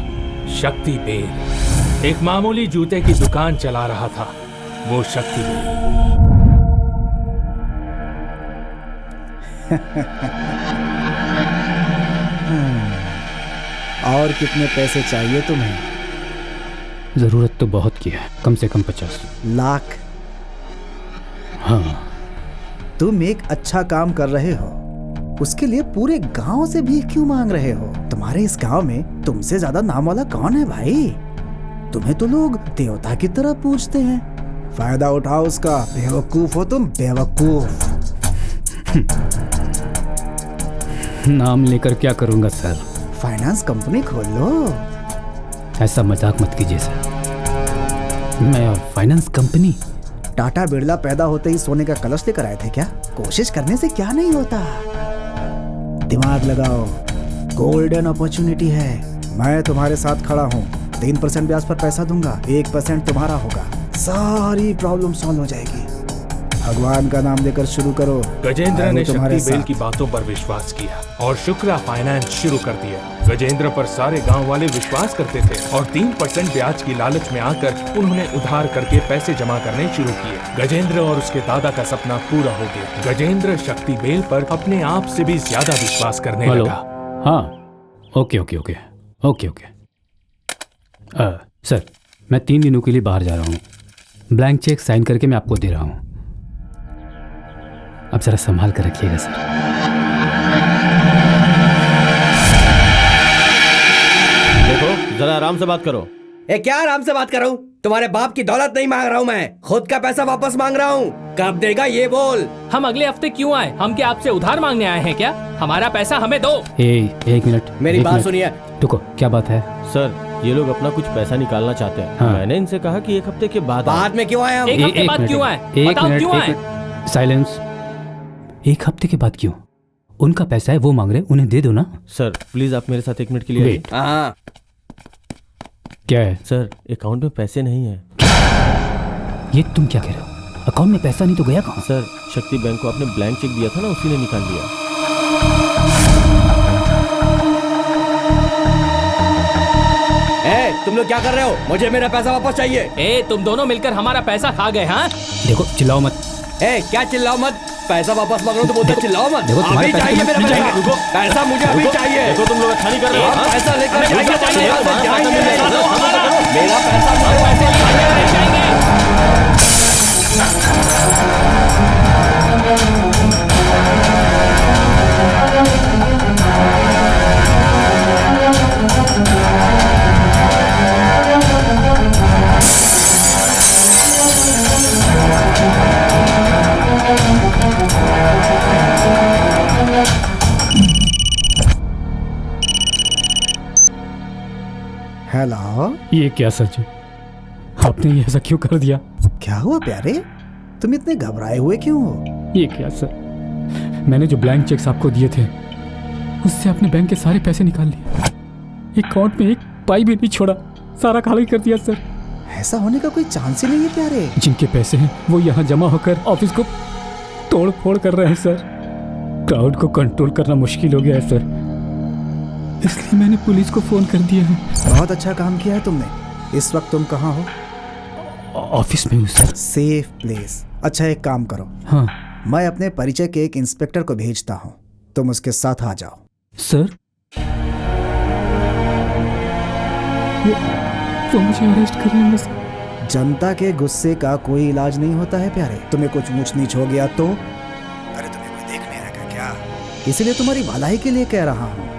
शक्ति बेल। एक मामूली जूते की दुकान चला रहा था। वो शक्ति बेल। और कितने पैसे चाहिए तुम्हें? जरूरत तो बहुत की है, कम से कम 50 लाख। हाँ। तुम एक अच्छा काम कर रहे हो, उसके लिए पूरे गांव से भीख क्यों मांग रहे हो? तुम्हारे इस गांव में तुमसे ज्यादा नाम वाला कौन है भाई? तुम्हें तो लोग देवता की तरह पूजते हैं। फायदा उठाओ उसका। बेवकूफ हो तुम, बेवकूफ। नाम लेकर क्या करूंगा सर? फाइनेंस कंपनी खोल लो। ऐसा मजाक मत कीजिए सर। मैं फाइनेंस कंपनी? टाटा बिरला पैदा होते ही सोने का कलश लेकर आए थे क्या? कोशिश करने से क्या नहीं होता। दिमाग लगाओ, गोल्डन अपॉर्चुनिटी है। मैं तुम्हारे साथ खड़ा हूँ। 3% ब्याज पर पैसा दूंगा, 1% तुम्हारा होगा। सारी प्रॉब्लम सॉल्व हो जाएगी। भगवान का नाम लेकर शुरू करो। गजेंद्र ने शक्ति बेल की बातों पर विश्वास किया और शुक्ला फाइनेंस शुरू कर दिया। गजेंद्र पर सारे गांव वाले विश्वास करते थे और 3% ब्याज की लालच में आकर उन्होंने उधार करके पैसे जमा करने शुरू किए। गजेंद्र और उसके दादा का सपना पूरा हो गया। गजेंद्र शक्ति बेल पर अपने आप से भी ज्यादा विश्वास करने लगा। हाँ, okay okay okay okay okay. Sir, मैं 3 दिनों के लिए बाहर जा रहा हूँ। ब्लैंक चेक साइन करके मैं आपको दे रहा हूँ। अब जरा संभाल कर रखिएगा सर। देखो, जरा आराम से बात करो। क्या आराम से बात कर रहा हूँ? तुम्हारे बाप की दौलत नहीं मांग रहा हूँ, मैं खुद का पैसा वापस मांग रहा हूँ। कब देगा ये बोल। हम अगले हफ्ते क्यों आए? हम क्या आपसे उधार मांगने आए हैं क्या? हमारा पैसा हमें दो। एक मिनट, मेरी बात सुनिए। रुको, क्या बात है? सर, ये लोग अपना कुछ पैसा निकालना चाहते हैं। हाँ। मैंने इनसे कहा कि 1 हफ्ते के बाद में क्यों आए हम? 1 हफ्ते बाद क्यों आए? बताओ क्यों आए? साइलेंस। 1 हफ्ते के बाद क्यों? उनका पैसा है, वो मांग रहे, उन्हें दे दो ना। सर प्लीज आप मेरे साथ 1 मिनट के लिए आइए। हाँ। क्या है? सर, अकाउंट में पैसे नहीं है। ये तुम क्या कह रहे हो? अकाउंट में पैसा नहीं तो गया कहाँ? सर, शक्ति बैंक को आपने ब्लैंक चेक दिया था ना, उसी ने निकाल लिया। तुम लोग क्या कर रहे हो? मुझे मेरा पैसा वापस चाहिए। तुम दोनों मिलकर हमारा पैसा खा गए। हाँ, देखो, चिल्लाओ मत। क्या चिल्लाओ मत? पैसा वापस मांग रहा हूँ तो बोलते चिल्लाओ मत। देखो, तुम्हारे अभी चाहिए मेरा पैसा। पैसा मुझे अभी चाहिए। देखो, तुम लोग अच्छा नहीं कर रहे हो। पैसा लेकर जाइए। मेरा पैसा चाहिए। हेलो। ये क्या सर जी, आपने ये ऐसा क्यों कर दिया? क्या हुआ प्यारे? तुम इतने घबराए हुए क्यों हो? ये क्या सर, मैंने जो ब्लैंक चेक्स आपको दिए थे उससे आपने बैंक के सारे पैसे निकाल लिए। अकाउंट में 1 पाई भी नहीं छोड़ा, सारा खाली कर दिया सर। ऐसा होने का कोई चांस ही नहीं है प्यारे। जिनके पैसे हैं वो यहाँ जमा होकर ऑफिस को तोड़ फोड़ कर रहे हैं सर। क्राउड को कंट्रोल करना मुश्किल हो गया है सर, इसलिए मैंने पुलिस को फोन कर दिया है। बहुत अच्छा काम किया है तुमने। इस वक्त तुम कहाँ हो? ऑफिस में हूँ सर। Safe place. अच्छा, एक काम करो। हाँ। मैं अपने परिचय के एक इंस्पेक्टर को भेजता हूँ, तुम उसके साथ आ जाओ। सर, वो मुझे अरेस्ट कर लेंगे सर। जनता के गुस्से का कोई इलाज नहीं होता है प्यारे। तुम्हें कुछ ऊंच नीच हो गया तो? अरे तुम्हें कोई देखने आएगा क्या? इसलिए तुम्हारी भलाई के लिए कह रहा हूँ।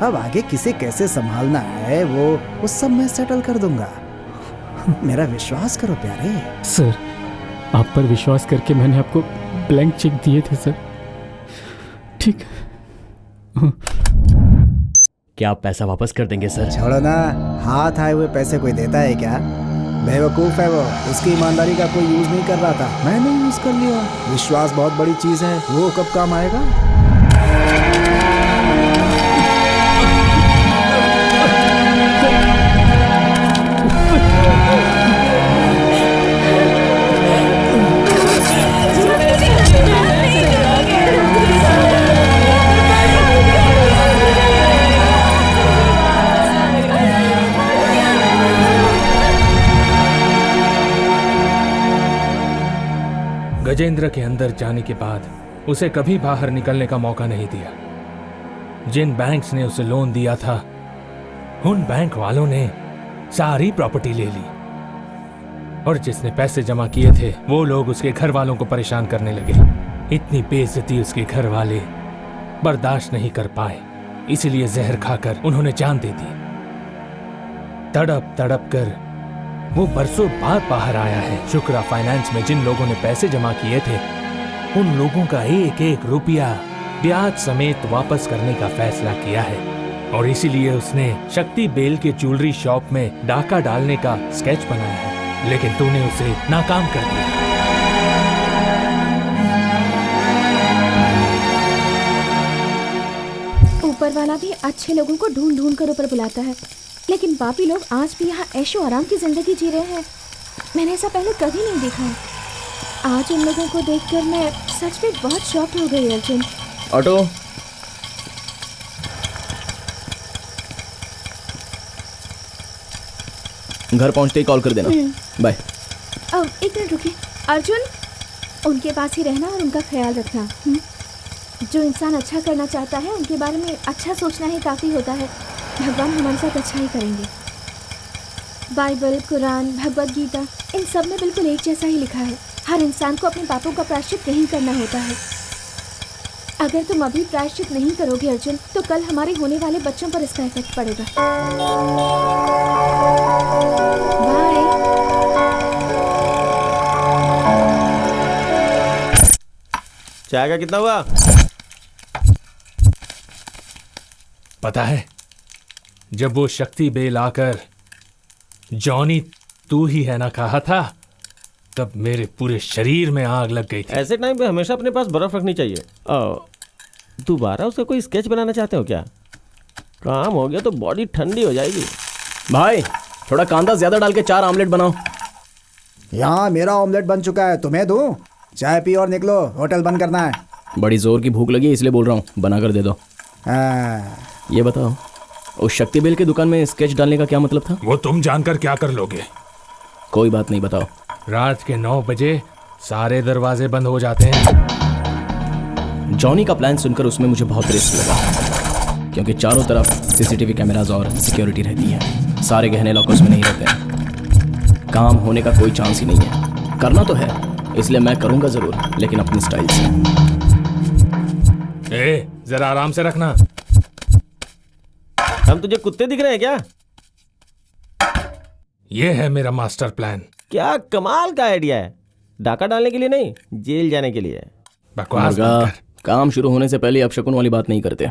अब आगे किसे कैसे संभालना है वो सब मैं सेटल कर दूंगा। मेरा विश्वास करो प्यारे। सर, आप पर विश्वास करके मैंने आपको ब्लैंक चेक दिए थे सर। ठीक है। क्या आप पैसा वापस कर देंगे सर? छोड़ो ना, हाथ आए हुए पैसे कोई देता है क्या? बेवकूफ है वो, उसकी ईमानदारी का कोई यूज नहीं कर रहा था, मैंने यूज कर लिया। विश्वास बहुत बड़ी चीज है, वो कब काम आएगा? गजेंद्र के अंदर जाने के बाद उसे कभी बाहर निकलने का मौका नहीं दिया। जिन बैंक्स ने उसे लोन दिया था, उन बैंक वालों ने सारी प्रॉपर्टी ले ली और जिसने पैसे जमा किए थे वो लोग उसके घर वालों को परेशान करने लगे। इतनी बेइज्जती उसके घर वाले बर्दाश्त नहीं कर पाए, इसीलिए जहर खाकर उन्होंने जान दे दी। तड़प तड़प कर वो बरसों बाद बाहर आया है। शुक्रा फाइनेंस में जिन लोगों ने पैसे जमा किए थे, उन लोगों का एक एक रुपया ब्याज समेत वापस करने का फैसला किया है और इसीलिए उसने शक्ति बेल के ज्वेलरी शॉप में डाका डालने का स्केच बनाया है, लेकिन तूने उसे नाकाम कर दिया। ऊपर वाला भी अच्छे लोगों को ढूंढ ढूंढ कर ऊपर बुलाता है, लेकिन बाकी लोग आज भी यहाँ ऐशो आराम की जिंदगी जी रहे हैं। मैंने ऐसा पहले कभी नहीं देखा है। आज उन लोगों को देखकर मैं सच में बहुत शॉक्ड हो गई। अर्जुन, ऑटो। घर पहुंचते ही कॉल कर देना। बाय। एक मिनट रुकिए। अर्जुन, उनके पास ही रहना और उनका ख्याल रखना। जो इंसान अच्छा करना चाहता है उनके बारे में अच्छा सोचना ही काफ़ी होता है। भगवान हमारे साथ अच्छा ही करेंगे। बाइबल, कुरान, भगवद गीता, इन सब में बिल्कुल एक जैसा ही लिखा है। हर इंसान को अपने पापों का प्रायश्चित नहीं करना होता है। अगर तुम अभी प्रायश्चित नहीं करोगे अर्जुन, तो कल हमारे होने वाले बच्चों पर इसका इफेक्ट पड़ेगा। बाय। चाय का कितना हुआ? पता है, जब वो शक्ति बेल आकर जॉनी तू ही है ना कहा था, तब मेरे पूरे शरीर में आग लग गई थी। ऐसे टाइम पे हमेशा अपने पास बर्फ रखनी चाहिए। दोबारा उसका कोई स्केच बनाना चाहते हो क्या? काम हो गया तो बॉडी ठंडी हो जाएगी। भाई थोड़ा कांदा ज्यादा डाल के 4 आमलेट बनाओ। यहाँ मेरा ऑमलेट बन चुका है, तुम्हें दूं? चाय पी और निकलो, होटल बंद करना है। बड़ी जोर की भूख लगी इसलिए बोल रहा हूँ, बना कर दे दो। ये बताओ, उस शक्ति बेल की दुकान में स्केच डालने का क्या मतलब था? वो तुम जानकर क्या कर लोगे? कोई बात नहीं, बताओ। रात के 9 बजे सारे दरवाजे बंद हो जाते हैं। जॉनी का प्लान सुनकर उसमें मुझे बहुत रिस्क लगा, क्योंकि चारों तरफ सीसीटीवी कैमरास और सिक्योरिटी रहती है। सारे गहने लॉकर्स में नहीं रहते। काम होने का कोई चांस ही नहीं है। करना तो है, इसलिए मैं करूंगा जरूर, लेकिन अपनी स्टाइल से। जरा आराम से रखना। हम तुझे कुत्ते दिख रहे हैं क्या? ये है मेरा मास्टर प्लान। क्या कमाल का आइडिया है। डाका डालने के लिए नहीं, जेल जाने के लिए। बकवास। काम शुरू होने से पहले अपशकुन वाली बात नहीं करते।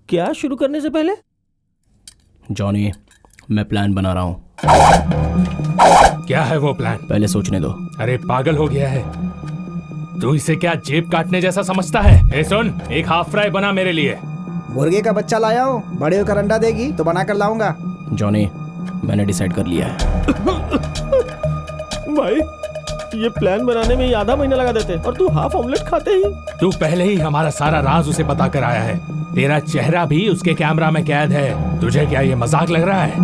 क्या शुरू करने से पहले? जॉनी, मैं प्लान बना रहा हूँ। क्या है वो प्लान? पहले सोचने दो। अरे पागल हो गया है तू? इसे क्या जेब काटने जैसा समझता है? सुन, एक हाफ फ्राई बना मेरे लिए। मुर्गे का बच्चा लाया हो, बड़े होकर अंडा देगी तो बना कर लाऊंगा। जॉनी, मैंने डिसाइड कर लिया है। भाई, ये प्लान बनाने में ही आधा महीना लगा देते और तू हाफ ऑमलेट खाते ही। तू पहले ही हमारा सारा राज उसे बता कर आया है। तेरा चेहरा भी उसके कैमरा में कैद है। तुझे क्या ये मजाक लग रहा है?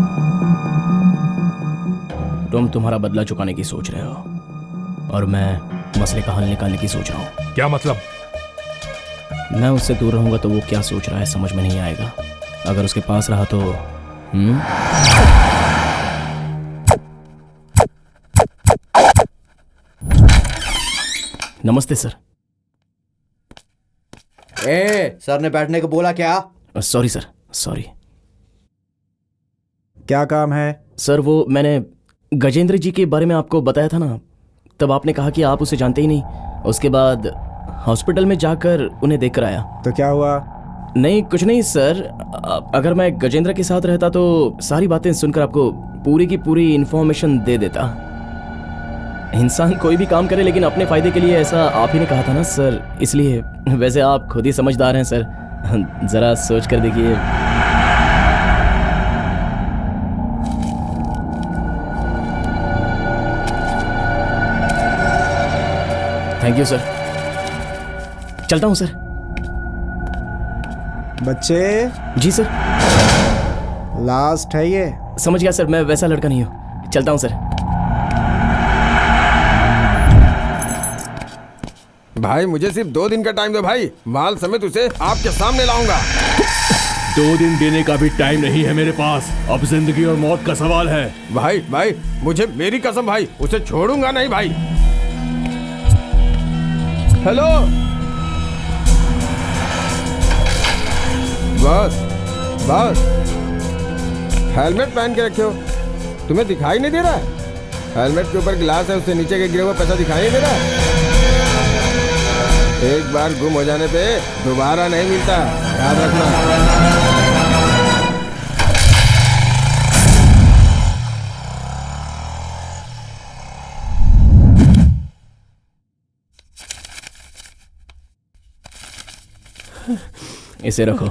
तुम तुम्हारा बदला चुकाने की सोच रहे हो और मैं मसले का हल निकालने की सोच रहा हूँ। क्या मतलब? मैं उससे दूर रहूंगा तो वो क्या सोच रहा है समझ में नहीं आएगा। अगर उसके पास रहा तो नमस्ते सर। सर ने बैठने को बोला क्या? Sorry sir, sorry. क्या काम है? सर वो मैंने गजेंद्र जी के बारे में आपको बताया था ना, तब आपने कहा कि आप उसे जानते ही नहीं। उसके बाद हॉस्पिटल में जाकर उन्हें देखकर आया। तो क्या हुआ? नहीं कुछ नहीं सर, अगर मैं गजेंद्र के साथ रहता तो सारी बातें सुनकर आपको पूरी की पूरी इन्फॉर्मेशन दे देता। इंसान कोई भी काम करे लेकिन अपने फायदे के लिए, ऐसा आप ही ने कहा था ना सर, इसलिए। वैसे आप खुद ही समझदार हैं सर, जरा सोच कर देखिए। थैंक यू सर, चलता हूं सर। बच्चे। जी सर। लास्ट है ये। समझ गया सर, मैं वैसा लड़का नहीं हूं। चलता हूं सर। भाई मुझे सिर्फ 2 दिन का टाइम दो भाई, माल समेत उसे आपके सामने लाऊंगा। 2 दिन देने का भी टाइम नहीं है मेरे पास, अब जिंदगी और मौत का सवाल है। भाई मुझे मेरी कसम भाई, उसे छोड़ूंगा नहीं भाई। हेलो बस हेलमेट पहन के रखे हो, तुम्हें दिखाई नहीं दे रहा है? हेलमेट के ऊपर ग्लास है, उससे नीचे के गिरे हुआ पैसा दिखाई नहीं दे रहा है? एक बार गुम हो जाने पे दोबारा नहीं मिलता, याद रखना। इसे रखो,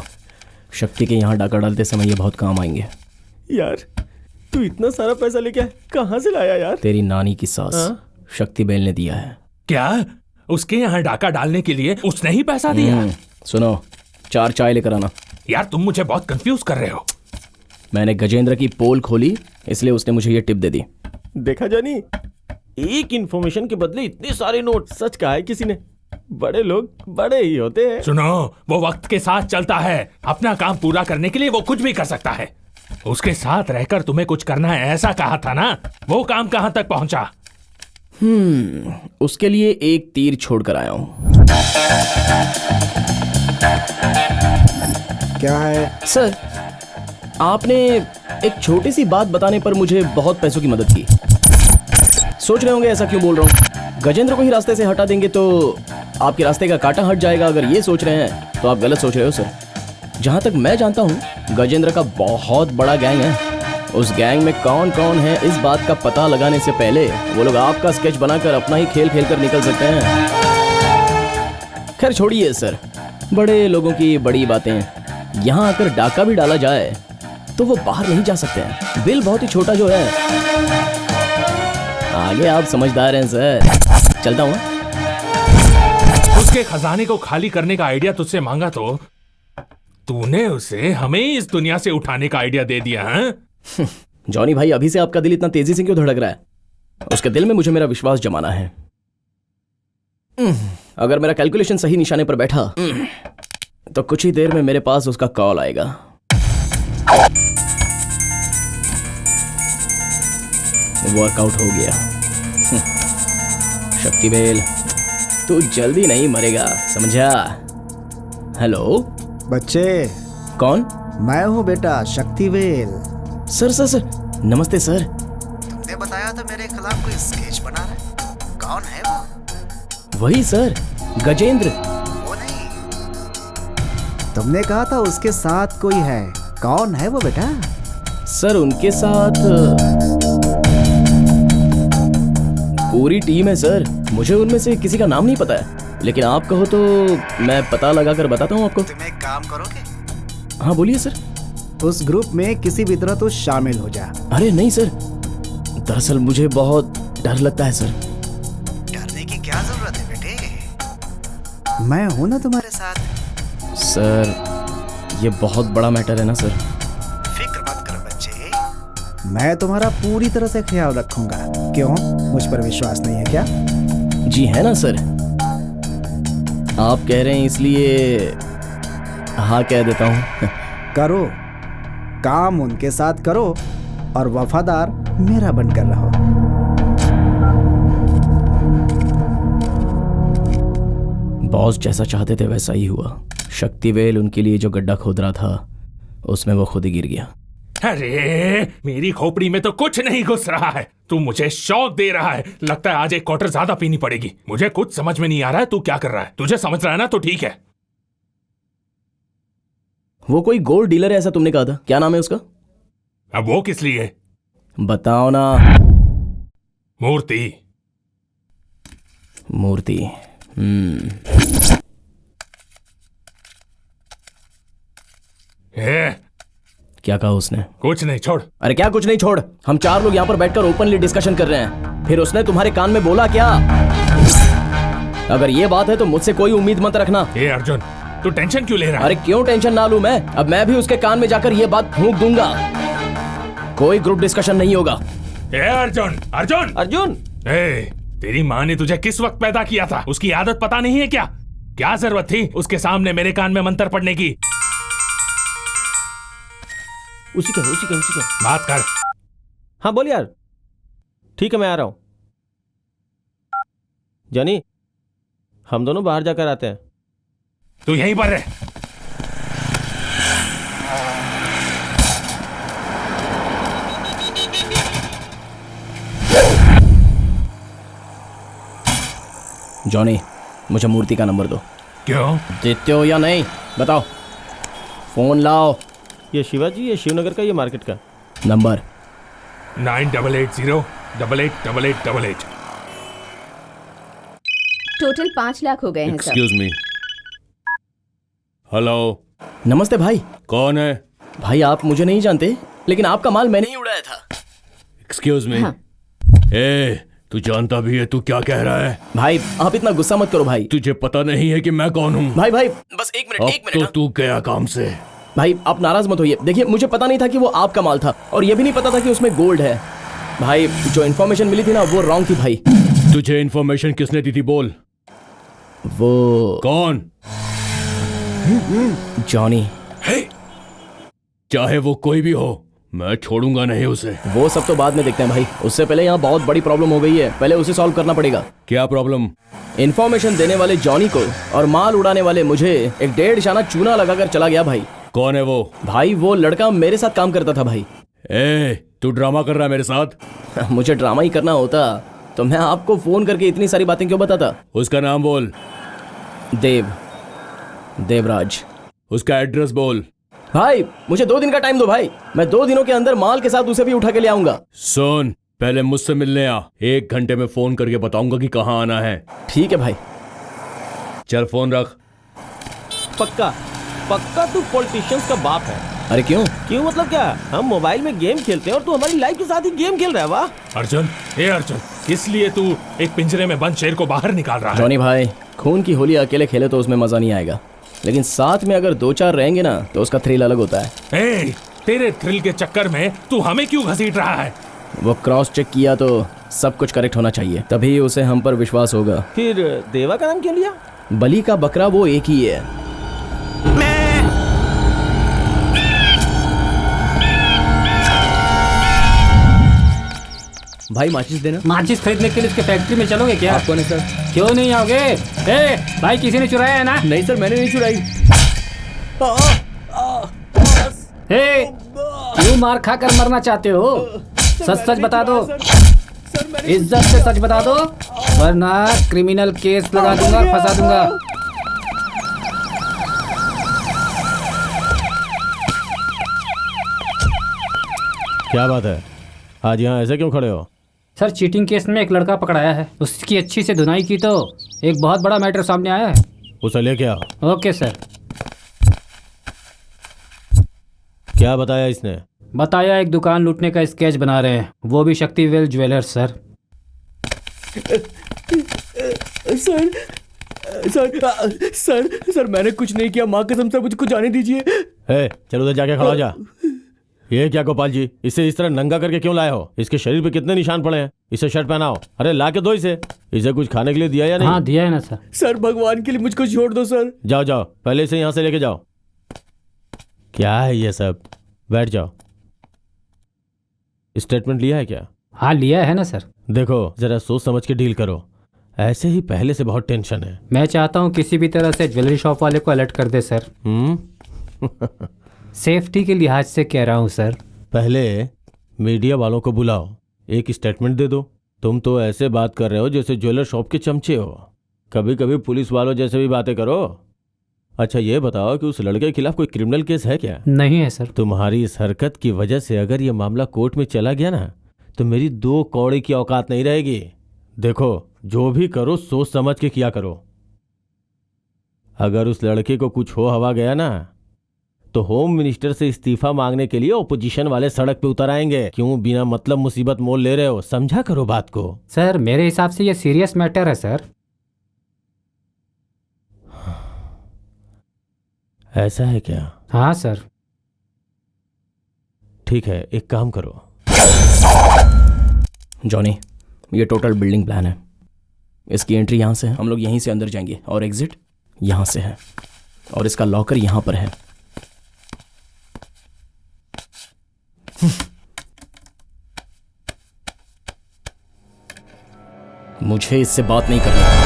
शक्ति के यहाँ डाका डालते समय ये बहुत काम आएंगे। यार तू इतना सारा पैसा लेके कहाँ से लाया यार? तेरी नानी की सास शक्ति बेल ने दिया है। क्या उसके यहाँ डाका डालने के लिए उसने ही पैसा दिया? सुनो, 4 चाय लेकर आना। यार तुम मुझे बहुत कंफ्यूज कर रहे हो। मैंने गजेंद्र की पोल खोली, इसलिए उसने मुझे ये टिप दे दी। देखा जानी, एक इंफॉर्मेशन के बदले इतने सारे नोट। सच कहा है किसी ने, बड़े लोग बड़े ही होते हैं। सुनो, वो वक्त के साथ चलता है, अपना काम पूरा करने के लिए वो कुछ भी कर सकता है। उसके साथ रहकर तुम्हें कुछ करना है ऐसा कहा था ना, वो काम कहां तक पहुंचा? उसके लिए एक तीर छोड़कर आया हूं। क्या है सर? आपने एक छोटी सी बात बताने पर मुझे बहुत पैसों की मदद की। सोच रहे होंगे ऐसा क्यों बोल रहा हूँ। गजेंद्र को ही रास्ते से हटा देंगे तो आपके रास्ते का कांटा हट जाएगा। अगर ये सोच रहे हैं तो आप गलत सोच रहे हो सर। जहां तक मैं जानता हूँ गजेंद्र का बहुत बड़ा गैंग है। उस गैंग में कौन कौन है इस बात का पता लगाने से पहले वो लोग आपका स्केच बनाकर अपना ही खेल खेल कर निकल सकते हैं। खैर छोड़िए सर, बड़े लोगों की बड़ी बातें। यहाँ आकर डाका भी डाला जाए तो वो बाहर नहीं जा सकते हैं। बिल बहुत ही छोटा जो है। आगे आप समझदार हैं सर। चलता हूँ। उसके खजाने को खाली करने का आइडिया तुझसे मांगा तो तूने उसे हमें इस दुनिया से उठाने का आइडिया दे दिया है? जॉनी भाई, अभी से आपका दिल इतना तेजी से क्यों धड़क रहा है? उसके दिल में मुझे मेरा विश्वास जमाना है। अगर मेरा कैलकुलेशन सही निशाने पर बैठा तो कुछ ही देर में मेरे पास उसका कॉल आएगा। वर्कआउट हो गया। शक्तिवेल, तू जल्दी नहीं मरेगा, समझा? हेलो बच्चे। कौन? मैं हूँ बेटा, शक्तिवेल। सर सर सर, नमस्ते सर। तुमने बताया था मेरे खिलाफ कोई स्केच बना रहा है, कौन है वो? वही सर, गजेंद्र। वो नहीं, तुमने कहा था उसके साथ कोई है, कौन है वो बेटा? सर उनके साथ पूरी टीम है सर। मुझे उनमें से किसी का नाम नहीं पता है, लेकिन आप कहो तो मैं पता लगा कर बताता हूँ आपको। तुम एक काम करोगे? हाँ बोलिए सर। उस ग्रुप में किसी भी तरह तो शामिल हो जा। अरे नहीं सर, दरअसल मुझे बहुत डर लगता है सर। डरने की क्या जरूरत है बेटे, मैं हूं ना तुम्हारे साथ। सर ये बहुत बड़ा मैटर है ना सर। फिक्र मत करो बच्चे, मैं तुम्हारा पूरी तरह से ख्याल रखूंगा। क्यों, मुझ पर विश्वास नहीं है क्या? जी है ना सर, आप कह रहे हैं इसलिए हाँ कह देता हूँ। करो काम, उनके साथ करो और वफादार मेरा बनकर रहो। बॉस जैसा चाहते थे वैसा ही हुआ। शक्तिवेल उनके लिए जो गड्ढा खोद रहा था उसमें वो खुद ही गिर गया। अरे मेरी खोपड़ी में तो कुछ नहीं घुस रहा है। तू मुझे शौक दे रहा है। लगता है आज एक क्वार्टर ज्यादा पीनी पड़ेगी। मुझे कुछ समझ में नहीं आ रहा है तू क्या कर रहा है। तुझे समझ रहा है ना तो ठीक है। वो कोई गोल्ड डीलर है ऐसा तुमने कहा था, क्या नाम है उसका? अब वो किस लिए? बताओ ना। मूर्ति। मूर्ति। क्या कहा उसने? कुछ नहीं, छोड़। अरे क्या कुछ नहीं, छोड़। हम 4 लोग यहाँ पर बैठकर ओपनली डिस्कशन कर रहे हैं, फिर उसने तुम्हारे कान में बोला क्या? अगर ये बात है तो मुझसे कोई उम्मीद मत रखना। ए अर्जुन, तू टेंशन क्यों ले रहा है? अरे क्यों टेंशन ना लूं मैं? अब मैं भी उसके कान में जाकर ये बात फूंक दूंगा। कोई ग्रुप डिस्कशन नहीं होगा। ए अर्जुन, अर्जुन, अर्जुन। तेरी माँ ने तुझे किस वक्त पैदा किया था? उसकी आदत पता नहीं है क्या? क्या जरूरत थी उसके सामने मेरे कान में मंत्र पढ़ने की? उसी का बात कर। हाँ बोल यार। ठीक है मैं आ रहा हूं। जानी, हम दोनों बाहर जाकर आते हैं। तू यहीं पर रह। जॉनी, मुझे मूर्ति का नंबर दो। क्यों? देते हो या नहीं बताओ। फोन लाओ। ये शिवाजी, ये शिवनगर का, ये मार्केट का नंबर 9880888888। टोटल 5 लाख हो गए हैं सर। Excuse me. हेलो। नमस्ते भाई। कौन है? भाई आप मुझे नहीं जानते, लेकिन आपका माल मैंने ही उड़ाया था। Excuse me. हाँ। ए, तू जानता भी है तू क्या कह रहा है? भाई आप इतना गुस्सा मत करो भाई। तुझे पता नहीं है कि मैं कौन हूँ? भाई बस एक मिनट। तो तू गया काम से। भाई आप नाराज मत होइए। देखिए मुझे पता नहीं था कि वो आपका माल था, और ये भी नहीं पता था कि उसमें गोल्ड है। भाई जो इन्फॉर्मेशन मिली थी ना वो रॉन्ग थी भाई। तुझे इन्फॉर्मेशन किसने दी थी बोल? वो कौन? जॉनी। चाहे वो कोई भी हो, मैं छोड़ूंगा नहीं उसे। वो सब तो बाद में देखते हैं भाई। उससे पहले यहाँ बहुत बड़ी प्रॉब्लम हो गई है, पहले उसे सॉल्व करना पड़ेगा। क्या प्रॉब्लम? इन्फॉर्मेशन देने वाले जॉनी को और माल उड़ाने वाले मुझे एक 1.5 शाना चूना लगाकर चला गया भाई। कौन है वो? भाई वो लड़का मेरे साथ काम करता था भाई। तू ड्रामा कर रहा है मेरे साथ? मुझे ड्रामा ही करना होता तो मैं आपको फोन करके इतनी सारी बातें क्यों बताता। उसका नाम बोल। देवराज। उसका एड्रेस बोल। भाई मुझे 2 दिन का टाइम दो भाई। मैं 2 दिनों के अंदर माल के साथ उसे भी उठा के ले आऊंगा। सुन, पहले मुझसे मिलने आ। 1 घंटे में फोन करके बताऊंगा कि कहाँ आना है। ठीक है भाई। चल फोन रख। पक्का तू पॉलिटिशियंस का बाप है। अरे क्यों मतलब क्या? हम मोबाइल में गेम खेलते हैं और तू हमारी लाइफ के साथ ही गेम खेल रहा है। वाह अर्जुन, किस लिए तू एक पिंजरे में बंद शेर को बाहर निकाल रहा है? जॉनी भाई, खून की होली अकेले खेले तो उसमें मजा नहीं आएगा, लेकिन साथ में अगर 2-4 रहेंगे ना तो उसका थ्रिल अलग होता है। तेरे थ्रिल के चक्कर में तू हमें क्यों घसीट रहा है? वो क्रॉस चेक किया तो सब कुछ करेक्ट होना चाहिए, तभी उसे हम पर विश्वास होगा। फिर देवा का नाम क्यों लिया? बलि का बकरा वो एक ही है। भाई माचिस देना। माचिस खरीदने के लिए इसके फैक्ट्री में चलोगे क्या? आप कौन है सर? क्यों नहीं आओगे? भाई किसी ने चुराया है ना? नहीं सर, मैंने नहीं चुराई। क्यों मार खाकर मरना चाहते हो? सच बता दो, इज्जत से सच बता दो, वरना क्रिमिनल केस लगा दूंगा, फंसा दूंगा। क्या बात है, आज यहाँ ऐसे क्यों खड़े हो? सर चीटिंग केस में एक लड़का पकड़ाया है, उसकी अच्छी से धुनाई की तो एक बहुत बड़ा मैटर सामने आया है। उसे लेके आओ। Okay sir. क्या बताया इसने? बताया एक दुकान लूटने का स्केच बना रहे हैं, वो भी शक्तिवेल ज्वेलर्स। सर मैंने कुछ नहीं किया, माँ कसम से मुझको जाने दीजिए। चलो उधर जाके खड़ा हो जा। ये क्या गोपाल जी, इसे इस तरह नंगा करके क्यों लाए हो? इसके शरीर पे कितने निशान पड़े हैं? इसे शर्ट पहनाओ। अरे ला के दो इसे कुछ खाने के लिए दिया या नहीं? हाँ दिया है ना सर। सर भगवान के लिए मुझको छोड़ दो सर। जाओ पहले इसे यहाँ से लेके जाओ। क्या है ये सब? बैठ जाओ। स्टेटमेंट लिया है क्या? हाँ लिया है ना सर। देखो जरा सोच समझ के डील करो, ऐसे ही पहले से बहुत टेंशन है। मैं चाहता हूँ किसी भी तरह से ज्वेलरी शॉप वाले को अलर्ट कर दे सर। सेफ्टी के लिहाज से कह रहा हूँ सर। पहले मीडिया वालों को बुलाओ, एक स्टेटमेंट दे दो। तुम तो ऐसे बात कर रहे हो जैसे ज्वेलर शॉप के चमचे हो। कभी कभी पुलिस वालों जैसे भी बातें करो। अच्छा ये बताओ कि उस लड़के के खिलाफ कोई क्रिमिनल केस है क्या? नहीं है सर। तुम्हारी इस हरकत की वजह से अगर ये मामला कोर्ट में चला गया ना तो मेरी 2 कौड़ी की औकात नहीं रहेगी। देखो जो भी करो सोच समझ के किया करो। अगर उस लड़के को कुछ हो हवा गया ना तो होम मिनिस्टर से इस्तीफा मांगने के लिए ओपोजिशन वाले सड़क पे उतर आएंगे। क्यों बिना मतलब मुसीबत मोल ले रहे हो? समझा करो बात को। सर मेरे हिसाब से ये सीरियस मैटर है सर। ऐसा है क्या? हाँ सर। ठीक है, एक काम करो। जॉनी, ये टोटल बिल्डिंग प्लान है। इसकी एंट्री यहाँ से है, हम लोग यहीं से अंदर जाएंगे और एग्जिट यहाँ से है और इसका लॉकर यहाँ पर है। मुझे इससे बात नहीं करनी।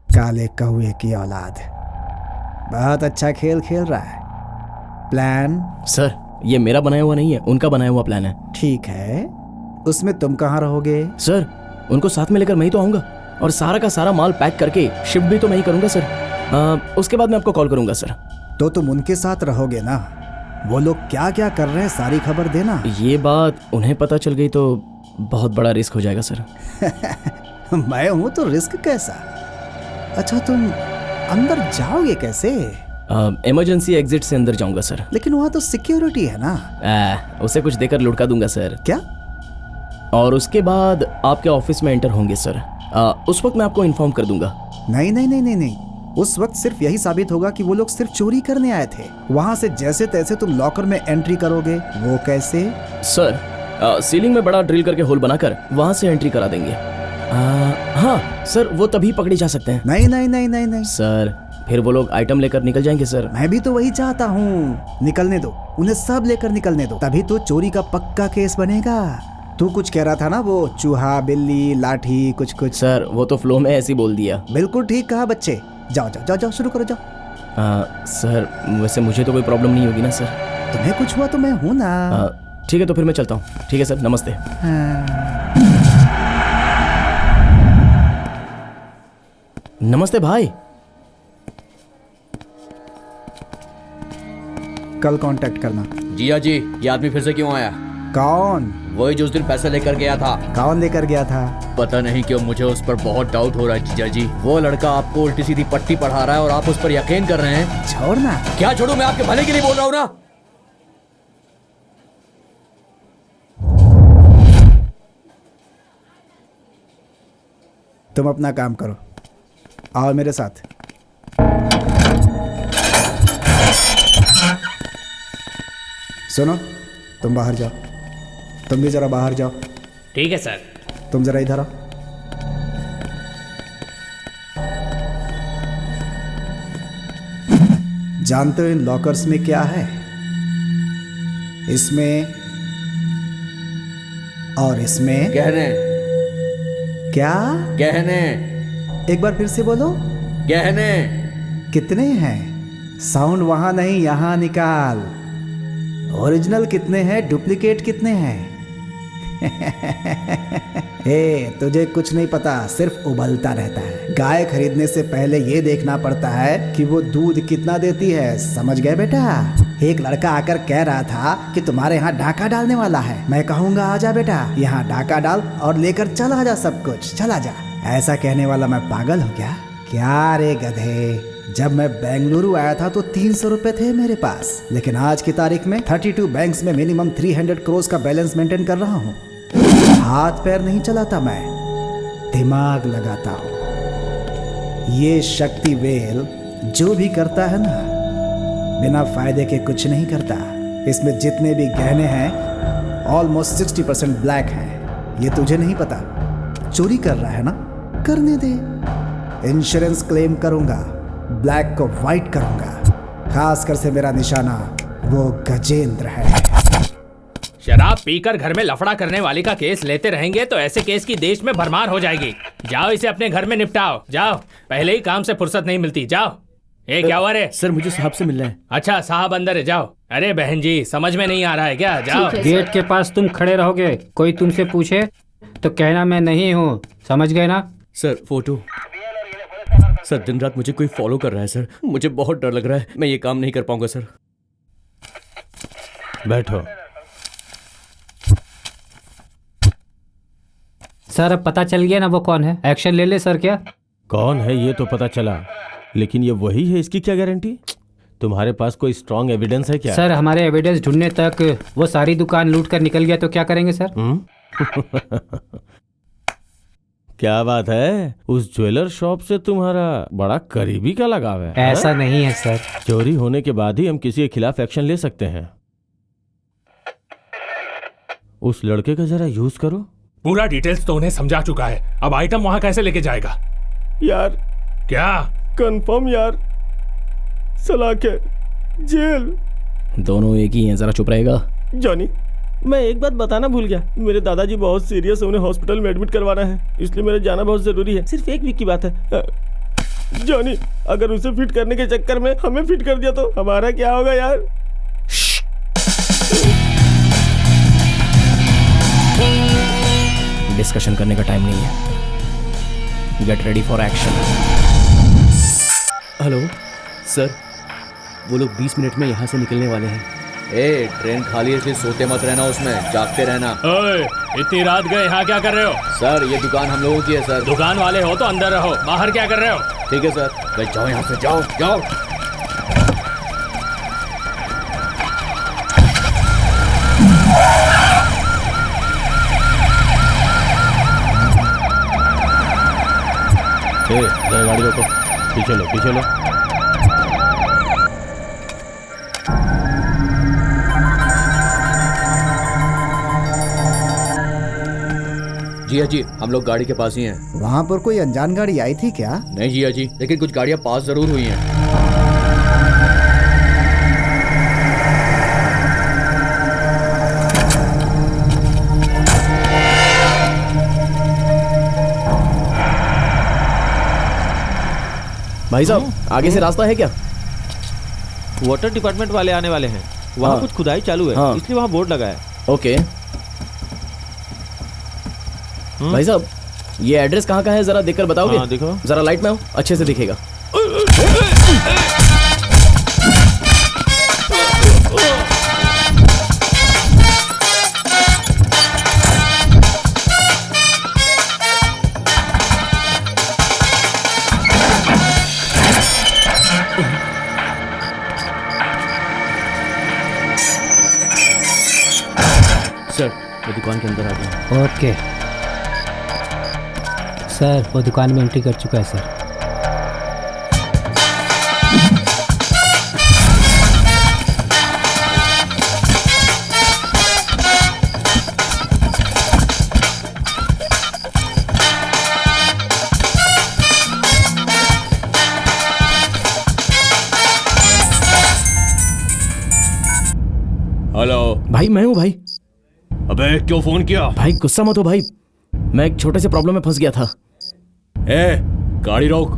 काले कौए की औलाद, बहुत अच्छा खेल खेल रहा है। प्लान? सर ये मेरा बनाया हुआ नहीं है, उनका बनाया हुआ प्लान है। ठीक है, उसमें तुम कहाँ रहोगे? सर उनको साथ में लेकर मैं ही तो आऊंगा और सारा का सारा माल पैक करके शिफ्ट भी तो मैं ही करूंगा सर। उसके बाद मैं आपको कॉल करूंगा सर। तो तुम उनके साथ रहोगे ना? वो लोग क्या क्या कर रहे हैं सारी खबर देना। ये बात उन्हें पता चल गई तो बहुत बड़ा रिस्क हो जाएगा सर। मैं हूं तो रिस्क कैसा? अच्छा तुम अंदर जाओगे कैसे? इमरजेंसी एग्जिट से अंदर जाऊंगा सर। लेकिन वहां तो सिक्योरिटी है ना। उसे कुछ देकर लुढ़का दूंगा सर। क्या? और उसके बाद आपके ऑफिस में एंटर होंगे सर। उस वक्त मैं आपको इन्फॉर्म कर दूंगा। नहीं नहीं नहीं नहीं नहीं, उस वक्त सिर्फ यही साबित होगा कि वो लोग सिर्फ चोरी करने आए थे। वहां से जैसे तैसे तुम लॉकर में एंट्री करोगे। वो कैसे? सर सीलिंग में बड़ा ड्रिल करके होल बनाकर वहां से एंट्री करा देंगे। हाँ सर, वो तभी पकड़े जा सकते हैं। नहीं नहीं नहीं नहीं नहीं सर, फिर वो लोग आइटम लेकर निकल जाएंगे सर। मैं भी तो वही चाहता हूँ। निकलने दो, उन्हें सब लेकर निकलने दो, तभी तो चोरी का पक्का केस बनेगा। तू कुछ कह रहा था ना, वो चूहा बिल्ली लाठी कुछ कुछ। सर वो तो फ्लो में ऐसे ही बोल दिया। बिल्कुल ठीक कहा बच्चे। जाओ जाओ जाओ जाओ, शुरू करो जाओ। सर वैसे मुझे तो कोई प्रॉब्लम नहीं होगी ना सर? तुम्हें कुछ हुआ तो मैं हूँ ना। ठीक है तो फिर मैं चलता हूँ। ठीक है सर, नमस्ते। नमस्ते भाई। कल कांटेक्ट करना। जिया जी, ये आदमी फिर से क्यों आया? कौन? वही जो उस दिन पैसे लेकर गया था। कौन लेकर गया था? पता नहीं क्यों मुझे उस पर बहुत डाउट हो रहा है जीजा जी। वो लड़का आपको उल्टी सीधी पट्टी पढ़ा रहा है और आप उस पर यकीन कर रहे हैं। छोड़ना। क्या छोड़ू? मैं आपके भले के लिए बोल रहा हूँ ना। तुम अपना काम करो, आओ मेरे साथ। सुनो, तुम बाहर जाओ। तुम भी जरा बाहर जाओ। ठीक है सर। तुम जरा इधर आओ। जानते हो इन लॉकर्स में क्या है? इसमें और इसमें गहने। क्या? गहने। एक बार फिर से बोलो। गहने। कितने हैं? साउंड वहां नहीं, यहां निकाल। ओरिजिनल कितने हैं, डुप्लीकेट कितने हैं? तुझे कुछ नहीं पता, सिर्फ उबलता रहता है। गाय खरीदने से पहले ये देखना पड़ता है कि वो दूध कितना देती है। समझ गए बेटा? एक लड़का आकर कह रहा था कि तुम्हारे यहाँ डाका डालने वाला है। मैं कहूँगा आजा बेटा, यहाँ डाका डाल और लेकर चला जा सब कुछ, चला जा। ऐसा कहने वाला मैं पागल हूँ क्या? क्या रे गधे, जब मैं बेंगलुरु आया था तो 300 रुपए थे मेरे पास, लेकिन आज की तारीख में 32 बैंक्स में मिनिमम 300 करोड़ का बैलेंस मेंटेन कर रहा हूँ। हाथ पैर नहीं चलाता मैं, दिमाग लगाता हूँ। ये शक्ति वेल जो भी करता है ना, बिना फायदे के कुछ नहीं करता। इसमें जितने भी गहने हैं ऑलमोस्ट 60% ब्लैक हैं। ये तुझे नहीं पता। चोरी कर रहा है ना, करने दे। इंश्योरेंस क्लेम करूंगा, ब्लैक को व्हाइट करूंगा। खासकर से मेरा निशाना वो गजेंद्र है। शराब पीकर घर में लफड़ा करने वाले का केस लेते रहेंगे तो ऐसे केस की देश में भरमार हो जाएगी। जाओ इसे अपने घर में निपटाओ, जाओ। पहले ही काम से फुर्सत नहीं मिलती, जाओ। ए क्या हुआ रे? सर मुझे साहब से मिलना है। अच्छा साहब अंदर है, जाओ। अरे बहन जी समझ में नहीं आ रहा है क्या? जाओ। गेट के पास तुम खड़े रहोगे, कोई तुमसे पूछे तो कहना मैं नहीं हूँ, समझ गए ना? Sir photo. सर दिन रात मुझे कोई फॉलो कर रहा है सर, मुझे बहुत डर लग रहा है। मैं ये काम नहीं कर पाऊंगा सर। बैठो। सर अब पता चल गया ना वो कौन है, एक्शन ले ले सर। क्या कौन है ये तो पता चला, लेकिन ये वही है इसकी क्या गारंटी? तुम्हारे पास कोई स्ट्रॉन्ग एविडेंस है क्या? सर हमारे एविडेंस ढूंढने तक वो सारी दुकान लूट कर निकल गया तो क्या करेंगे सर? क्या बात है, उस ज्वेलर शॉप से तुम्हारा बड़ा करीबी का लगाव है? ऐसा नहीं है सर। चोरी होने के बाद ही हम किसी के खिलाफ एक्शन ले सकते हैं। उस लड़के का जरा यूज करो। पूरा डिटेल्स तो उन्हें समझा चुका है, अब आइटम वहां कैसे लेके जाएगा? यार क्या कंफर्म यार, सलाखे जेल। दोनों एक ही हैं, जरा चुप रहेगा। जॉनी मैं एक बात बताना भूल गया, मेरे दादाजी बहुत सीरियस है, उन्हें हॉस्पिटल में एडमिट करवाना है, इसलिए मेरा जाना बहुत जरूरी है। सिर्फ एक वीक की बात है। जॉनी अगर उसे फिट करने के चक्कर में हमें फिट कर दिया तो हमारा क्या होगा यार? डिस्कशन करने का टाइम नहीं है, get ready for action. Hello sir, वो लोग 20 मिनट में यहाँ से निकलने वाले हैं। ए, ट्रेन खाली है इसलिए सोते मत रहना, उसमें जागते रहना। ओए, इतनी रात गए यहाँ क्या कर रहे हो? सर ये दुकान हम लोगों की है सर। दुकान वाले हो तो अंदर रहो, बाहर क्या कर रहे हो? ठीक है सर, बस जाओ यहाँ से, जाओ जाओ। जरा गाड़ी रोको, पीछे लो पीछे लो। जिया जी हम लोग गाड़ी के पास ही हैं। वहाँ पर कोई अनजान गाड़ी आई थी क्या? नहीं जिया जी, लेकिन कुछ गाड़ियाँ पास जरूर हुई हैं। भाई साहब आगे से रास्ता है क्या? वाटर डिपार्टमेंट वाले आने वाले हैं, वहाँ हाँ। कुछ खुदाई चालू है, इसलिए वहाँ बोर्ड लगा है। ओके भाई साहब, ये एड्रेस कहाँ का है जरा देखकर बताओगे? हाँ, देखो जरा लाइट में आओ, अच्छे से दिखेगा। सर वो दुकान के अंदर आ गए। ओके सर, वो दुकान में एंट्री कर चुका है सर। हेलो भाई मैं हूँ भाई। अबे क्यों फोन किया? भाई गुस्सा मत हो भाई, मैं एक छोटे से प्रॉब्लम में फंस गया था। ए, गाड़ी रोक,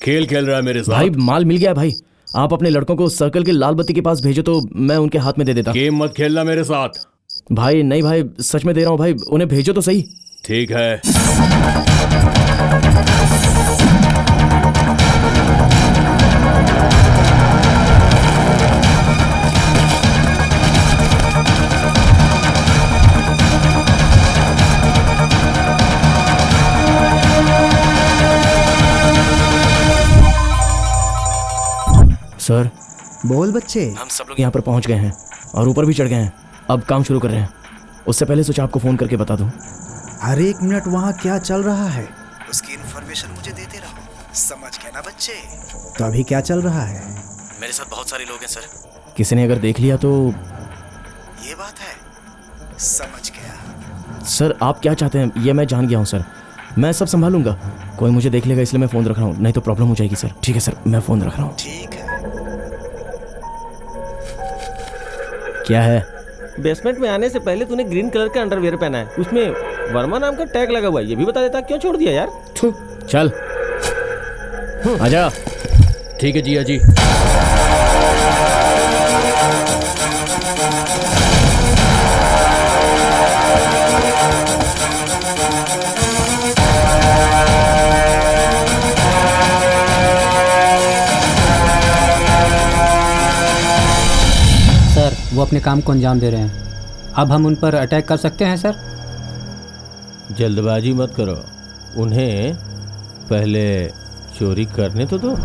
खेल खेल रहा है मेरे साथ? भाई माल मिल गया भाई, आप अपने लड़कों को सर्कल के लाल बत्ती के पास भेजो तो मैं उनके हाथ में दे देता। गेम मत खेलना मेरे साथ। भाई नहीं भाई, सच में दे रहा हूँ भाई, उन्हें भेजो तो सही। ठीक है। सर बोल बच्चे। हम सब लोग यहाँ पर पहुँच गए हैं और ऊपर भी चढ़ गए हैं, अब काम शुरू कर रहे हैं। उससे पहले सोचा आपको फ़ोन करके बता दूं। हर एक मिनट वहाँ क्या चल रहा है उसकी इन्फॉर्मेशन मुझे देते रहो, समझ गए ना बच्चे? तो अभी क्या चल रहा है? मेरे साथ बहुत सारे लोग हैं सर, किसी ने अगर देख लिया तो। ये बात है, समझ गया। सर आप क्या चाहते हैं ये मैं जान गया हूँ सर, मैं सब संभालूंगा। कोई मुझे देख लेगा इसलिए मैं फ़ोन रख रहा हूँ, नहीं तो प्रॉब्लम हो जाएगी सर। ठीक है सर, मैं फ़ोन रख रहा हूँ। ठीक है। क्या है? बेसमेंट में आने से पहले तूने ग्रीन कलर का अंडरवियर पहना है, उसमें वर्मा नाम का टैग लगा हुआ है, ये भी बता देता, क्यों छोड़ दिया यार? चल आजा। ठीक है जिया जी। वो अपने काम को अंजाम दे रहे हैं, अब हम उन पर अटैक कर सकते हैं सर? जल्दबाजी मत करो, उन्हें पहले चोरी करने तो दो।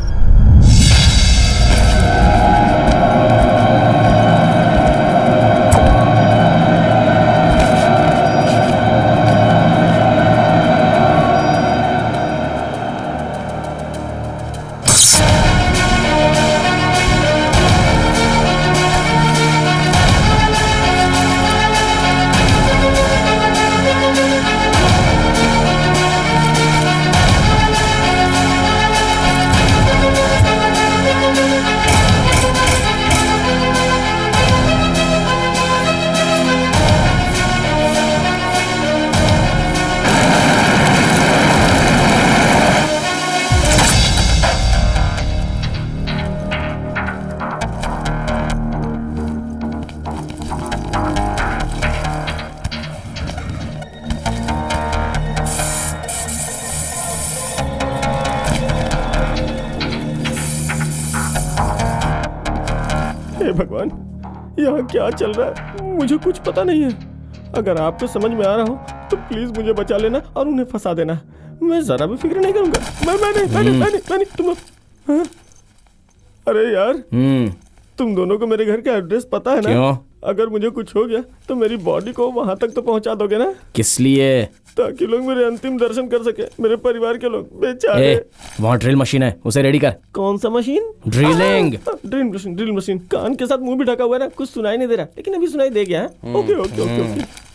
भगवान, यहाँ क्या चल रहा है मुझे कुछ पता नहीं है। अगर आपको समझ में आ रहा हो तो प्लीज मुझे बचा लेना और उन्हें फंसा देना। मैं जरा भी फिक्र नहीं करूंगा। मैं नहीं तुम। हाँ? अरे यार, तुम दोनों को मेरे घर का एड्रेस पता है ना? क्यों? अगर मुझे कुछ हो गया तो मेरी बॉडी को वहां तक तो पहुंचा दोगे ना? किस लिए? ताकि लोग मेरे अंतिम दर्शन कर सके, मेरे परिवार के लोग बेचारे। वहाँ ड्रिल मशीन है, उसे रेडी कर। कौन सा मशीन? ड्रिलिंग। Drill machine. कान के साथ मुंह भी ढका हुआ है ना, कुछ सुनाई नहीं दे रहा, लेकिन अभी सुनाई दे गया है। ओके।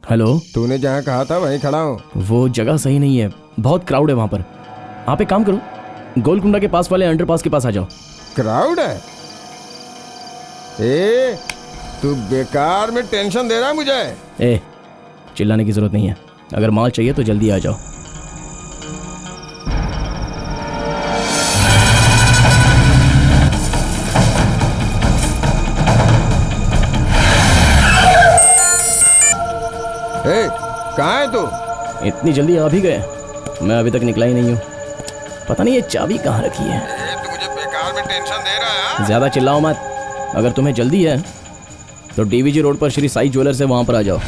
हेलो, तूने जहाँ कहा था वहीं खड़ा हूँ। वो जगह सही नहीं है, बहुत क्राउड है वहाँ पर। आप एक काम करो, गोलकुंडा के पास वाले अंडरपास के पास आ जाओ। क्राउड है? ए, तू बेकार में टेंशन दे रहा है मुझे। ए, चिल्लाने की जरूरत नहीं है। अगर माल चाहिए तो जल्दी आ जाओ। ए, कहाँ है तू? इतनी जल्दी आ भी गए? मैं अभी तक निकला ही नहीं हूँ। पता नहीं ये चाबी कहाँ रखी है। तू मुझे बेकार में टेंशन दे रहा है। ज्यादा चिल्लाओ मत। अगर तुम्हें जल्दी है तो डीवीजी रोड पर श्री साई ज्वेलर्स है, वहां पर आ जाओ।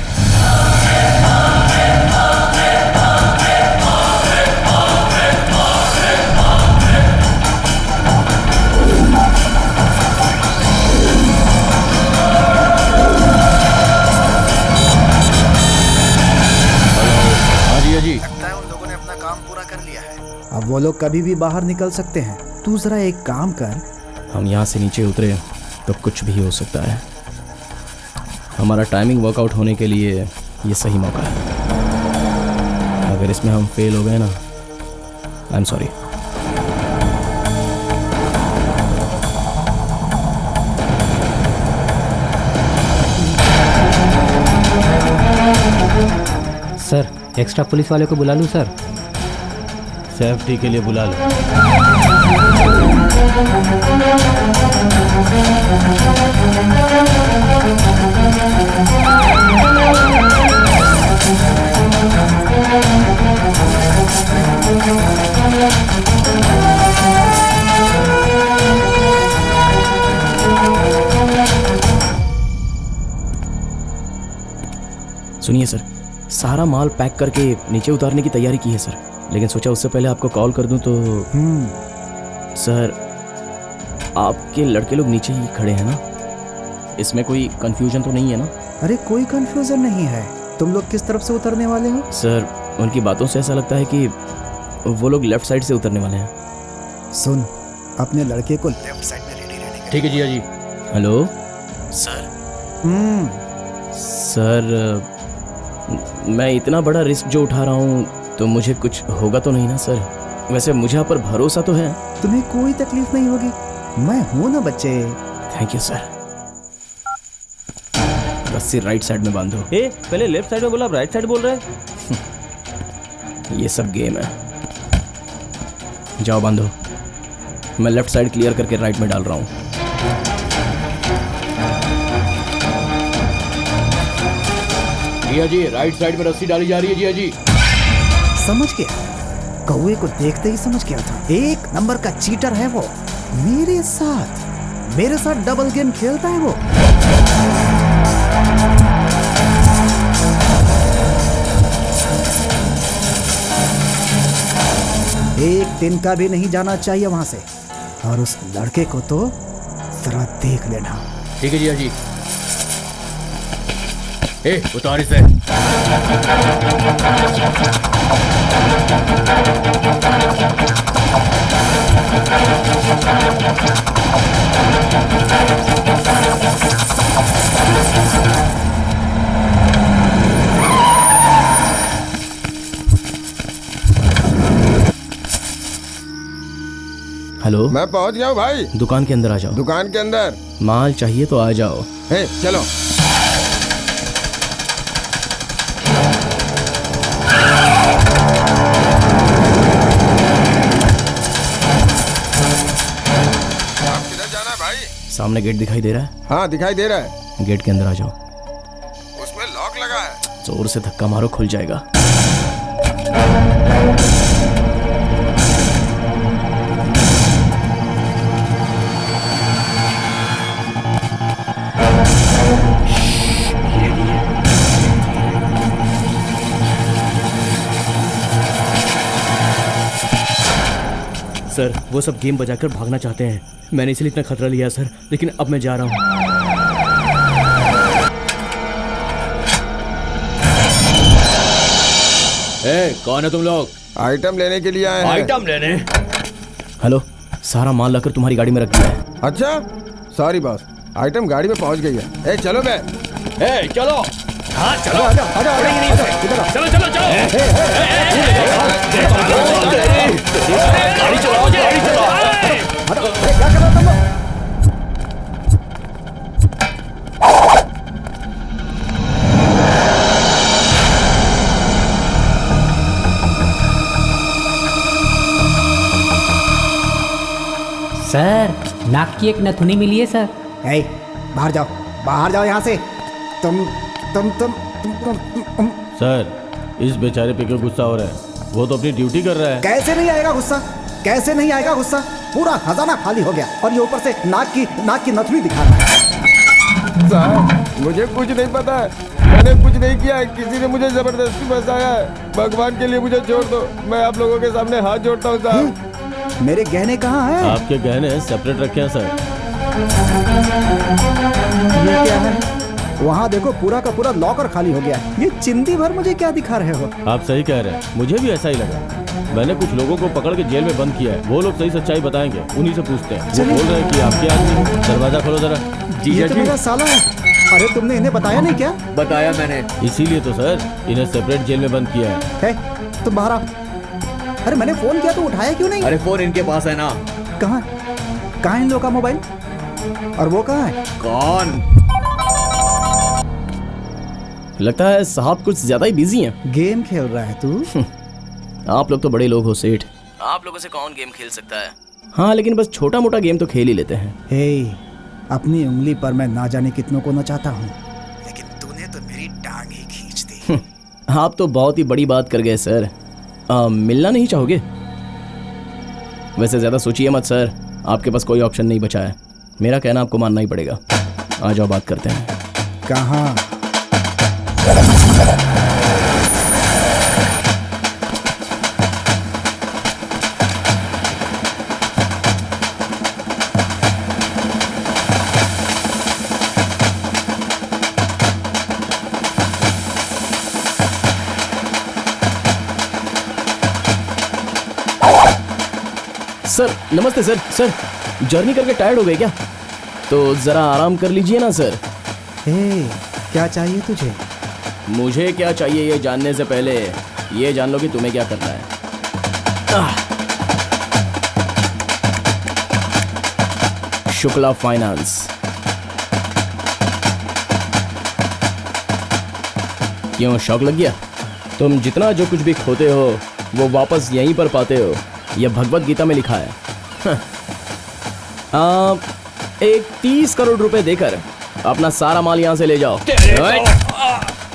अब वो लोग कभी भी बाहर निकल सकते हैं। तू जरा एक काम कर। हम यहाँ से नीचे उतरे तो कुछ भी हो सकता है। हमारा टाइमिंग वर्कआउट होने के लिए ये सही मौका है। अगर इसमें हम फेल हो गए ना, I am sorry. Sir, extra police वाले को बुला लूँ सर? सेफ्टी के लिए बुला लो। सुनिए सर, सारा माल पैक करके नीचे उतारने की तैयारी की है सर, लेकिन सोचा उससे पहले आपको कॉल कर दूं तो। सर, आपके लड़के लोग नीचे ही खड़े हैं ना? इसमें कोई कंफ्यूजन तो नहीं है ना? अरे कोई कंफ्यूजन नहीं है। तुम लोग किस तरफ से उतरने वाले हो? सर, उनकी बातों से ऐसा लगता है कि वो लोग लेफ्ट साइड से उतरने वाले हैं। सुन, अपने लड़के को लेफ्ट साइड में रेडी रहने का। ठीक है Jiya ji. Hello sir. Sir, मैं इतना बड़ा रिस्क जो उठा रहा हूँ तो मुझे कुछ होगा तो नहीं ना सर? वैसे मुझे आप पर भरोसा तो है। तुम्हें कोई तकलीफ नहीं होगी, मैं हूं ना बच्चे। Thank you sir. रस्सी राइट साइड में बांधो। ए, पहले लेफ्ट साइड में बोला, अब राइट साइड बोल रहे हैं। ये सब गेम है। जाओ बांधो। मैं लेफ्ट साइड क्लियर करके राइट में डाल रहा हूँ। जिया जी, राइट साइड में रस्सी डाली जा रही है जिया जी। समझ गया, कौवे को देखते ही समझ गया था। एक नंबर का चीटर है वो। मेरे साथ डबल गेम खेलता है वो। एक दिन का भी नहीं जाना चाहिए वहां से। और उस लड़के को तो जरा देख लेना। ठीक है जिया जी। ए, उतार इसे। हेलो, मैं पहुंच गया हूँ भाई। दुकान के अंदर आ जाओ। दुकान के अंदर? माल चाहिए तो आ जाओ। हे, चलो। सामने गेट दिखाई दे रहा है? हाँ, दिखाई दे रहा है। गेट के अंदर आ जाओ। उसमें लॉक लगा है। जोर से धक्का मारो, खुल जाएगा। सर, वो सब गेम बजाकर भागना चाहते हैं। मैंने इसलिए इतना खतरा लिया सर, लेकिन अब मैं जा रहा हूँ। ए, कौन है तुम लोग? आइटम लेने के लिए आए हैं। आइटम लेने? हेलो, सारा माल लाकर तुम्हारी गाड़ी में रख दिया है। अच्छा, सॉरी बॉस, आइटम गाड़ी में पहुंच गई है। ए, चलो बे। ए, चलो। हाँ चलो आजा, आजा, आजा, नहीं, आजा, इधर आ। चलो चलो चलो गाड़ी चलाओ गाड़ी चलाओ क्या कर रहा तुम लोग? सर नाक की एक नथुनी मिली है सर। ए, बाहर जाओ यहाँ से। तुम सर, इस बेचारे पे क्यों गुस्सा हो रहा है? वो तो अपनी ड्यूटी कर रहा है। कैसे नहीं आएगा गुस्सा? पूरा खजाना खाली हो गया और ये ऊपर से नाक की नथुनी दिखा रहा है। साहब, मुझे कुछ नहीं पता है, मैंने कुछ नहीं किया है, किसी ने मुझे जबरदस्ती फंसाया है। भगवान के लिए मुझे छोड़ दो, मैं आप लोगों के सामने हाथ जोड़ता हूँ साहब। मेरे गहने कहाँ हैं? आपके गहने सेपरेट रखे हैं सर। ये क्या है? वहाँ देखो, पूरा का पूरा लॉकर खाली हो गया है। ये चिंदी भर मुझे क्या दिखा रहे हो? आप सही कह रहे हैं, मुझे भी ऐसा ही लगा। मैंने कुछ लोगों को पकड़ के जेल में बंद किया है, वो लोग सही सच्चाई बताएंगे, उन्हीं से पूछते हैं। वो बोल रहे हैं कि आपके आदमी। दरवाजा खोलो जरा। ये तो मेरा साला है। अरे तुमने इन्हें बताया नहीं क्या? बताया मैंने, इसीलिए तो सर इन्हें सेपरेट जेल में बंद किया है। तुम बाहर आओ। अरे मैंने फोन किया तो उठाया क्यों नहीं? अरे फोन इनके पास है ना। कहाँ इन लोगों का मोबाइल? और वो कहाँ है? कौन? लगता है साहब कुछ ज्यादा ही बिजी हैं। गेम खेल रहा है तू? आप लोग तो बड़े लोग हो सेठ, आप लोगों से कौन गेम खेल सकता है? हाँ, लेकिन बस छोटा मोटा गेम तो खेल ही लेते हैं। हे, अपनी उंगली पर मैं ना जाने कितनों को नचाता हूँ, लेकिन तूने तो मेरी टांग ही खींच दी। आप तो बहुत ही बड़ी बात कर गए सर। मिलना नहीं चाहोगे? वैसे ज्यादा सोचिए मत सर, आपके पास कोई ऑप्शन नहीं बचा है। मेरा कहना आपको मानना ही पड़ेगा। आ जाओ, बात करते हैं। कहाँ? सर नमस्ते सर। सर जर्नी करके टायर्ड हो गए क्या? तो जरा आराम कर लीजिए ना सर। क्या चाहिए तुझे? मुझे क्या चाहिए ये जानने से पहले ये जान लो कि तुम्हें क्या करना है। शुक्ला फाइनेंस। क्यों शौक लग गया? तुम जितना जो कुछ भी खोते हो वो वापस यहीं पर पाते हो, यह भगवत गीता में लिखा है। एक 30 करोड़ रुपए देकर अपना सारा माल यहाँ से ले जाओ।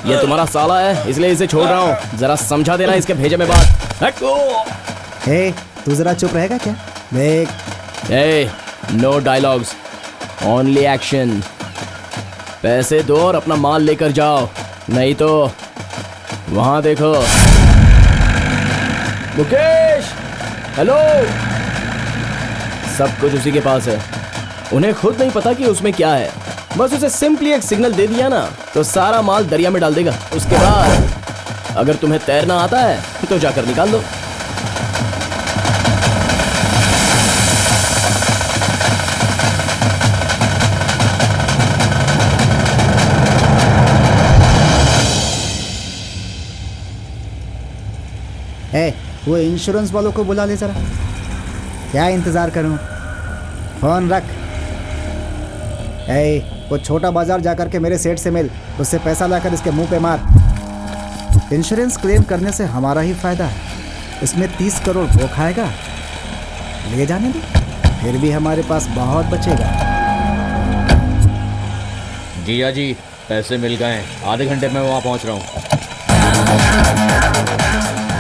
ये तुम्हारा साला है इसलिए इसे छोड़ रहा हूँ, जरा समझा देना इसके भेजे में बात। तू जरा चुप रहेगा क्या? देख, नो डायलॉग्स, ओनली एक्शन। पैसे दो और अपना माल लेकर जाओ, नहीं तो वहां देखो। मुकेश, हेलो। सब कुछ उसी के पास है, उन्हें खुद नहीं पता कि उसमें क्या है। बस उसे सिंपली एक सिग्नल दे दिया ना तो सारा माल दरिया में डाल देगा। उसके बाद अगर तुम्हें तैरना आता है तो जाकर निकाल दो। वो इंश्योरेंस वालों को बुला ले जरा। क्या इंतजार करूं? फोन रख। वो छोटा बाजार जाकर के मेरे सेठ से मिल, उससे पैसा लाकर इसके मुंह पे मार। इंश्योरेंस क्लेम करने से हमारा ही फायदा है, इसमें 30 करोड़ वो खाएगा। ले जाने दो, फिर भी हमारे पास बहुत बचेगा। जीजा जी पैसे मिल गए, आधे घंटे में वहाँ पहुँच रहा हूँ।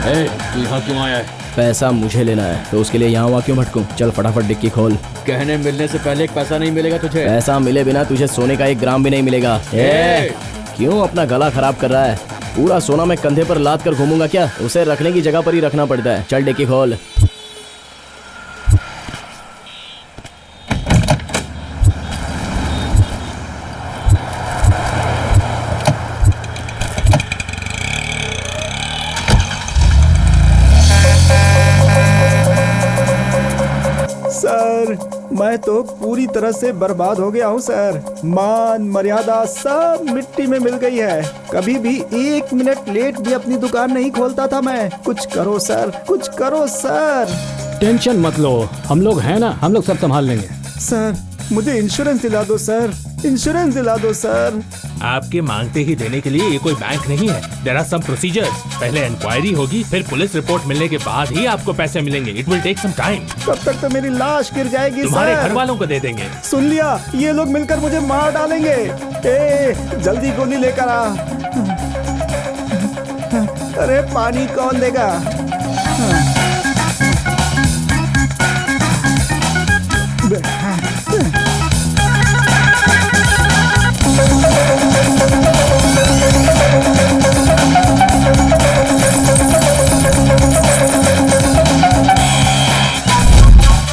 तू यहाँ क्यों आया है? पैसा मुझे लेना है तो उसके लिए यहाँ वहाँ क्यों भटकूं? चल फटाफट डिक्की खोल। गहने मिलने से पहले एक पैसा नहीं मिलेगा तुझे। पैसा मिले बिना तुझे सोने का 1 ग्राम भी नहीं मिलेगा। क्यों अपना गला खराब कर रहा है? पूरा सोना मैं कंधे पर लाद कर घूमूंगा क्या? उसे रखने की जगह पर ही रखना पड़ता है। चल डिक्की खोल। सर मैं तो पूरी तरह से बर्बाद हो गया हूँ सर। मान मर्यादा सब मिट्टी में मिल गई है। कभी भी 1 मिनट लेट भी अपनी दुकान नहीं खोलता था मैं। कुछ करो सर, कुछ करो सर। टेंशन मत लो, हम लोग हैं ना, हम लोग सब संभाल लेंगे। सर मुझे इंश्योरेंस दिला दो सर, इंश्योरेंस दिला दो सर। आपके मांगते ही देने के लिए ये कोई बैंक नहीं है। There are some procedures. पहले इंक्वायरी होगी, फिर पुलिस रिपोर्ट मिलने के बाद ही आपको पैसे मिलेंगे। It will take some time. तब तक तो मेरी लाश गिर जाएगी सर। तुम्हारे घर वालों को दे देंगे। सुन लिया, ये लोग मिलकर मुझे मार डालेंगे। जल्दी गोली लेकर आ। अरे पानी कौन देगा?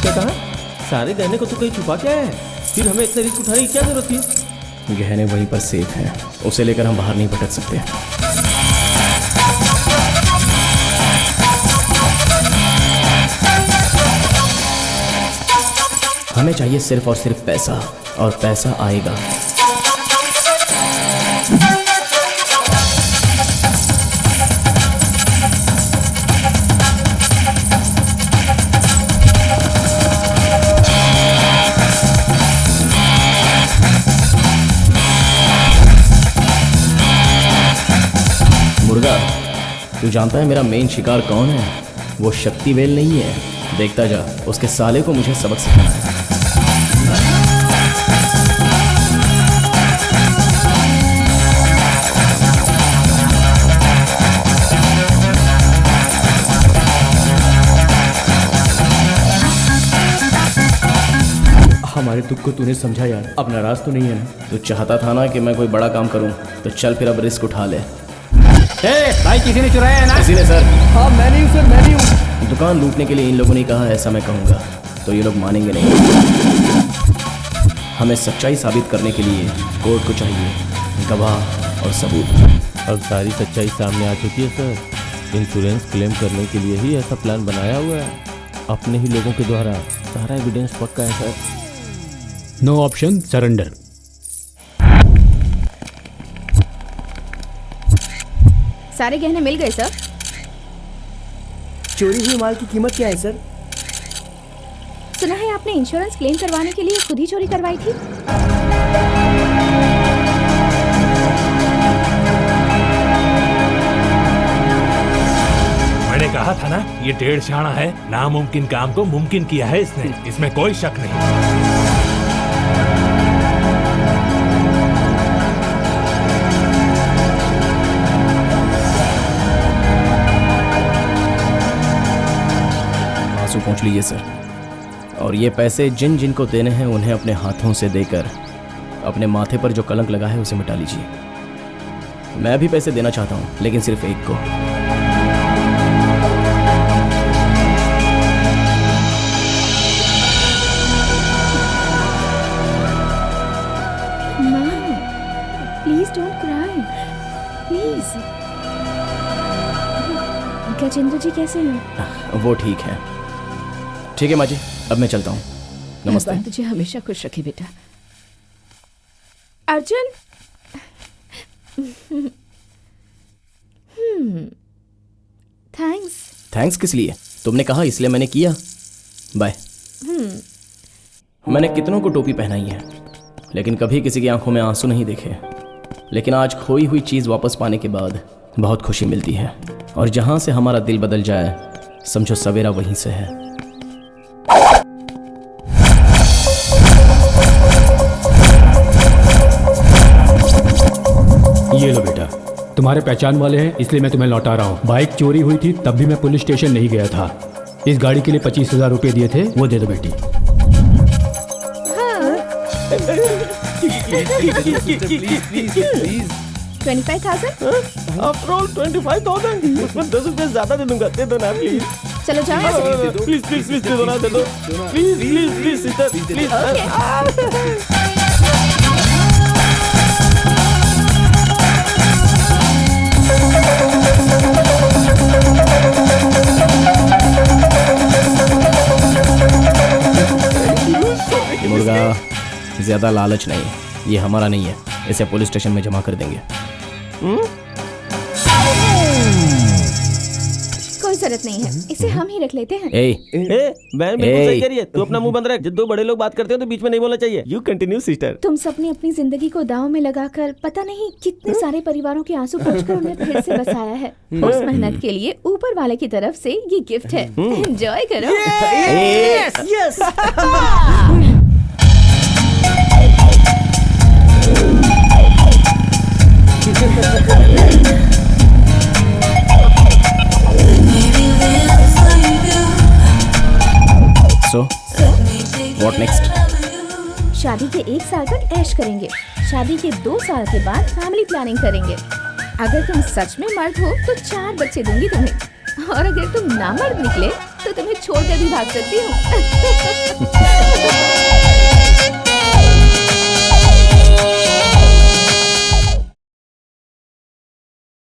क्या कहा? सारे गहने को तो कहीं छुपा क्या है? फिर हमें इतने रिस्क उठाने की क्या जरूरत थी? गहने वहीं पर सेफ हैं, उसे लेकर हम बाहर नहीं भटक सकते। हमें चाहिए सिर्फ और सिर्फ पैसा, और पैसा आएगा। मुर्गा, तू जानता है मेरा मेन शिकार कौन है? वो शक्तिवेल नहीं है। देखता जा, उसके साले को मुझे सबक सिखाना है। हमारे दुख को तूने समझा यार, अब नाराज तो नहीं है ना? तू चाहता था ना कि मैं कोई बड़ा काम करूं, तो चल फिर अब रिस्क उठा ले। भाई किसी ने चुराया है ना? किसी ने सर। हाँ मैं नहीं हूँ सर, मैं नहीं हूँ। दुकान लूटने के लिए इन लोगों ने कहा, ऐसा मैं कहूँगा तो ये लोग मानेंगे नहीं। हमें सच्चाई साबित करने के लिए कोर्ट को चाहिए गवाह और सबूत। अब सारी सच्चाई सामने आ चुकी है सर। इंश्योरेंस क्लेम करने के लिए ही ऐसा प्लान बनाया हुआ है, अपने ही लोगों के द्वारा। सारा एविडेंस पक्का है सर। No option, surrender. सारे गहने मिल गए सर। चोरी हुई माल की कीमत क्या है सर? सुना है आपने इंश्योरेंस क्लेम करवाने के लिए खुद ही चोरी करवाई थी। मैंने कहा था ना, ये टेढ़ शाना है। नामुमकिन काम को मुमकिन किया है इसने, इसमें कोई शक नहीं। आंसू पहुंच लीजिए सर, और ये पैसे जिन जिन को देने हैं उन्हें अपने हाथों से देकर अपने माथे पर जो कलंक लगा है उसे मिटा लीजिए। मैं भी पैसे देना चाहता हूं, लेकिन सिर्फ एक को। Please don't cry, please. Gajendra ji कैसे हैं? वो ठीक है। ठीक है माँ जी, अब मैं चलता हूँ। नमस्ते। भगवान तुझे हमेशा खुश रखे बेटा। अर्जुन। थैंक्स। थैंक्स किस लिए? तुमने कहा इसलिए मैंने किया। बाय। मैंने कितनों को टोपी पहनाई है, लेकिन कभी किसी की आंखों में आंसू नहीं देखे। लेकिन आज खोई हुई चीज वापस पाने के बाद बहुत खुशी मिलती है, और जहां से हमारा दिल बदल जाए, समझो सवेरा वहीं से है। ये लो बेटा, तुम्हारे पहचान वाले हैं, इसलिए मैं तुम्हें लौटा रहा हूँ। बाइक चोरी हुई थी तब भी मैं पुलिस स्टेशन नहीं गया था। इस गाड़ी के लिए 25,000 रुपये दिए थे, वो दे दो बेटी। प्लीज 25,000? आफ्टर ऑल 25,000, उसमें 10 रुपए ज्यादा दे दूंगा। दे दो ना प्लीज। चलो जाओ। प्लीज प्लीज प्लीज दे दो ना, दे दो please please please sister please. ज्यादा लालच नहीं है, ये हमारा नहीं है, इसे पुलिस स्टेशन में जमा कर देंगे। कोई जरूरत नहीं है, इसे हम ही रख लेते हैं। मैम बिल्कुल सही कह रही है, तू अपना मुंह बंद रख। जब दो बड़े लोग बात करते हो तो बीच में नहीं बोलना चाहिए। You continue sister. तुम सबने अपनी जिंदगी को दांव में लगाकर पता नहीं कितने सारे परिवारों के आंसू पोंछकर उन्हें फिर से बसाया है। उस मेहनत के लिए ऊपर वाले की तरफ से ये गिफ्ट है, एंजॉय करो। Yes So, what next? शादी के 1 साल तक ऐश करेंगे, शादी के 2 साल के बाद फैमिली प्लानिंग करेंगे। अगर तुम सच में मर्द हो तो 4 बच्चे दूंगी तुम्हें, और अगर तुम नामर्द निकले तो तुम्हें छोड़कर भी भाग सकती हूँ।